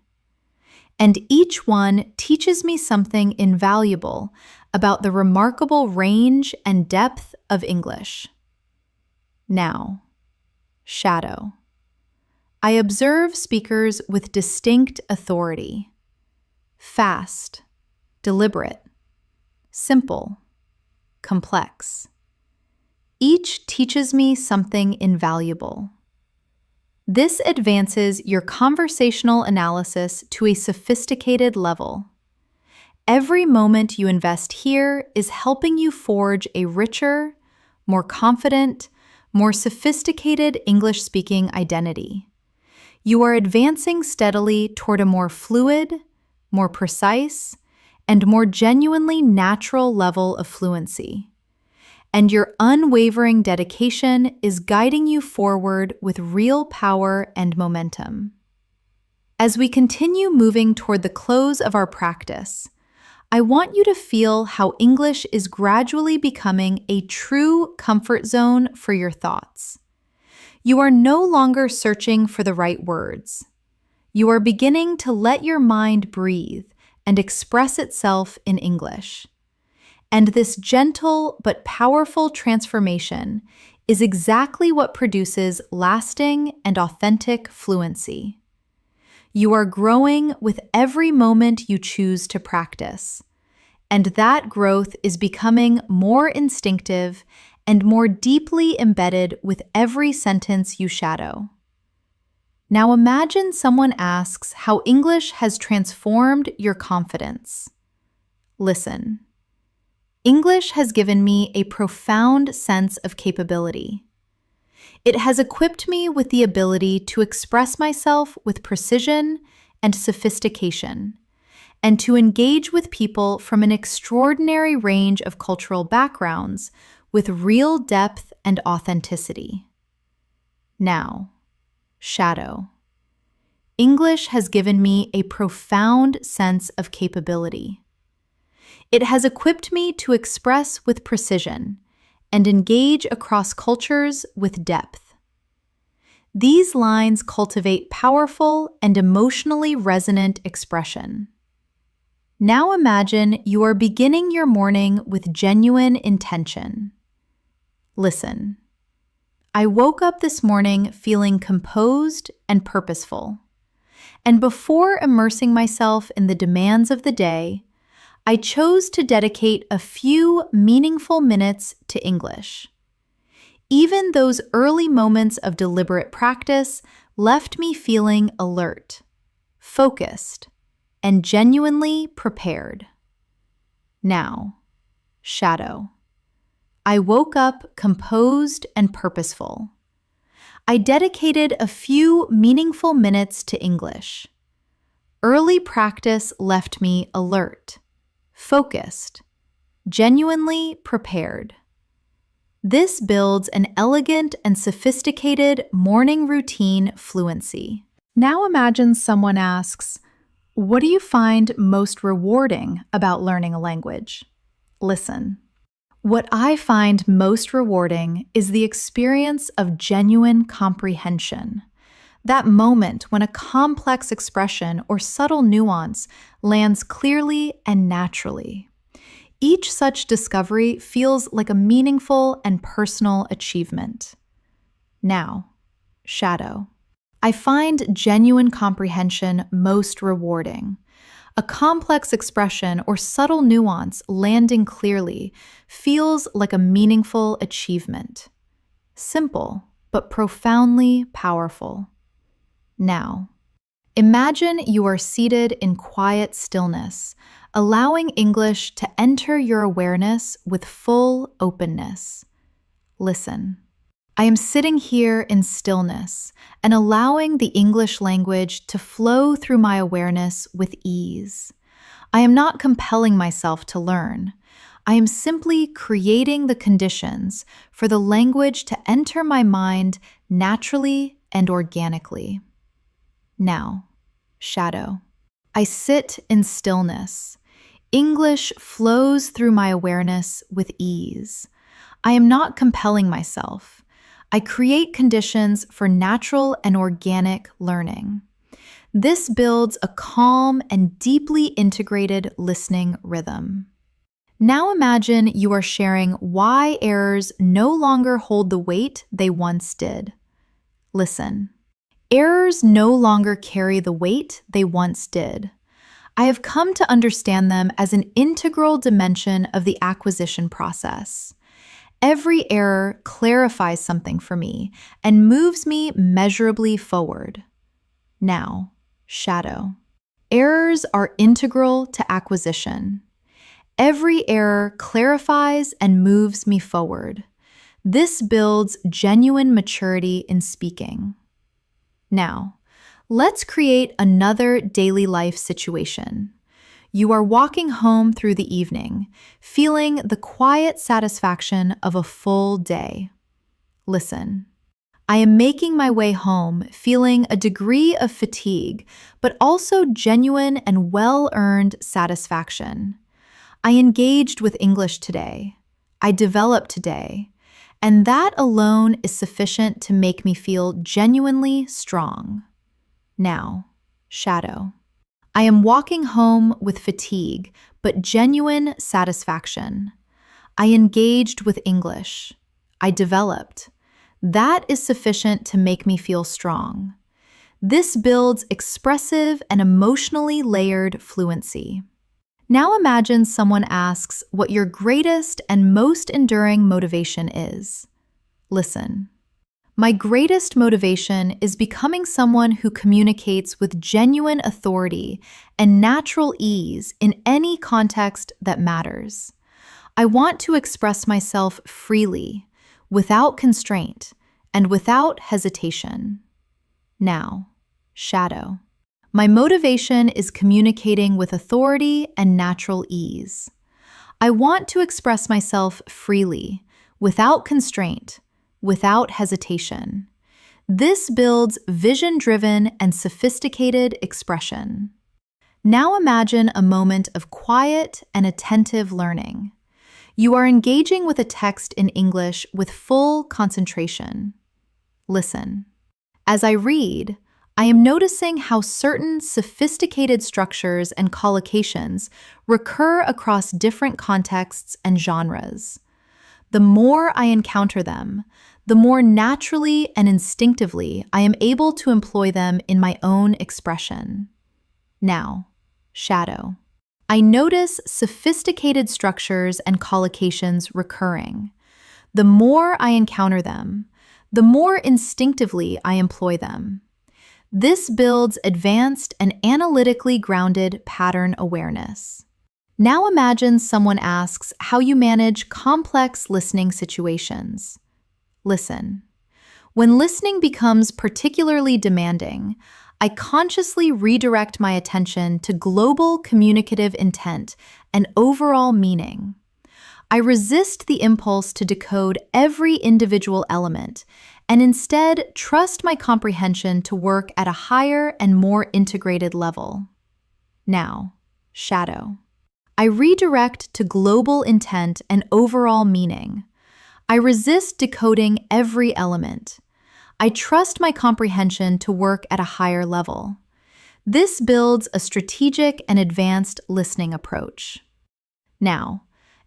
And each one teaches me something invaluable about the remarkable range and depth of English. Now, shadow. I observe speakers with distinct authority. Fast, deliberate, simple, complex. Each teaches me something invaluable. This advances your conversational analysis to a sophisticated level. Every moment you invest here is helping you forge a richer, more confident, more sophisticated English-speaking identity. You are advancing steadily toward a more fluid, more precise, and more genuinely natural level of fluency. And your unwavering dedication is guiding you forward with real power and momentum. As we continue moving toward the close of our practice, I want you to feel how English is gradually becoming a true comfort zone for your thoughts. You are no longer searching for the right words. You are beginning to let your mind breathe and express itself in English. And this gentle but powerful transformation is exactly what produces lasting and authentic fluency. You are growing with every moment you choose to practice, and that growth is becoming more instinctive and more deeply embedded with every sentence you shadow. Now imagine someone asks how English has transformed your confidence. Listen. English has given me a profound sense of capability. It has equipped me with the ability to express myself with precision and sophistication, and to engage with people from an extraordinary range of cultural backgrounds with real depth and authenticity. Now, shadow. English has given me a profound sense of capability. It has equipped me to express with precision and engage across cultures with depth. These lines cultivate powerful and emotionally resonant expression. Now imagine you are beginning your morning with genuine intention. Listen. I woke up this morning feeling composed and purposeful. And before immersing myself in the demands of the day, I chose to dedicate a few meaningful minutes to English. Even those early moments of deliberate practice left me feeling alert, focused, and genuinely prepared. Now, shadow. I woke up composed and purposeful. I dedicated a few meaningful minutes to English. Early practice left me alert, focused, genuinely prepared. This builds an elegant and sophisticated morning routine fluency. Now imagine someone asks, "What do you find most rewarding about learning a language?" Listen. What I find most rewarding is the experience of genuine comprehension. That moment when a complex expression or subtle nuance lands clearly and naturally. Each such discovery feels like a meaningful and personal achievement. Now, shadow. I find genuine comprehension most rewarding. A complex expression or subtle nuance landing clearly feels like a meaningful achievement. Simple, but profoundly powerful. Now, imagine you are seated in quiet stillness, allowing English to enter your awareness with full openness. Listen. I am sitting here in stillness and allowing the English language to flow through my awareness with ease. I am not compelling myself to learn. I am simply creating the conditions for the language to enter my mind naturally and organically. Now, shadow. I sit in stillness. English flows through my awareness with ease. I am not compelling myself. I create conditions for natural and organic learning. This builds a calm and deeply integrated listening rhythm. Now imagine you are sharing why errors no longer hold the weight they once did. Listen. Errors no longer carry the weight they once did. I have come to understand them as an integral dimension of the acquisition process. Every error clarifies something for me and moves me measurably forward. Now, shadow. Errors are integral to acquisition. Every error clarifies and moves me forward. This builds genuine maturity in speaking. Now, let's create another daily life situation. You are walking home through the evening, feeling the quiet satisfaction of a full day. Listen. I am making my way home, feeling a degree of fatigue, but also genuine and well-earned satisfaction. I engaged with English today. I developed today. And that alone is sufficient to make me feel genuinely strong. Now, shadow. I am walking home with fatigue, but genuine satisfaction. I engaged with English. I developed. That is sufficient to make me feel strong. This builds expressive and emotionally layered fluency. Now imagine someone asks what your greatest and most enduring motivation is. Listen. My greatest motivation is becoming someone who communicates with genuine authority and natural ease in any context that matters. I want to express myself freely, without constraint, and without hesitation. Now, shadow. My motivation is communicating with authority and natural ease. I want to express myself freely, without constraint, without hesitation. This builds vision-driven and sophisticated expression. Now imagine a moment of quiet and attentive learning. You are engaging with a text in English with full concentration. Listen. As I read, I am noticing how certain sophisticated structures and collocations recur across different contexts and genres. The more I encounter them, the more naturally and instinctively I am able to employ them in my own expression. Now, shadow. I notice sophisticated structures and collocations recurring. The more I encounter them, the more instinctively I employ them. This builds advanced and analytically grounded pattern awareness. Now imagine someone asks how you manage complex listening situations. Listen. When listening becomes particularly demanding, I consciously redirect my attention to global communicative intent and overall meaning. I resist the impulse to decode every individual element and instead trust my comprehension to work at a higher and more integrated level. Now, shadow. I redirect to global intent and overall meaning. I resist decoding every element. I trust my comprehension to work at a higher level. This builds a strategic and advanced listening approach. Now,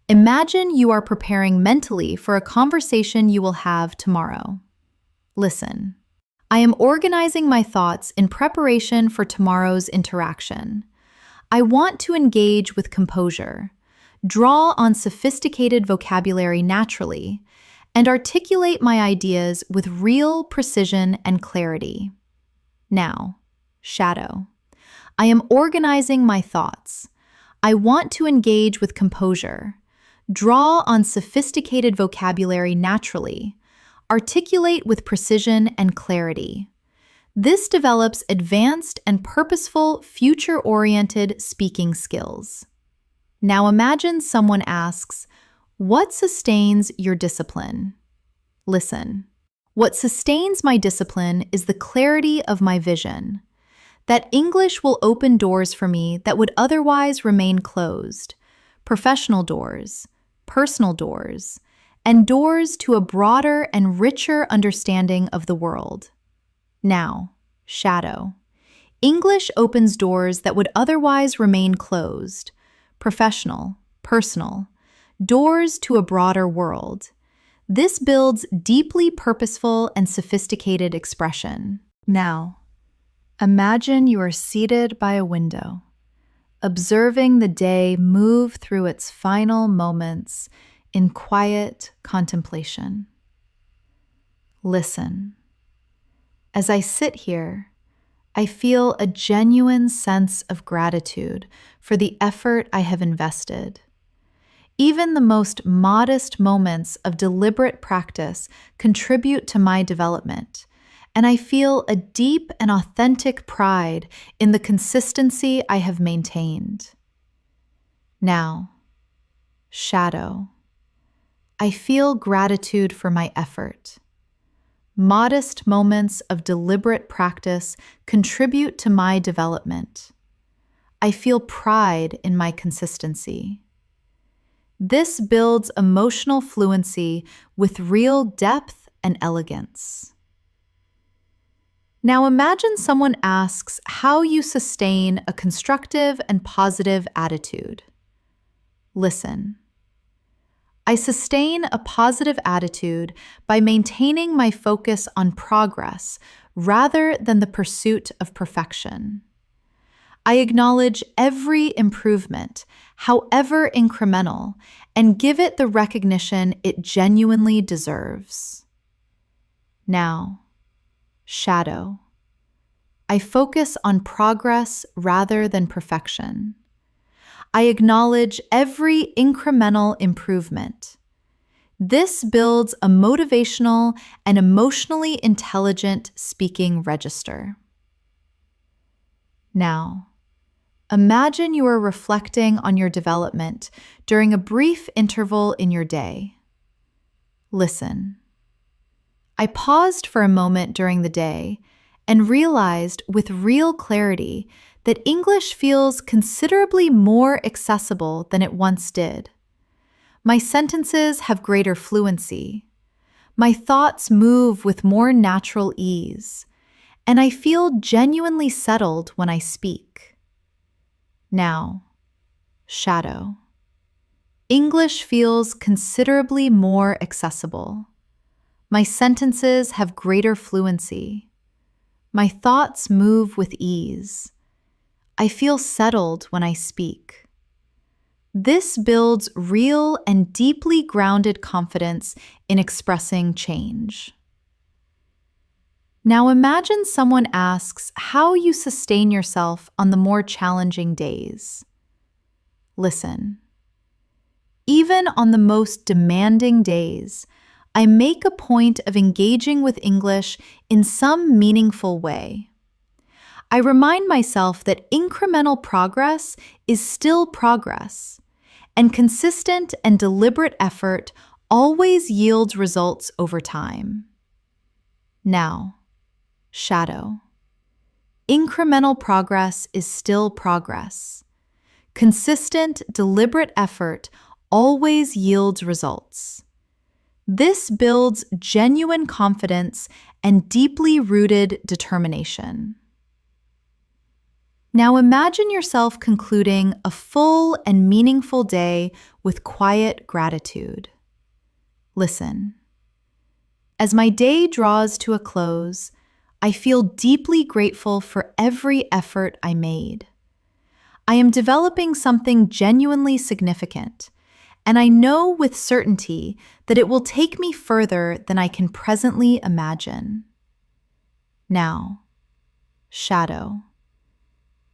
imagine you are preparing mentally for a conversation you will have tomorrow. Listen. I am organizing my thoughts in preparation for tomorrow's interaction. I want to engage with composure, draw on sophisticated vocabulary naturally, and articulate my ideas with real precision and clarity. Now, shadow. I am organizing my thoughts. I want to engage with composure, draw on sophisticated vocabulary naturally, articulate with precision and clarity. This develops advanced and purposeful, future-oriented speaking skills. Now imagine someone asks, "What sustains your discipline?" Listen. What sustains my discipline is the clarity of my vision. That English will open doors for me that would otherwise remain closed. Professional doors, personal doors, and doors to a broader and richer understanding of the world. Now, shadow. English opens doors that would otherwise remain closed. Professional, personal, doors to a broader world. This builds deeply purposeful and sophisticated expression. Now, imagine you are seated by a window, observing the day move through its final moments in quiet contemplation. Listen. As I sit here, I feel a genuine sense of gratitude for the effort I have invested. Even the most modest moments of deliberate practice contribute to my development, and I feel a deep and authentic pride in the consistency I have maintained. Now, shadow. I feel gratitude for my effort. Modest moments of deliberate practice contribute to my development. I feel pride in my consistency. This builds emotional fluency with real depth and elegance. Now imagine someone asks how you sustain a constructive and positive attitude. Listen. I sustain a positive attitude by maintaining my focus on progress rather than the pursuit of perfection. I acknowledge every improvement, however incremental, and give it the recognition it genuinely deserves. Now, shadow. I focus on progress rather than perfection. I acknowledge every incremental improvement. This builds a motivational and emotionally intelligent speaking register. Now, imagine you are reflecting on your development during a brief interval in your day. Listen. I paused for a moment during the day and realized with real clarity that English feels considerably more accessible than it once did. My sentences have greater fluency. My thoughts move with more natural ease, and I feel genuinely settled when I speak. Now, shadow. English feels considerably more accessible. My sentences have greater fluency. My thoughts move with ease. I feel settled when I speak. This builds real and deeply grounded confidence in expressing change. Now imagine someone asks how you sustain yourself on the more challenging days. Listen. Even on the most demanding days, I make a point of engaging with English in some meaningful way. I remind myself that incremental progress is still progress, and consistent and deliberate effort always yields results over time. Now, shadow. Incremental progress is still progress. Consistent, deliberate effort always yields results. This builds genuine confidence and deeply rooted determination. Now imagine yourself concluding a full and meaningful day with quiet gratitude. Listen. As my day draws to a close, I feel deeply grateful for every effort I made. I am developing something genuinely significant, and I know with certainty that it will take me further than I can presently imagine. Now, shadow.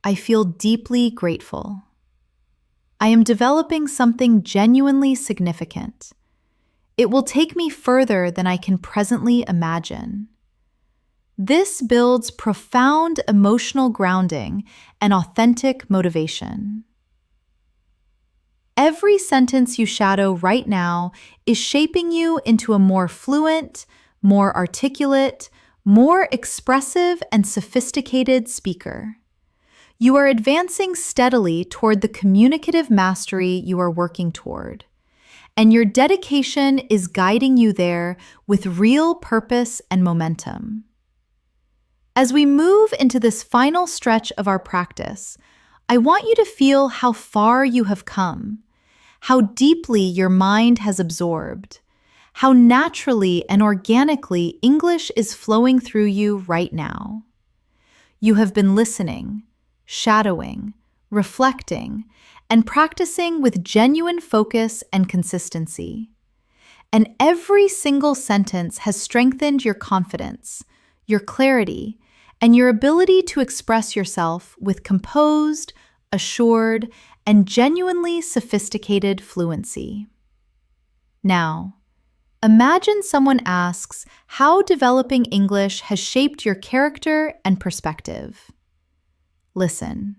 I feel deeply grateful. I am developing something genuinely significant. It will take me further than I can presently imagine. This builds profound emotional grounding and authentic motivation. Every sentence you shadow right now is shaping you into a more fluent, more articulate, more expressive, and sophisticated speaker. You are advancing steadily toward the communicative mastery you are working toward, and your dedication is guiding you there with real purpose and momentum. As we move into this final stretch of our practice, I want you to feel how far you have come, how deeply your mind has absorbed, how naturally and organically English is flowing through you right now. You have been listening, shadowing, reflecting, and practicing with genuine focus and consistency. And every single sentence has strengthened your confidence, your clarity, and your ability to express yourself with composed, assured, and genuinely sophisticated fluency. Now, imagine someone asks how developing English has shaped your character and perspective. Listen.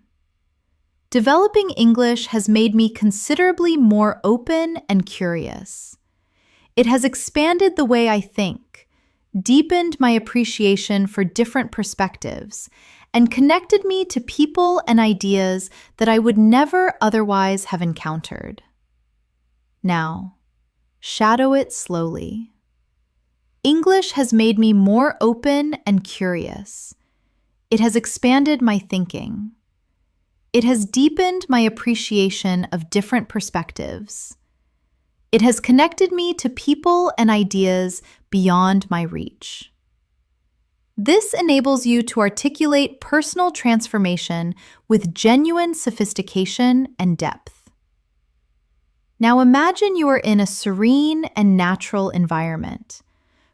Developing English has made me considerably more open and curious. It has expanded the way I think, deepened my appreciation for different perspectives, and connected me to people and ideas that I would never otherwise have encountered. Now, shadow it slowly. English has made me more open and curious. It has expanded my thinking. It has deepened my appreciation of different perspectives. It has connected me to people and ideas beyond my reach. This enables you to articulate personal transformation with genuine sophistication and depth. Now imagine you are in a serene and natural environment,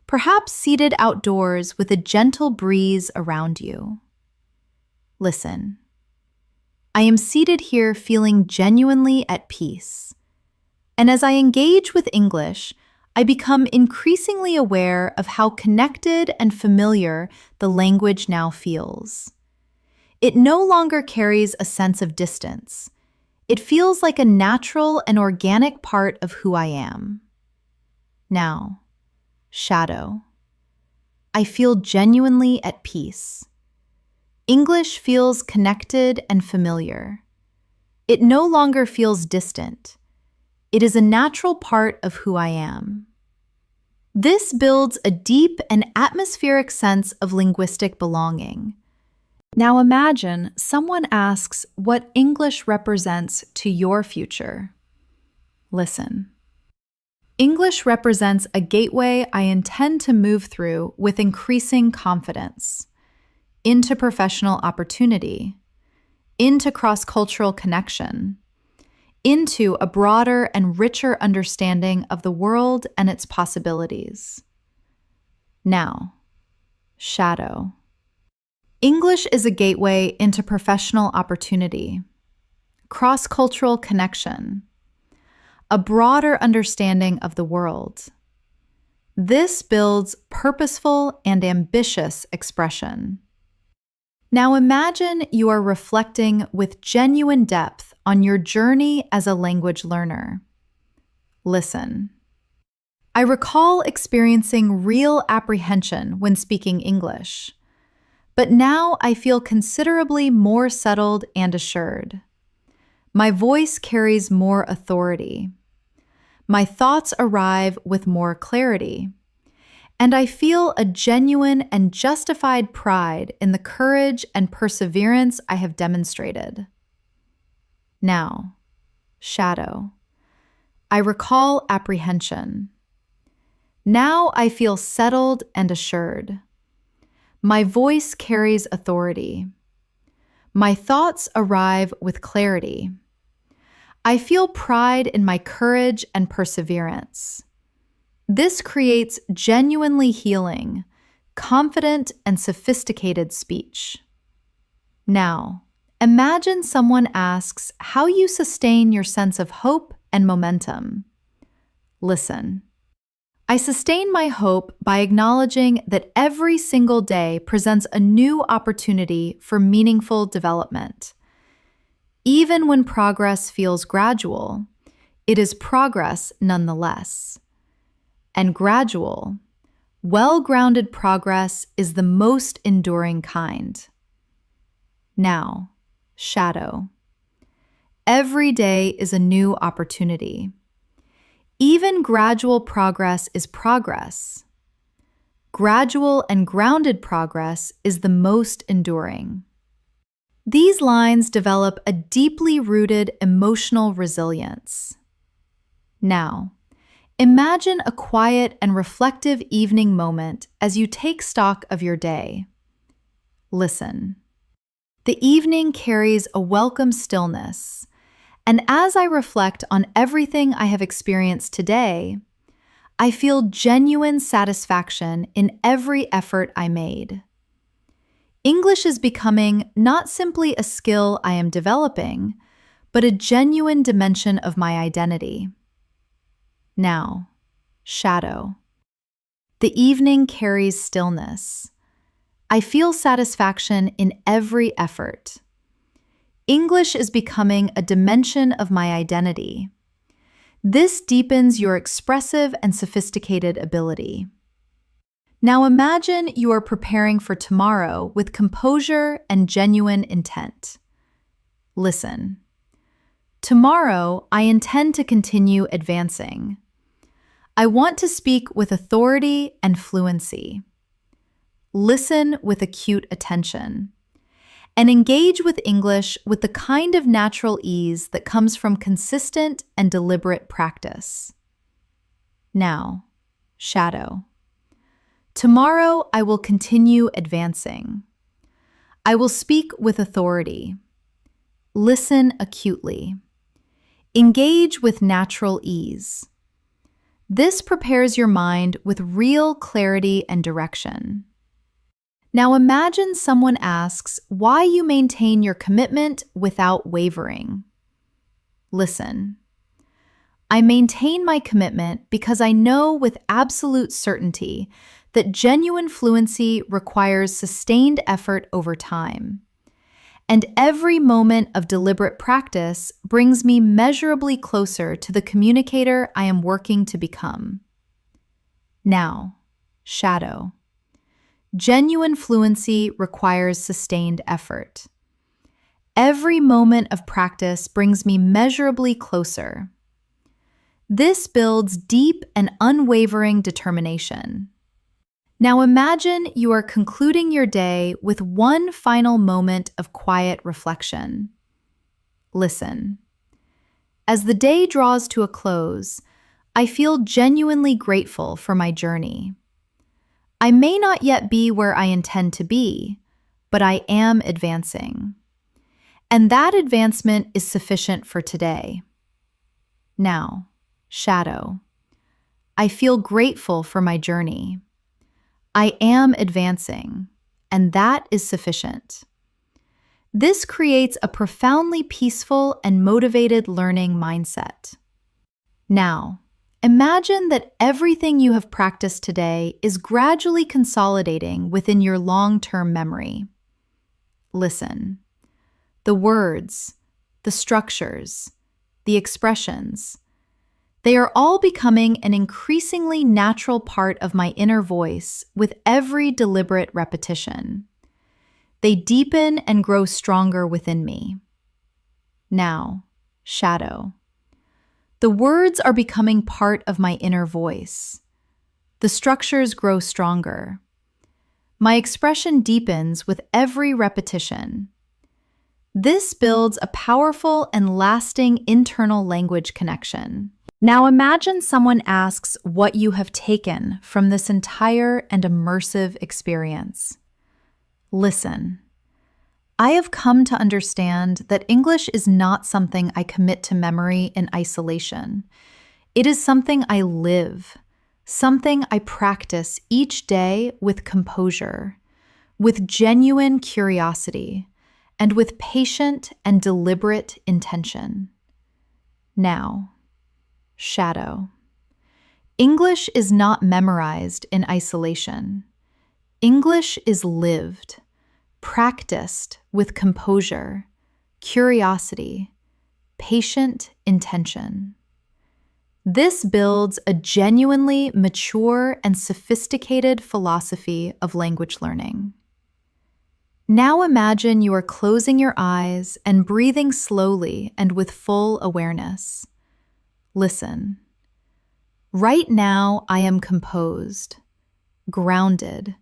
perhaps seated outdoors with a gentle breeze around you. Listen. I am seated here feeling genuinely at peace. And as I engage with English, I become increasingly aware of how connected and familiar the language now feels. It no longer carries a sense of distance. It feels like a natural and organic part of who I am. Now, shadow. I feel genuinely at peace. English feels connected and familiar. It no longer feels distant. It is a natural part of who I am. This builds a deep and atmospheric sense of linguistic belonging. Now imagine someone asks what English represents to your future. Listen. English represents a gateway I intend to move through with increasing confidence into professional opportunity, into cross-cultural connection, into a broader and richer understanding of the world and its possibilities. Now, shadow. English is a gateway into professional opportunity, cross-cultural connection, a broader understanding of the world. This builds purposeful and ambitious expression. Now imagine you are reflecting with genuine depth on your journey as a language learner. Listen. I recall experiencing real apprehension when speaking English, but now I feel considerably more settled and assured. My voice carries more authority. My thoughts arrive with more clarity. And I feel a genuine and justified pride in the courage and perseverance I have demonstrated. Now, shadow. I recall apprehension. Now I feel settled and assured. My voice carries authority. My thoughts arrive with clarity. I feel pride in my courage and perseverance. This creates genuinely healing, confident, and sophisticated speech. Now, imagine someone asks how you sustain your sense of hope and momentum. Listen. I sustain my hope by acknowledging that every single day presents a new opportunity for meaningful development. Even when progress feels gradual, it is progress nonetheless. And gradual, well-grounded progress is the most enduring kind. Now, shadow. Every day is a new opportunity. Even gradual progress is progress. Gradual and grounded progress is the most enduring. These lines develop a deeply rooted emotional resilience. Now, imagine a quiet and reflective evening moment as you take stock of your day. Listen. The evening carries a welcome stillness, and as I reflect on everything I have experienced today, I feel genuine satisfaction in every effort I made. English is becoming not simply a skill I am developing, but a genuine dimension of my identity. Now, shadow. The evening carries stillness. I feel satisfaction in every effort. English is becoming a dimension of my identity. This deepens your expressive and sophisticated ability. Now imagine you are preparing for tomorrow with composure and genuine intent. Listen. Tomorrow, I intend to continue advancing. I want to speak with authority and fluency. Listen with acute attention. And engage with English with the kind of natural ease that comes from consistent and deliberate practice. Now, shadow. Tomorrow, I will continue advancing. I will speak with authority. Listen acutely. Engage with natural ease. This prepares your mind with real clarity and direction. Now imagine someone asks why you maintain your commitment without wavering. Listen. I maintain my commitment because I know with absolute certainty that genuine fluency requires sustained effort over time. And every moment of deliberate practice brings me measurably closer to the communicator I am working to become. Now, shadow. Genuine fluency requires sustained effort. Every moment of practice brings me measurably closer. This builds deep and unwavering determination. Now imagine you are concluding your day with one final moment of quiet reflection. Listen. As the day draws to a close, I feel genuinely grateful for my journey. I may not yet be where I intend to be, but I am advancing. And that advancement is sufficient for today. Now, shadow. I feel grateful for my journey. I am advancing, and that is sufficient. This creates a profoundly peaceful and motivated learning mindset. Now, imagine that everything you have practiced today is gradually consolidating within your long-term memory. Listen. The words, the structures, the expressions, they are all becoming an increasingly natural part of my inner voice with every deliberate repetition. They deepen and grow stronger within me. Now, shadow. The words are becoming part of my inner voice. The structures grow stronger. My expression deepens with every repetition. This builds a powerful and lasting internal language connection. Now imagine someone asks what you have taken from this entire and immersive experience. Listen. I have come to understand that English is not something I commit to memory in isolation. It is something I live, something I practice each day with composure, with genuine curiosity, and with patient and deliberate intention. Now, shadow. English is not memorized in isolation. English is lived, practiced with composure, curiosity, patient intention. This builds a genuinely mature and sophisticated philosophy of language learning. Now imagine you are closing your eyes and breathing slowly and with full awareness. Listen. Right now, I am composed, grounded,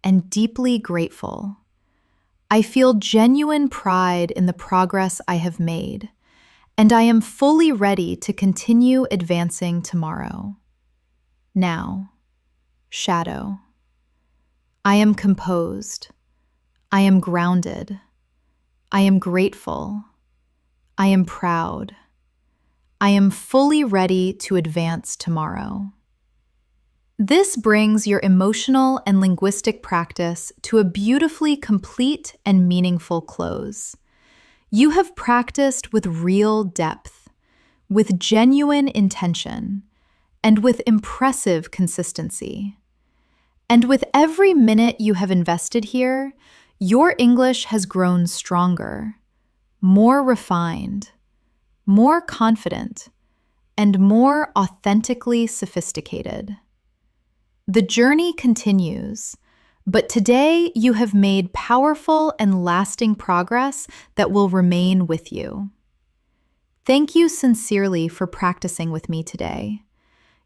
and deeply grateful. I feel genuine pride in the progress I have made, and I am fully ready to continue advancing tomorrow. Now, shadow. I am composed. I am grounded. I am grateful. I am proud. I am fully ready to advance tomorrow. This brings your emotional and linguistic practice to a beautifully complete and meaningful close. You have practiced with real depth, with genuine intention, and with impressive consistency. And with every minute you have invested here, your English has grown stronger, more refined, more confident, and more authentically sophisticated. The journey continues, but today you have made powerful and lasting progress that will remain with you. Thank you sincerely for practicing with me today.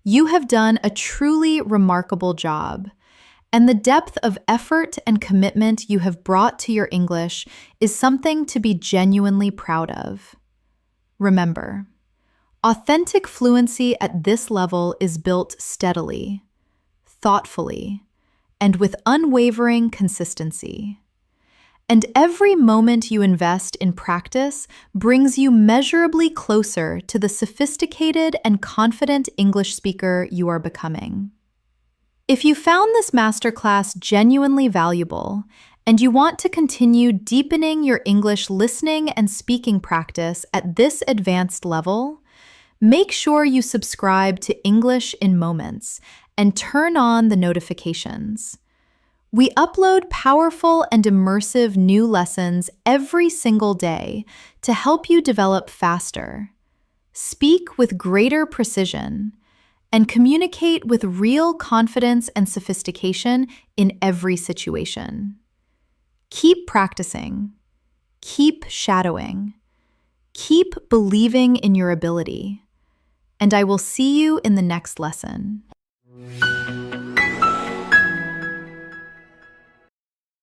You have done a truly remarkable job, and the depth of effort and commitment you have brought to your English is something to be genuinely proud of. Remember, authentic fluency at this level is built steadily, thoughtfully, and with unwavering consistency. And every moment you invest in practice brings you measurably closer to the sophisticated and confident English speaker you are becoming. If you found this masterclass genuinely valuable, and you want to continue deepening your English listening and speaking practice at this advanced level, make sure you subscribe to English in Moments and turn on the notifications. We upload powerful and immersive new lessons every single day to help you develop faster, speak with greater precision, and communicate with real confidence and sophistication in every situation. Keep practicing, keep shadowing, keep believing in your ability, and I will see you in the next lesson.